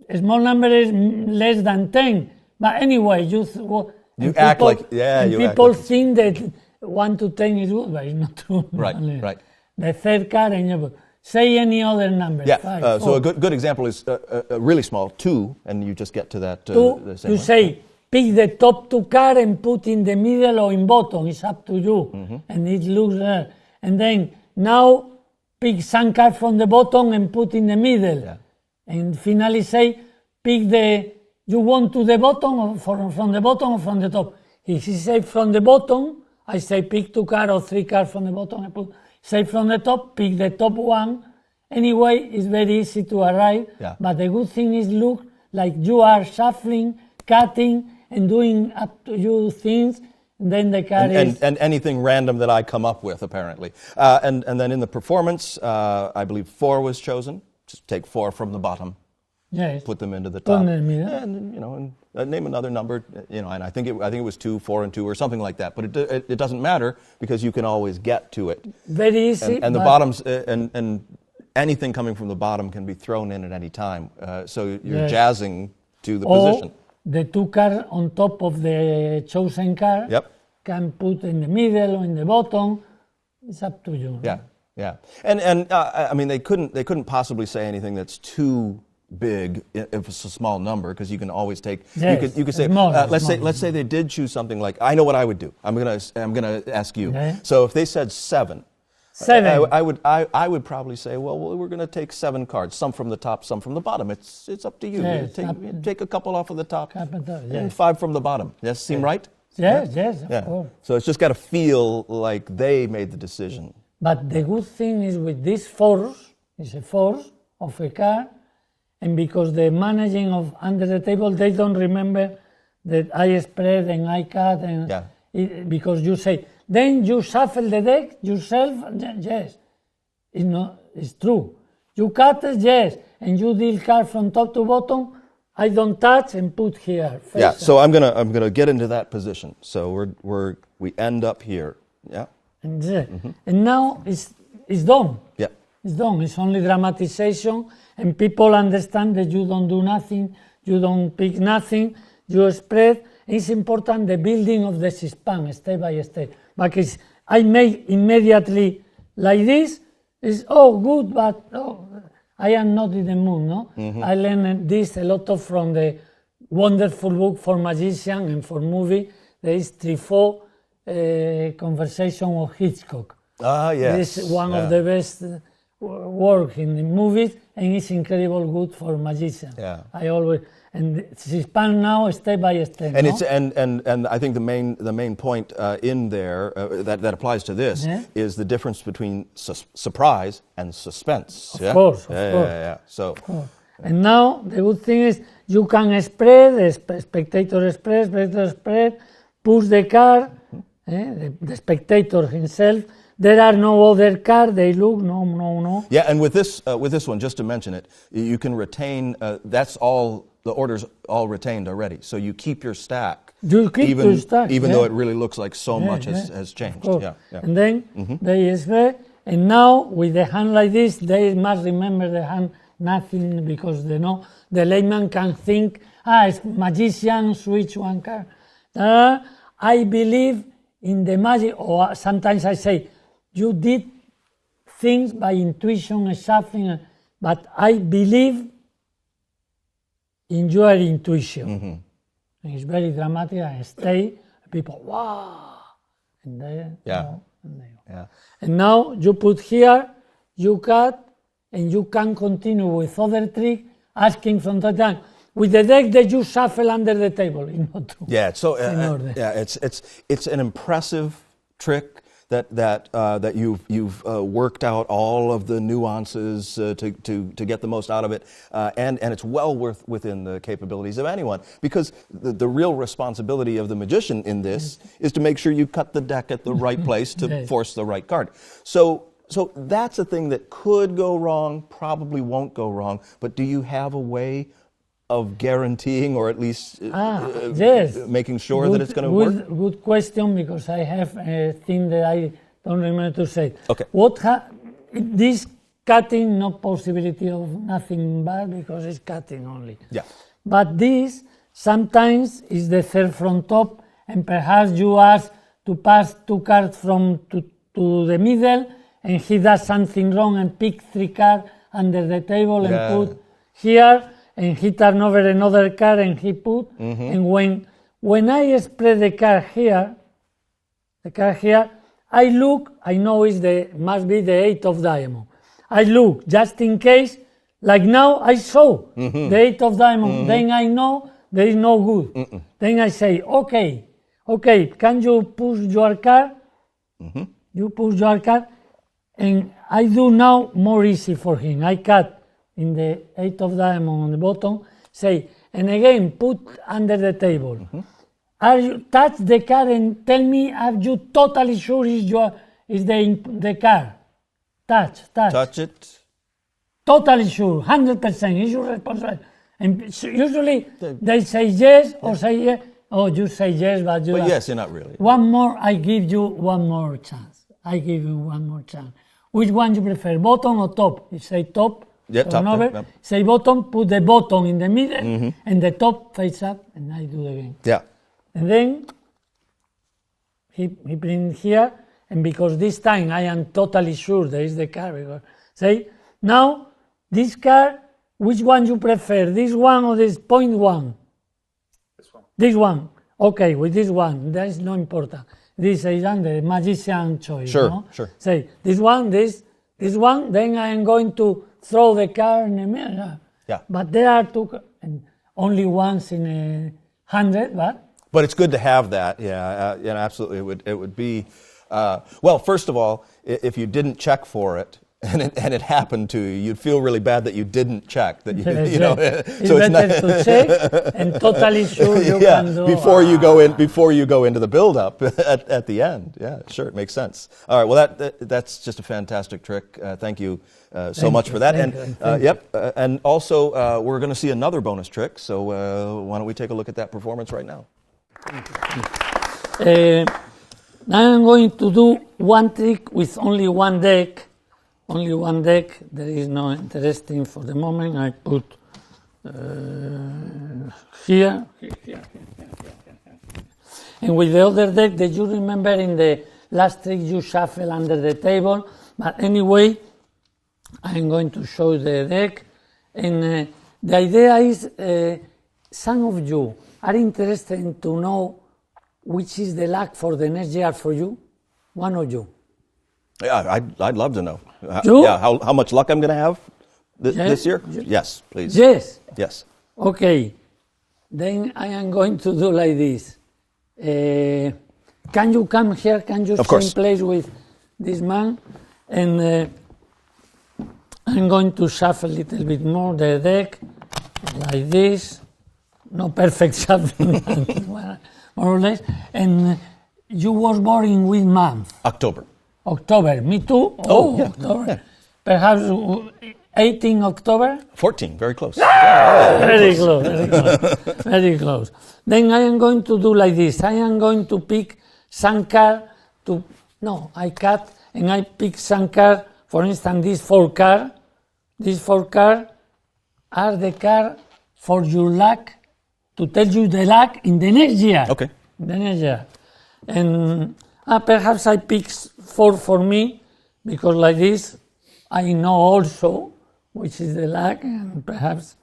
A small number is less than 10. But anyway, you act like, yeah, and you act people like think that 1 to 10 is good, but it's not true. Right. The third card, and you say any other number. Yeah, 5, so 4. a good example is really small, 2, and you just get to that. 2, the same you way. say, pick the top 2 card and put in the middle or in bottom. It's up to you. And it looks there. And then now pick some card from the bottom and put in the middle. Yeah. And finally say, pick you want to the bottom or from the bottom or from the top. If he say from the bottom, I say pick 2 cards or 3 cards from the bottom and put. Say from the top, pick the top one. Anyway, it's very easy to arrive. Yeah. But the good thing is look like you are shuffling, cutting, and doing up to you things. And then the card is... And anything random that I come up with, apparently. And then in the performance, I believe 4 was chosen. Just take 4 from the bottom. Yes. Put them into the Put top. them in the middle. And name another number, and I think it was 2, 4, and 2, or something like that. But it doesn't matter because you can always get to it. Very easy. And the bottoms and anything coming from the bottom can be thrown in at any time. So you're jazzing to the position. The 2 cards on top of the chosen card. Yep. Can put in the middle or in the bottom. It's up to you. Yeah. And I mean they couldn't possibly say anything that's too big if it's a small number, because you can always take. Yes, you could say small, let's say they did choose something like, I know what I would do. I'm gonna ask you. Okay. So if they said 7. 7. I would probably say, well, we're going to take 7 cards, some from the top, some from the bottom. It's up to you. Yes, Take a couple off of the top, and yes. 5 from the bottom. Does that seem right? Yes, of course. So it's just got to feel like they made the decision. But the good thing is with this force, it's a force of a card, and because the managing of under the table, they don't remember that I spread and I cut, and because you say, then you shuffle the deck yourself. Yes, it's true. You cut it, yes, and you deal card from top to bottom. I don't touch and put here. Yeah, so I'm gonna get into that position. So we end up here. Yeah. And now it's done. Yeah. It's done. It's only dramatization, and people understand that you don't do nothing, you don't pick nothing, you spread. It's important the building of the span step by step. Because I make immediately like this. It's good, but I am not in the mood. No, I learned this a lot from the wonderful book for magician and for movie. There is 3-4 Conversation of Hitchcock. Ah, yes. This is one of the best work in the movies, and it's incredible good for magician. Yeah. I always and span now step by step. And no? it's and I think the main point in there that applies to this is the difference between surprise and suspense. Of course. Yeah. So. And now the good thing is you can spread, spectator spread, push the card, the spectator himself. There are no other cards. They look no. Yeah, and with this one, just to mention it, you can retain. That's all. The order's all retained already, so you keep your stack. You keep your stack, even though it really looks like so much has changed. Yeah. And then they spread, and now with the hand like this, they must remember the hand nothing because they know the layman can think, it's magician switch one card. I believe in the magic, or sometimes I say, you did things by intuition and shuffling, but I believe in your intuition. And it's very dramatic. I stay, people, wow, and they, and now you put here, you cut, and you can continue with other trick, asking from the time with the deck that you shuffle under the table. Yeah, so it's an impressive trick that you've worked out all of the nuances to get the most out of it, and it's well within the capabilities of anyone, because the real responsibility of the magician in this is to make sure you cut the deck at the right place to force the right card. So that's a thing that could go wrong, probably won't go wrong, but do you have a way of guaranteeing, or at least making sure that it's going to work? Good question, because I have a thing that I don't remember to say. Okay. This cutting, no possibility of nothing bad because it's cutting only. Yeah. But this sometimes is the third from top, and perhaps you ask to pass 2 cards from to the middle, and he does something wrong and pick 3 cards under the table and put here. And he turn over another card and he put, and when I spread the card here, I look, I know must be the 8 of diamond. I look just in case, like now I saw the 8 of diamond, then I know there is no good. Then I say, okay, can you push your card? You push your card, and I do now more easy for him. I cut in the 8 of diamond on the bottom, say, and again, put under the table. Are you touch the card and tell me, are you totally sure is the card? Touch it. Totally sure, 100%, is your responsibility. And usually they say yes or say yes. Oh, you say yes, but But yes, you're not really. One more, I give you one more chance. Which one you prefer, bottom or top? You say top. Top. Say bottom, put the bottom in the middle, and the top face up, and I do the game. Yeah. And then he brings here, and because this time I am totally sure there is the card, because say, now, this card, which one you prefer, this one or this point one? This one. Okay, with this one, that is not important. This is the magician choice. Sure. Say, this one, this one, then I am going to throw the card in the middle. Yeah. But there are 2, and only once in 100, But it's good to have that. Yeah, absolutely. It would be, well, first of all, if you didn't check for it and it happened to you, you'd feel really bad that you didn't check. That Yes, you know, it's better to check and totally sure you yeah, can do. before you go into the build-up at the end. Yeah, sure, it makes sense. All right, well that's just a fantastic trick. Thank you so much for that. And also we're going to see another bonus trick. So why don't we take a look at that performance right now? Now I'm going to do one trick with only one deck. Only one deck. There is no interesting for the moment. I put here. And with the other deck that you remember in the last trick you shuffle under the table. But anyway, I'm going to show the deck. And the idea is some of you are interested to know which is the luck for the next year for you. One of you. Yeah, I'd love to know. You? Yeah, how much luck I'm going to have this year? Yes, please. Yes. Yes. Okay. Then I am going to do like this. Can you come here? Can you Of course. change place with this man? And I'm going to shuffle a little bit more the deck, like this. No perfect shuffling, more or less. And you was born in which month? October. October. Me too. Oh, yeah. October. Yeah. Perhaps 18 October. 14, very close. Very close, very close, very close. Then I am going to do like this. I am going to pick some card I cut and I pick some card. For instance, these four cards. These four cards are the card for your luck, to tell you the luck in the next year. Okay. The next year. And perhaps I pick four for me, because like this, I know also which is the luck, and perhaps,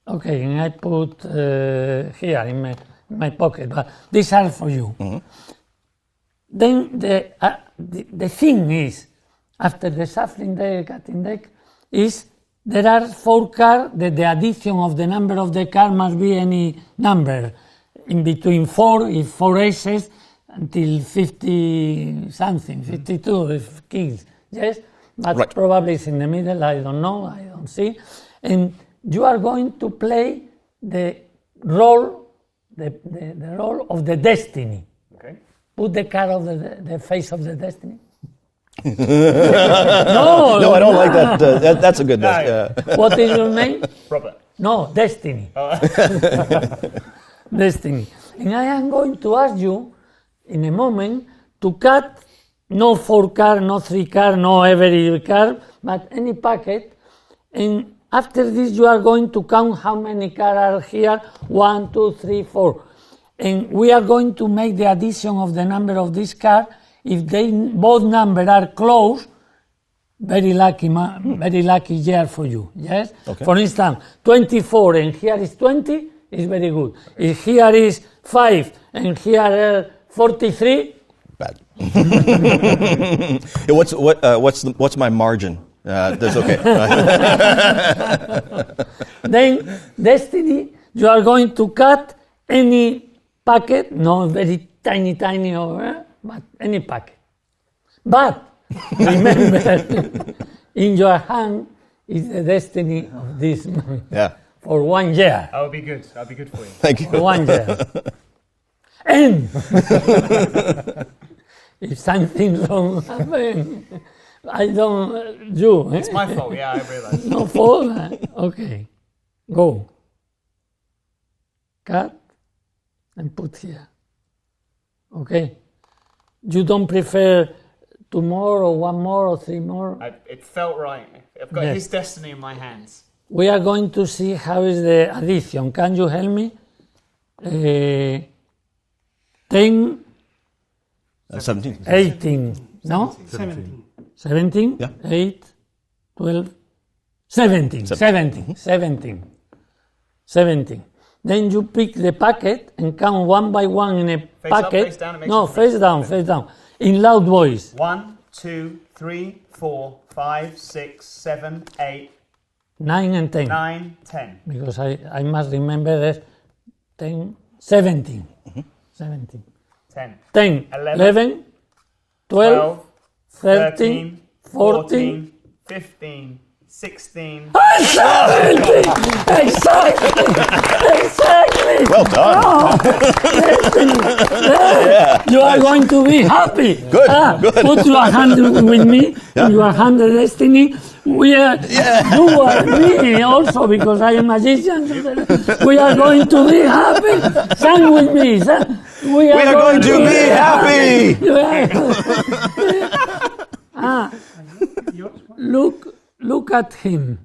okay, and I put here in my pocket, but these are for you. Mm-hmm. Then the thing is, after the shuffling deck, cutting deck, is there are four cards that the addition of the number of the card must be any number. In between four, if four aces, until 50 something, 52 if kings, yes? But right. Probably it's in the middle, I don't know, I don't see. And you are going to play the role, the role of the destiny. Okay. Put the card of the face of the destiny. No, I don't like that. That's a good. What is your name? Robert. No, Destiny. Destiny. And I am going to ask you in a moment to cut no 4 card, no 3 card, no every card, but any packet. And after this, you are going to count how many cards are here. 1, 2, 3, 4. And we are going to make the addition of the number of this card. If both numbers are close, very lucky year for you. Yes. Okay. For instance, 24 and here is 20 is very good. If here is 5 and here 43, bad. What's my margin? That's okay. Then Destiny, you are going to cut any packet, no very tiny over, but any packet. But remember, in your hand is the destiny of this man. Yeah. For 1 year. I'll be good. I'll be good for you. Thank you. For 1 year. And if something wrong happens, I don't do. It's my fault. Yeah, I realise. No fault. Okay. Go. Cut and put here. Okay. You don't prefer 2 more or 1 more or 3 more? It felt right. I've got his destiny in my hands. We are going to see how is the addition. Can you help me? 10, 17. 18, no? 17. 17? Yeah. 8, 12, 17. 17. Then you pick the packet and count 1 by 1 in a Face packet. up, face down, it makes No, a difference. face down. In loud voice. 1, 2, 3, 4, 5, 6, 7, 8, 9 and 10. 9, 10. Because I must remember that 10, 17. Mm-hmm. 17. 10. 10, 11, 12, 13, 14, 15, 16. Exactly! Well done. You are going to be happy. Good, good. Put your hand with me, your hand of destiny. You are me also, because I am magician. We are going to be happy. Sing with me. We are going to be happy. Look at him.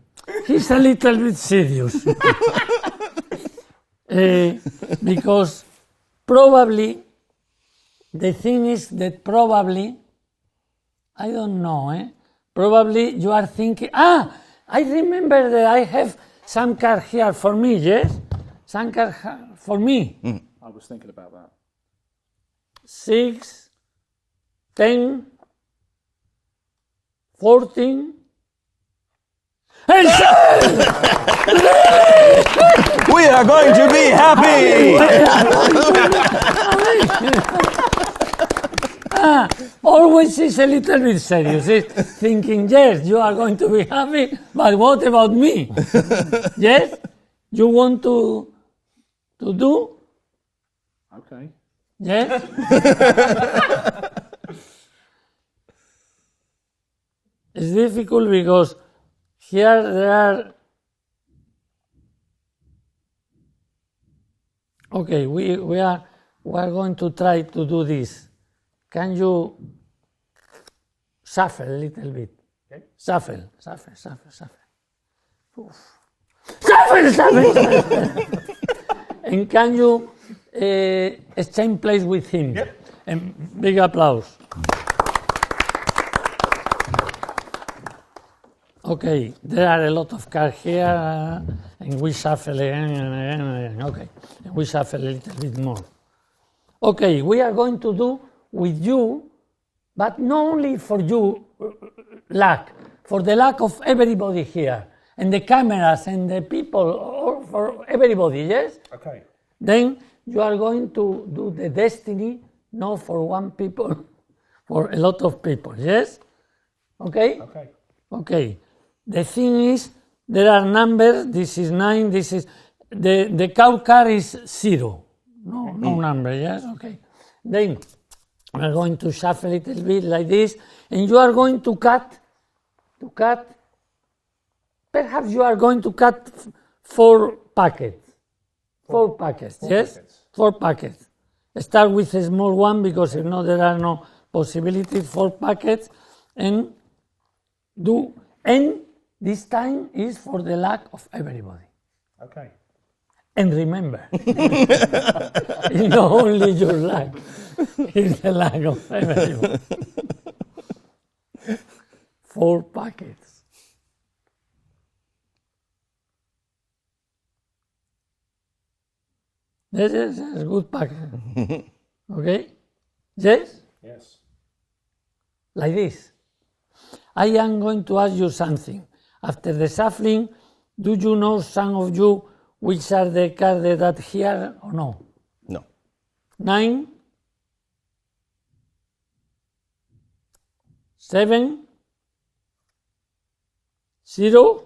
He's a little bit serious. Because probably, the thing is that probably, I don't know, probably you are thinking, I remember that I have some card here for me, yes? Some card for me. I was thinking about that. 6, 10, 14. We are going to be happy. Always is a little bit serious. He's thinking, yes, you are going to be happy, but what about me? Yes? You want to do? Okay. Yes? It's difficult because here there are. Okay, we are going to try to do this. Can you shuffle a little bit? Okay. Shuffle. Oof. Shuffle. And can you exchange place with him? Yep. And big applause. Okay, there are a lot of cards here, and we shuffle again and again and again. Okay, and we shuffle a little bit more. Okay, we are going to do with you, but not only for you, luck, for the luck of everybody here, and the cameras and the people, or for everybody, yes? Okay. Then you are going to do the destiny, not for one people, for a lot of people, yes? Okay? Okay. Okay. The thing is, there are numbers. This is 9. This is the cow card is 0. No number. Yes. Okay. Then we are going to shuffle a little bit like this, and you are going to cut. Perhaps you are going to cut 4 packets. 4 packets. Yes. 4 packets. Start with a small one because if not, there are no possibilities. 4 packets, and do. And this time is for the luck of everybody. Okay. And remember, it's not only your luck, it's the luck of everybody. 4 packets. This is a good packet. Okay? Yes? Yes. Like this. I am going to ask you something. After the shuffling, do you know, some of you, which are the cards that here or no? No. 9, 7, 0,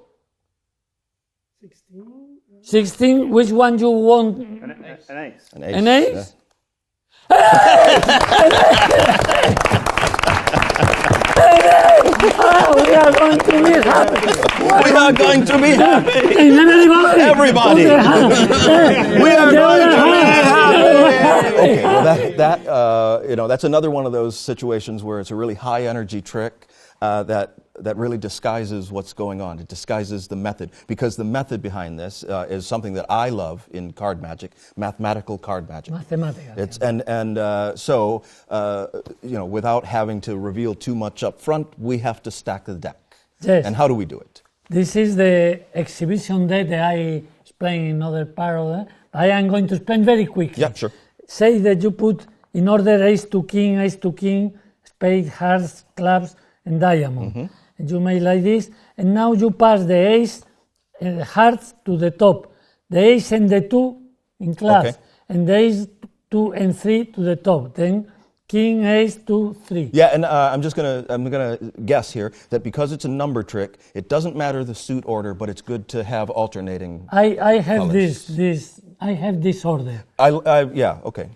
16. Which one you want? An ace. An ace? We are going to be happy. We are going to be happy. Everybody. We are going to be happy. Okay, well that's another one of those situations where it's a really high energy trick that really disguises what's going on. It disguises the method, because the method behind this is something that I love in card magic, mathematical card magic. It's so without having to reveal too much up front, we have to stack the deck. Yes. And how do we do it? This is the exhibition deck that I explained in other part of it. I am going to explain very quickly. Yeah, sure. Say that you put in order ace to king, spade, hearts, clubs, and diamond. Mm-hmm. And you make like this, and now you pass the ace and hearts to the top, the ace and the 2 in clubs, Okay. and the ace 2 and 3 to the top. Then king, ace, 2, 3. Yeah, and I'm gonna guess here that because it's a number trick, it doesn't matter the suit order, but it's good to have alternating. I have colors. I have this order. Yeah, okay.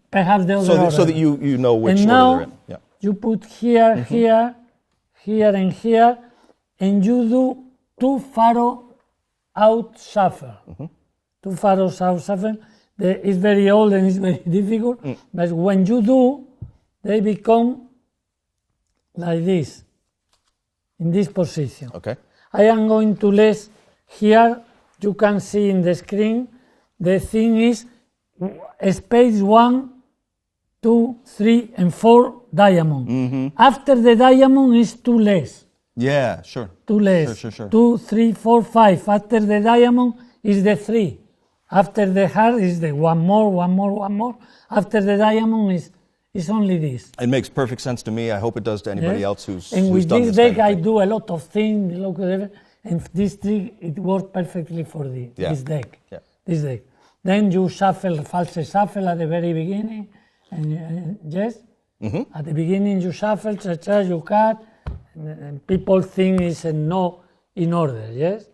Perhaps the other order. So that you know which and order now they're in. Yeah. you put here, here, here, and here, and you do 2 faro out shuffle. 2 faros out shuffle. It's very old and it's very difficult, but when you do, they become like this, in this position. Okay. I am going to list here, you can see in the screen, the thing is space 1, 2, 3, and 4 diamond. After the diamond is 2 less. Yeah, sure. 2 less. Sure. 2, 3, 4, 5. After the diamond is the 3. After the heart is the one more. After the diamond is only this. It makes perfect sense to me. I hope it does to anybody else who's And with done this this deck, kind I of thing. do a lot of things, and this trick, it works perfectly for this deck. Yeah. This deck. Then you shuffle, false shuffle at the very beginning, and yes, at the beginning you shuffle, you cut, and people think it's no in order, yes.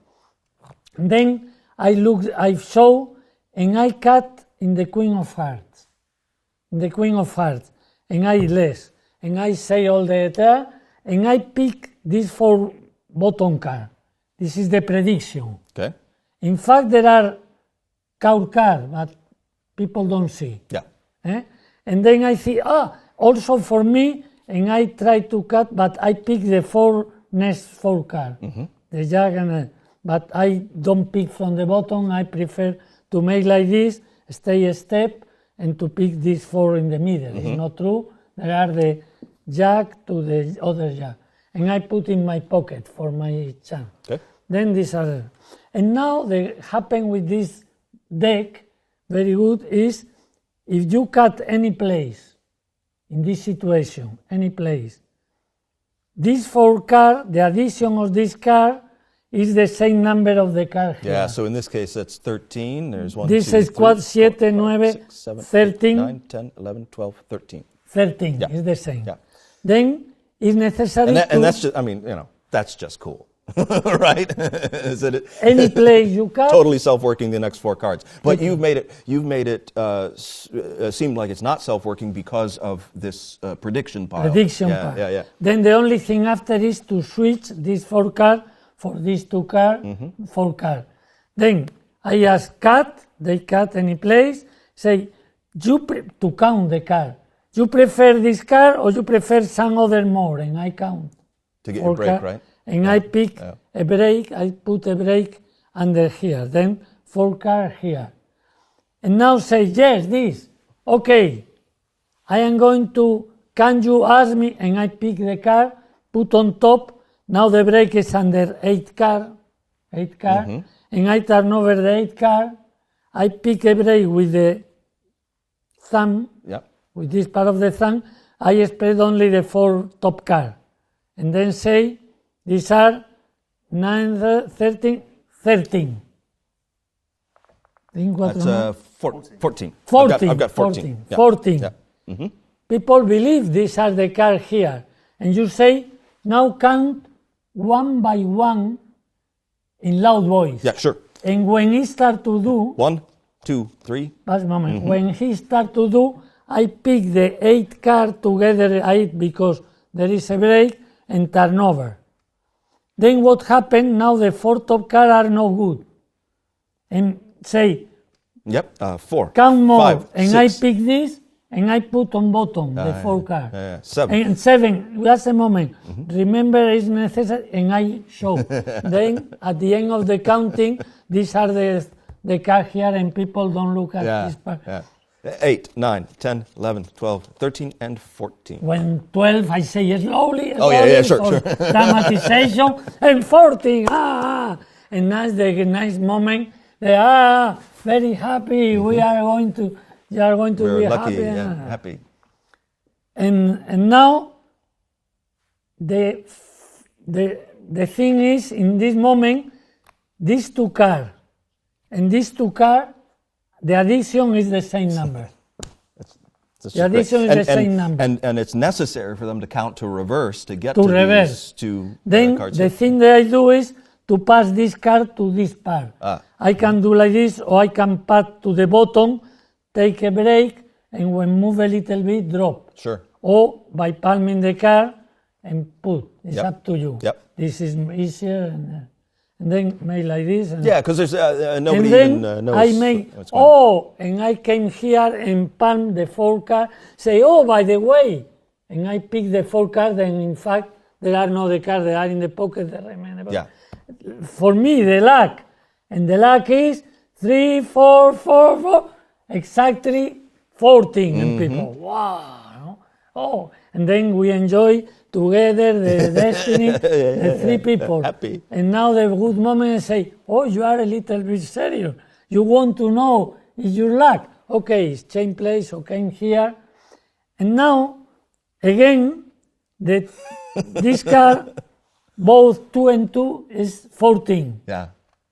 And then I show, and I cut in the Queen of Hearts. And I less, and I say all the ether, and I pick this 4 bottom card. This is the prediction. Okay. In fact, there are card cards, but people don't see. Yeah. And then I see, also for me, and I try to cut, but I pick the next 4 cards. The jack but I don't pick from the bottom. I prefer to make like this, stay a step, and to pick these 4 in the middle. It's not true. There are the jack to the other jack. And I put in my pocket for my chance. Okay. Then these are, and now the happen with this deck, very good, is if you cut any place in this situation, any place, these 4 cards, the addition of this card is the same number of the card here. Yeah, so in this case, that's 13. There's 1, This 2, is 3, quad 4, 7, 9, 6, 7, 13. 8, 9, 10, 11, 12, 13. 13 Yeah. is the same. Yeah. Then it's necessary And that's just, I mean, that's just cool. Right? Is it any place you cut. totally self-working the next 4 cards? But you've made it seem like it's not self-working because of this prediction pile. Prediction yeah, part. Yeah. Then the only thing after is to switch these 4 cards for these 2 cards, 4 cards. Then I ask cut, they cut any place, say, to count the card. You prefer this card or you prefer some other more? And I count. To get 4 your break, cards. right? And I pick a break, I put a break under here. Then 4 cards here. And now say, yes, this. Okay, I am going to, can you ask me? And I pick the card, put on top. Now the break is under 8 card, and I turn over the 8 card. I pick a break with the thumb, with this part of the thumb. I spread only the 4 top card, and then say, these are 9, 13, 13. That's 14. 14. I've got 14. 14. Yeah. People believe these are the cards here, and you say, now count 1 by 1 in loud voice. Yeah, sure. And when he start to do, 1, 2, 3. last moment, when he start to do, I pick the 8 card together, 8 because there is a break, and turn over. Then what happened, now the 4 top cards are no good. And say, Yep, 4. count more, 5, and 6. I pick this, and I put on bottom the 4 cards. 7. And 7, just a moment. Remember, it's necessary, and I show. Then, at the end of the counting, these are the cards here, and people don't look at this part. 8, 9, 10, 11, 12, 13, and 14. When 12, I say slowly, Oh, yeah, sure, for dramatization, and 14, and that's the nice moment. They are very happy. We are going to. You are going to We're be lucky, happy. happy. And now the thing is, in this moment, these 2 cards and these 2 cards, the addition is the same number. That's The just great. addition is the same number. And it's necessary for them to count to reverse to get To to reverse. these two Then cards. the here. thing that I do is to pass this card to this part. I can do like this, or I can pass to the bottom, take a break, and when move a little bit, drop. Sure. Or by palming the card and put. It's Yep. up to you. Yep. This is easier. And then make like this. And, Yeah, because there's nobody and then even knows I make, what's going on. and I came here and palm the 4 card, say, oh, by the way, and I pick the 4 cards, and in fact, there are no the cards, they are in the pocket, the remaining. Yeah. For me, the luck, and the luck is 3, 4, 4, 4, exactly 14, and people, wow, no? Oh, and then we enjoy together the destiny, the 3 people. Happy. And now the good moment say, oh, you are a little bit serious. You want to know is your luck. Okay, it's change place, okay, I'm here. And now, again, this card, both 2 and 2 is 14. Yeah.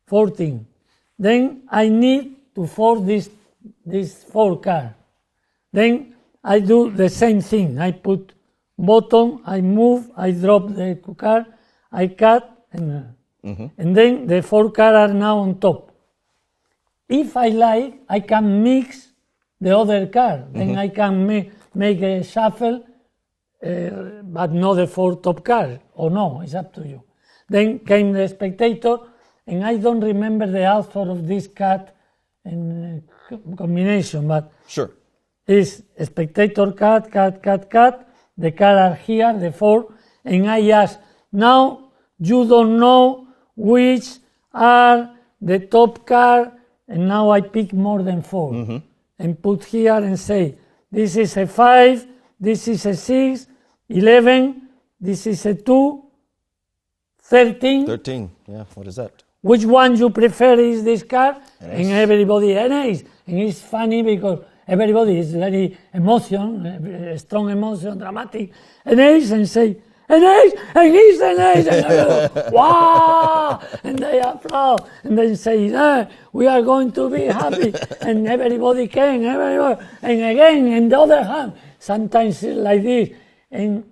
14. Then I need to force this 4 card. Then I do the same thing. I put bottom, I move, I drop the 2 card, I cut, and then the 4 cards are now on top. If I like, I can mix the other card. Then I can make a shuffle, but not the 4 top cards. Or no, it's up to you. Then came the spectator, and I don't remember the author of this card and combination, but Sure. it's a spectator cut. The cards are here, the 4, and I ask, now you don't know which are the top card, and now I pick more than 4 and put here and say, this is a 5, this is a 6, 11, this is a 2, 13. 13. Yeah, what is that? Which one you prefer is this card? An And ace. everybody, an ace. And it's funny because everybody is very strong emotion, dramatic. An ace, and say, an ace, and he's an ace. And I go, wow! And they applaud. And they say, we are going to be happy. And everybody came, everybody. And again, on the other hand, sometimes it's like this. And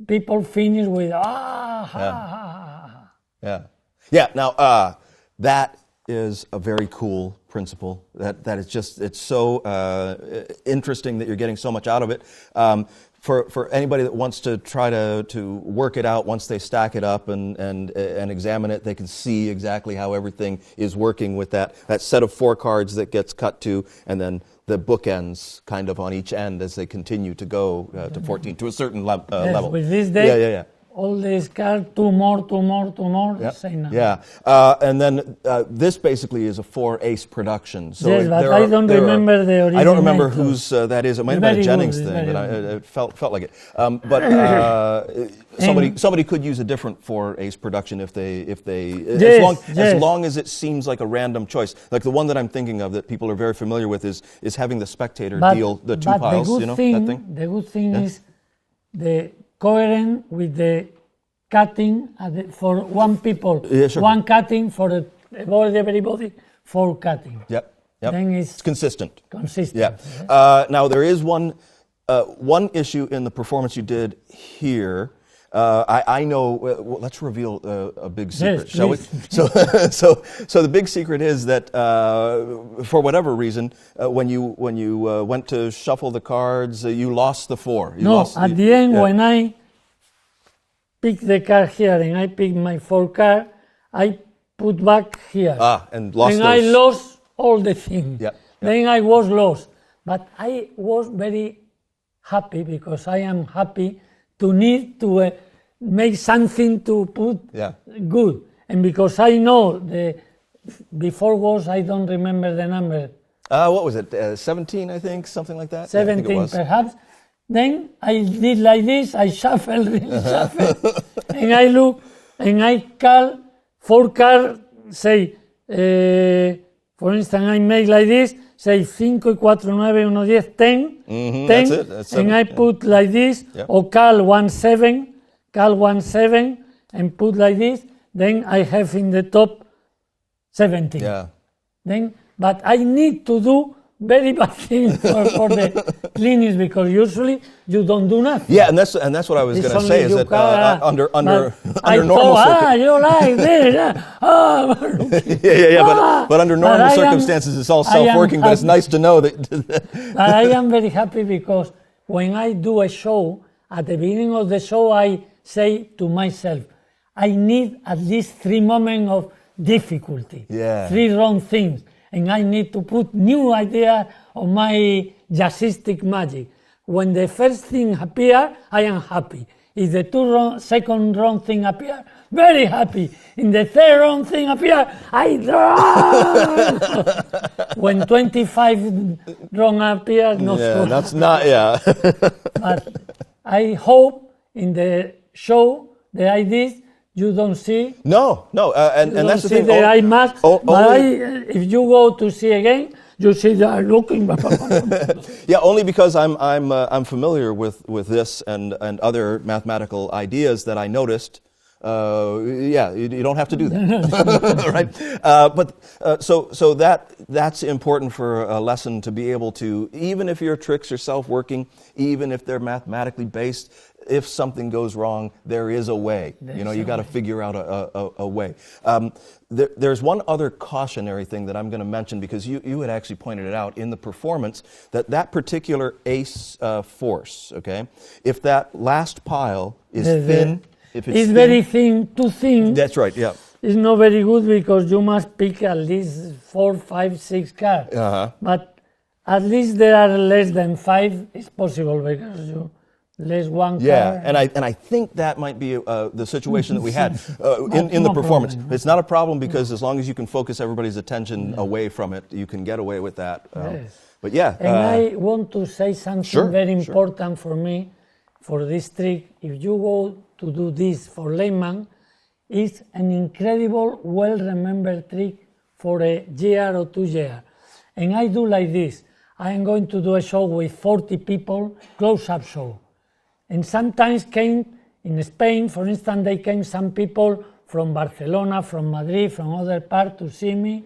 people finish with, ha, ha, ha. Yeah. Yeah. Now, that is a very cool principle. That is just, it's so interesting that you're getting so much out of it. For anybody that wants to try to work it out, once they stack it up and examine it, they can see exactly how everything is working with that set of 4 cards that gets cut to, and then the bookends kind of on each end as they continue to go to 14 to a certain level. With this deck, Yeah. all these cards, two more, Yep. same number. Yeah, and then this basically is a 4 ace production. So Yes, but I don't remember the I don't remember originator. whose that is. It might have Very been a Jennings good, thing, very but good. it felt like it. But somebody could use a different 4 ace production if they Yes, as yes. long as it seems like a random choice. Like the one that I'm thinking of that people are very familiar with is having the spectator deal the 2 piles. The good You know thing, that thing. The good thing is the coherent with the cutting for one people. Yeah, sure. One cutting for avoid everybody, 4 cutting. Yep. Then it's consistent. consistent. Yeah. Now there is one issue in the performance you did here. I know. Well, let's reveal a big secret, Yes, shall we? please. So the big secret is that for whatever reason, when you went to shuffle the cards, you lost the 4. At the end, when I pick the card here and I pick my 4 card, I put back here. And lost and those. I lost all the things. Yep. Then I was lost. But I was very happy because I am happy to need to make something to put good. And because I know before was, I don't remember the number, What was it? 17, I think, something like that. 17 yeah, I think it was. perhaps. Then I did like this, I shuffle, and I look, and I call 4 cards, say, for instance, I make like this, say 5 y 4, 9, 1, 10, 10, 10, That's it. That's and 7, I put like this, or call 1, 7, and put like this, then I have in the top 17. Yeah. Then, but I need to do very bad thing for the cleanings because usually you don't do nothing. Yeah, and that's what I was It's going to only say is you that can, under but I normal thought, you like this, but under But normal I am- circumstances it's all I am self-working, but it's happy. nice to know that. But I am very happy because when I do a show, at the beginning of the show, I say to myself, I need at least 3 moments of difficulty, Yeah. 3 wrong things, and I need to put new idea on my jazzistic magic. When the first thing appear, I am happy. If the second wrong thing appear, very happy. In the third wrong thing appear, I draw. When 25 wrong appear, not Yeah, so that's not. Yeah. But I hope in the show, the ideas, you don't see. No, and You that's the don't see thing. the eye mask. But only- if you go to see again, you see they are looking. Yeah, only because I'm familiar with this and other mathematical ideas that I noticed. Yeah, you don't have to do that, right? So that's important for a lesson to be able to, even if your tricks are self-working, even if they're mathematically based, if something goes wrong, there is a way. You got to figure out a way. There's one other cautionary thing that I'm going to mention because you had actually pointed it out in the performance that particular ace force. Okay, if that last pile is thin. If it's thin, very thin, too thin. That's right, yeah. It's not very good because you must pick at least 4, 5, 6 cards. Uh-huh. But at least there are less than 5. It's possible because you less 1 Yeah, card. and I think that might be the situation that we had in the no performance. problem. It's not a problem because as long as you can focus everybody's attention away from it, you can get away with that. Yes. But yeah. And I want to say something Sure, very sure. important for me, for this trick. If you go to do this for layman, it's an incredible, well-remembered trick for a year or 2 years. And I do like this. I am going to do a show with 40 people, close-up show. And sometimes came in Spain, for instance, they came some people from Barcelona, from Madrid, from other parts to see me,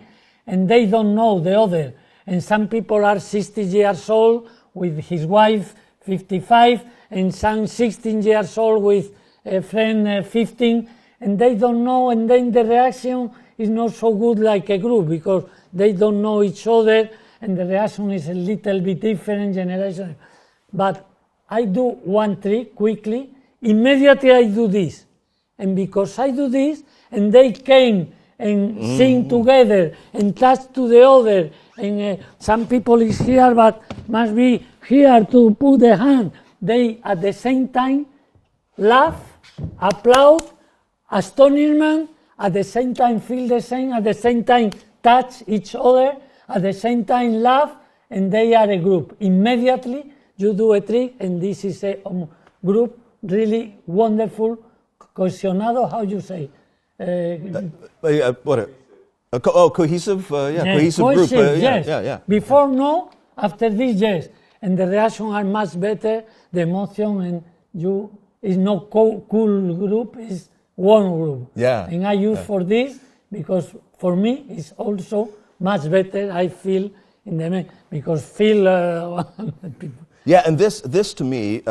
and they don't know the other. And some people are 60 years old with his wife, 55, and some 16 years old with a friend, 15, and they don't know, and then the reaction is not so good like a group because they don't know each other, and the reaction is a little bit different generation. But I do one trick quickly, immediately I do this. And because I do this, and they came and sing together and touch to the other, and some people is here but must be here to put the hand. They at the same time laugh, applaud, astonishment, at the same time feel the same, at the same time touch each other, at the same time laugh, and they are a group. Immediately you do a trick, and this is a group really wonderful, cohesionado, how you say? Cohesive, cohesive group. Yes. Yeah. Before no, after this yes, and the reaction are much better. The emotion and you is not cool group, is one group. Yeah. And I use for this because for me it's also much better. I feel in the because feel people. Yeah, and this to me,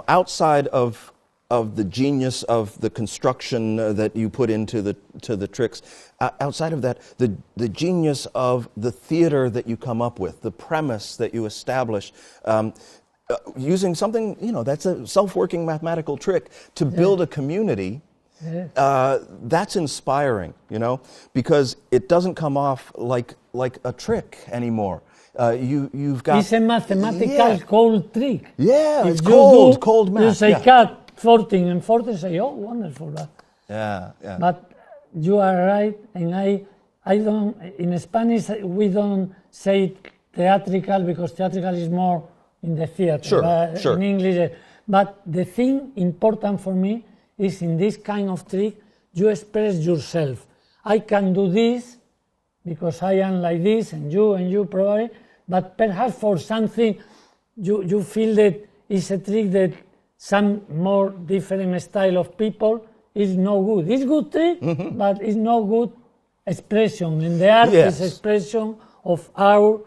outside of the genius of the construction that you put into the tricks, outside of that, the genius of the theater that you come up with, the premise that you establish, using something that's a self-working mathematical trick to build a community. That's inspiring, because it doesn't come off like a trick anymore. You've got. It's a mathematical cold trick. Yeah, If it's you cold math. You say cut 14 and 14, say, oh, wonderful. Yeah. But you are right, and I don't. In Spanish, we don't say theatrical because theatrical is more in the theater. Sure, but sure. In English, but the thing important for me is in this kind of trick, you express yourself. I can do this because I am like this, and you probably, but perhaps for something you feel that it's a trick that some more different style of people is no good. It's good trick, but it's no good expression. And the art Yes. is expression of our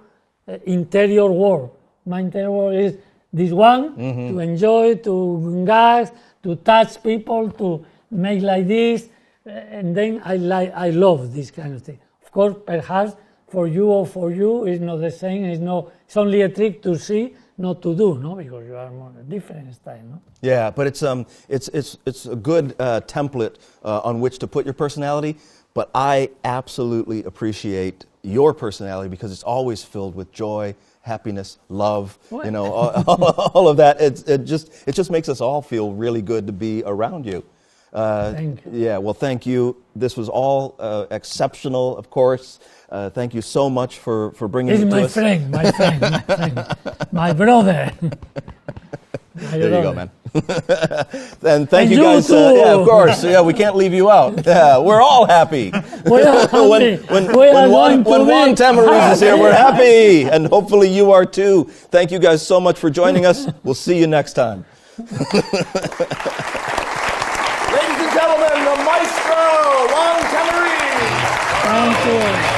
interior world. My interior world is this one, to enjoy, to gas, to touch people, to make like this, and then I love this kind of thing. Of course, perhaps for you is not the same. It's only a trick to see, not to do, no, because you are more a different style, no. Yeah, but it's a good template on which to put your personality. But I absolutely appreciate your personality because it's always filled with joy, happiness, love. What? You know, all of that. It just makes us all feel really good to be around you. Thank you. Yeah, well, thank you. This was all exceptional, of course. Thank you so much for bringing He's it to my us. friend, my brother. There you go, man. And thank And you you guys. too. Yeah, of course. Yeah, we can't leave you out. Yeah, we're all happy. We are happy. When Juan Tamariz is here, we're happy. And hopefully you are too. Thank you guys so much for joining us. We'll see you next time. Ladies and gentlemen, the maestro, Juan Tamariz. Thank you.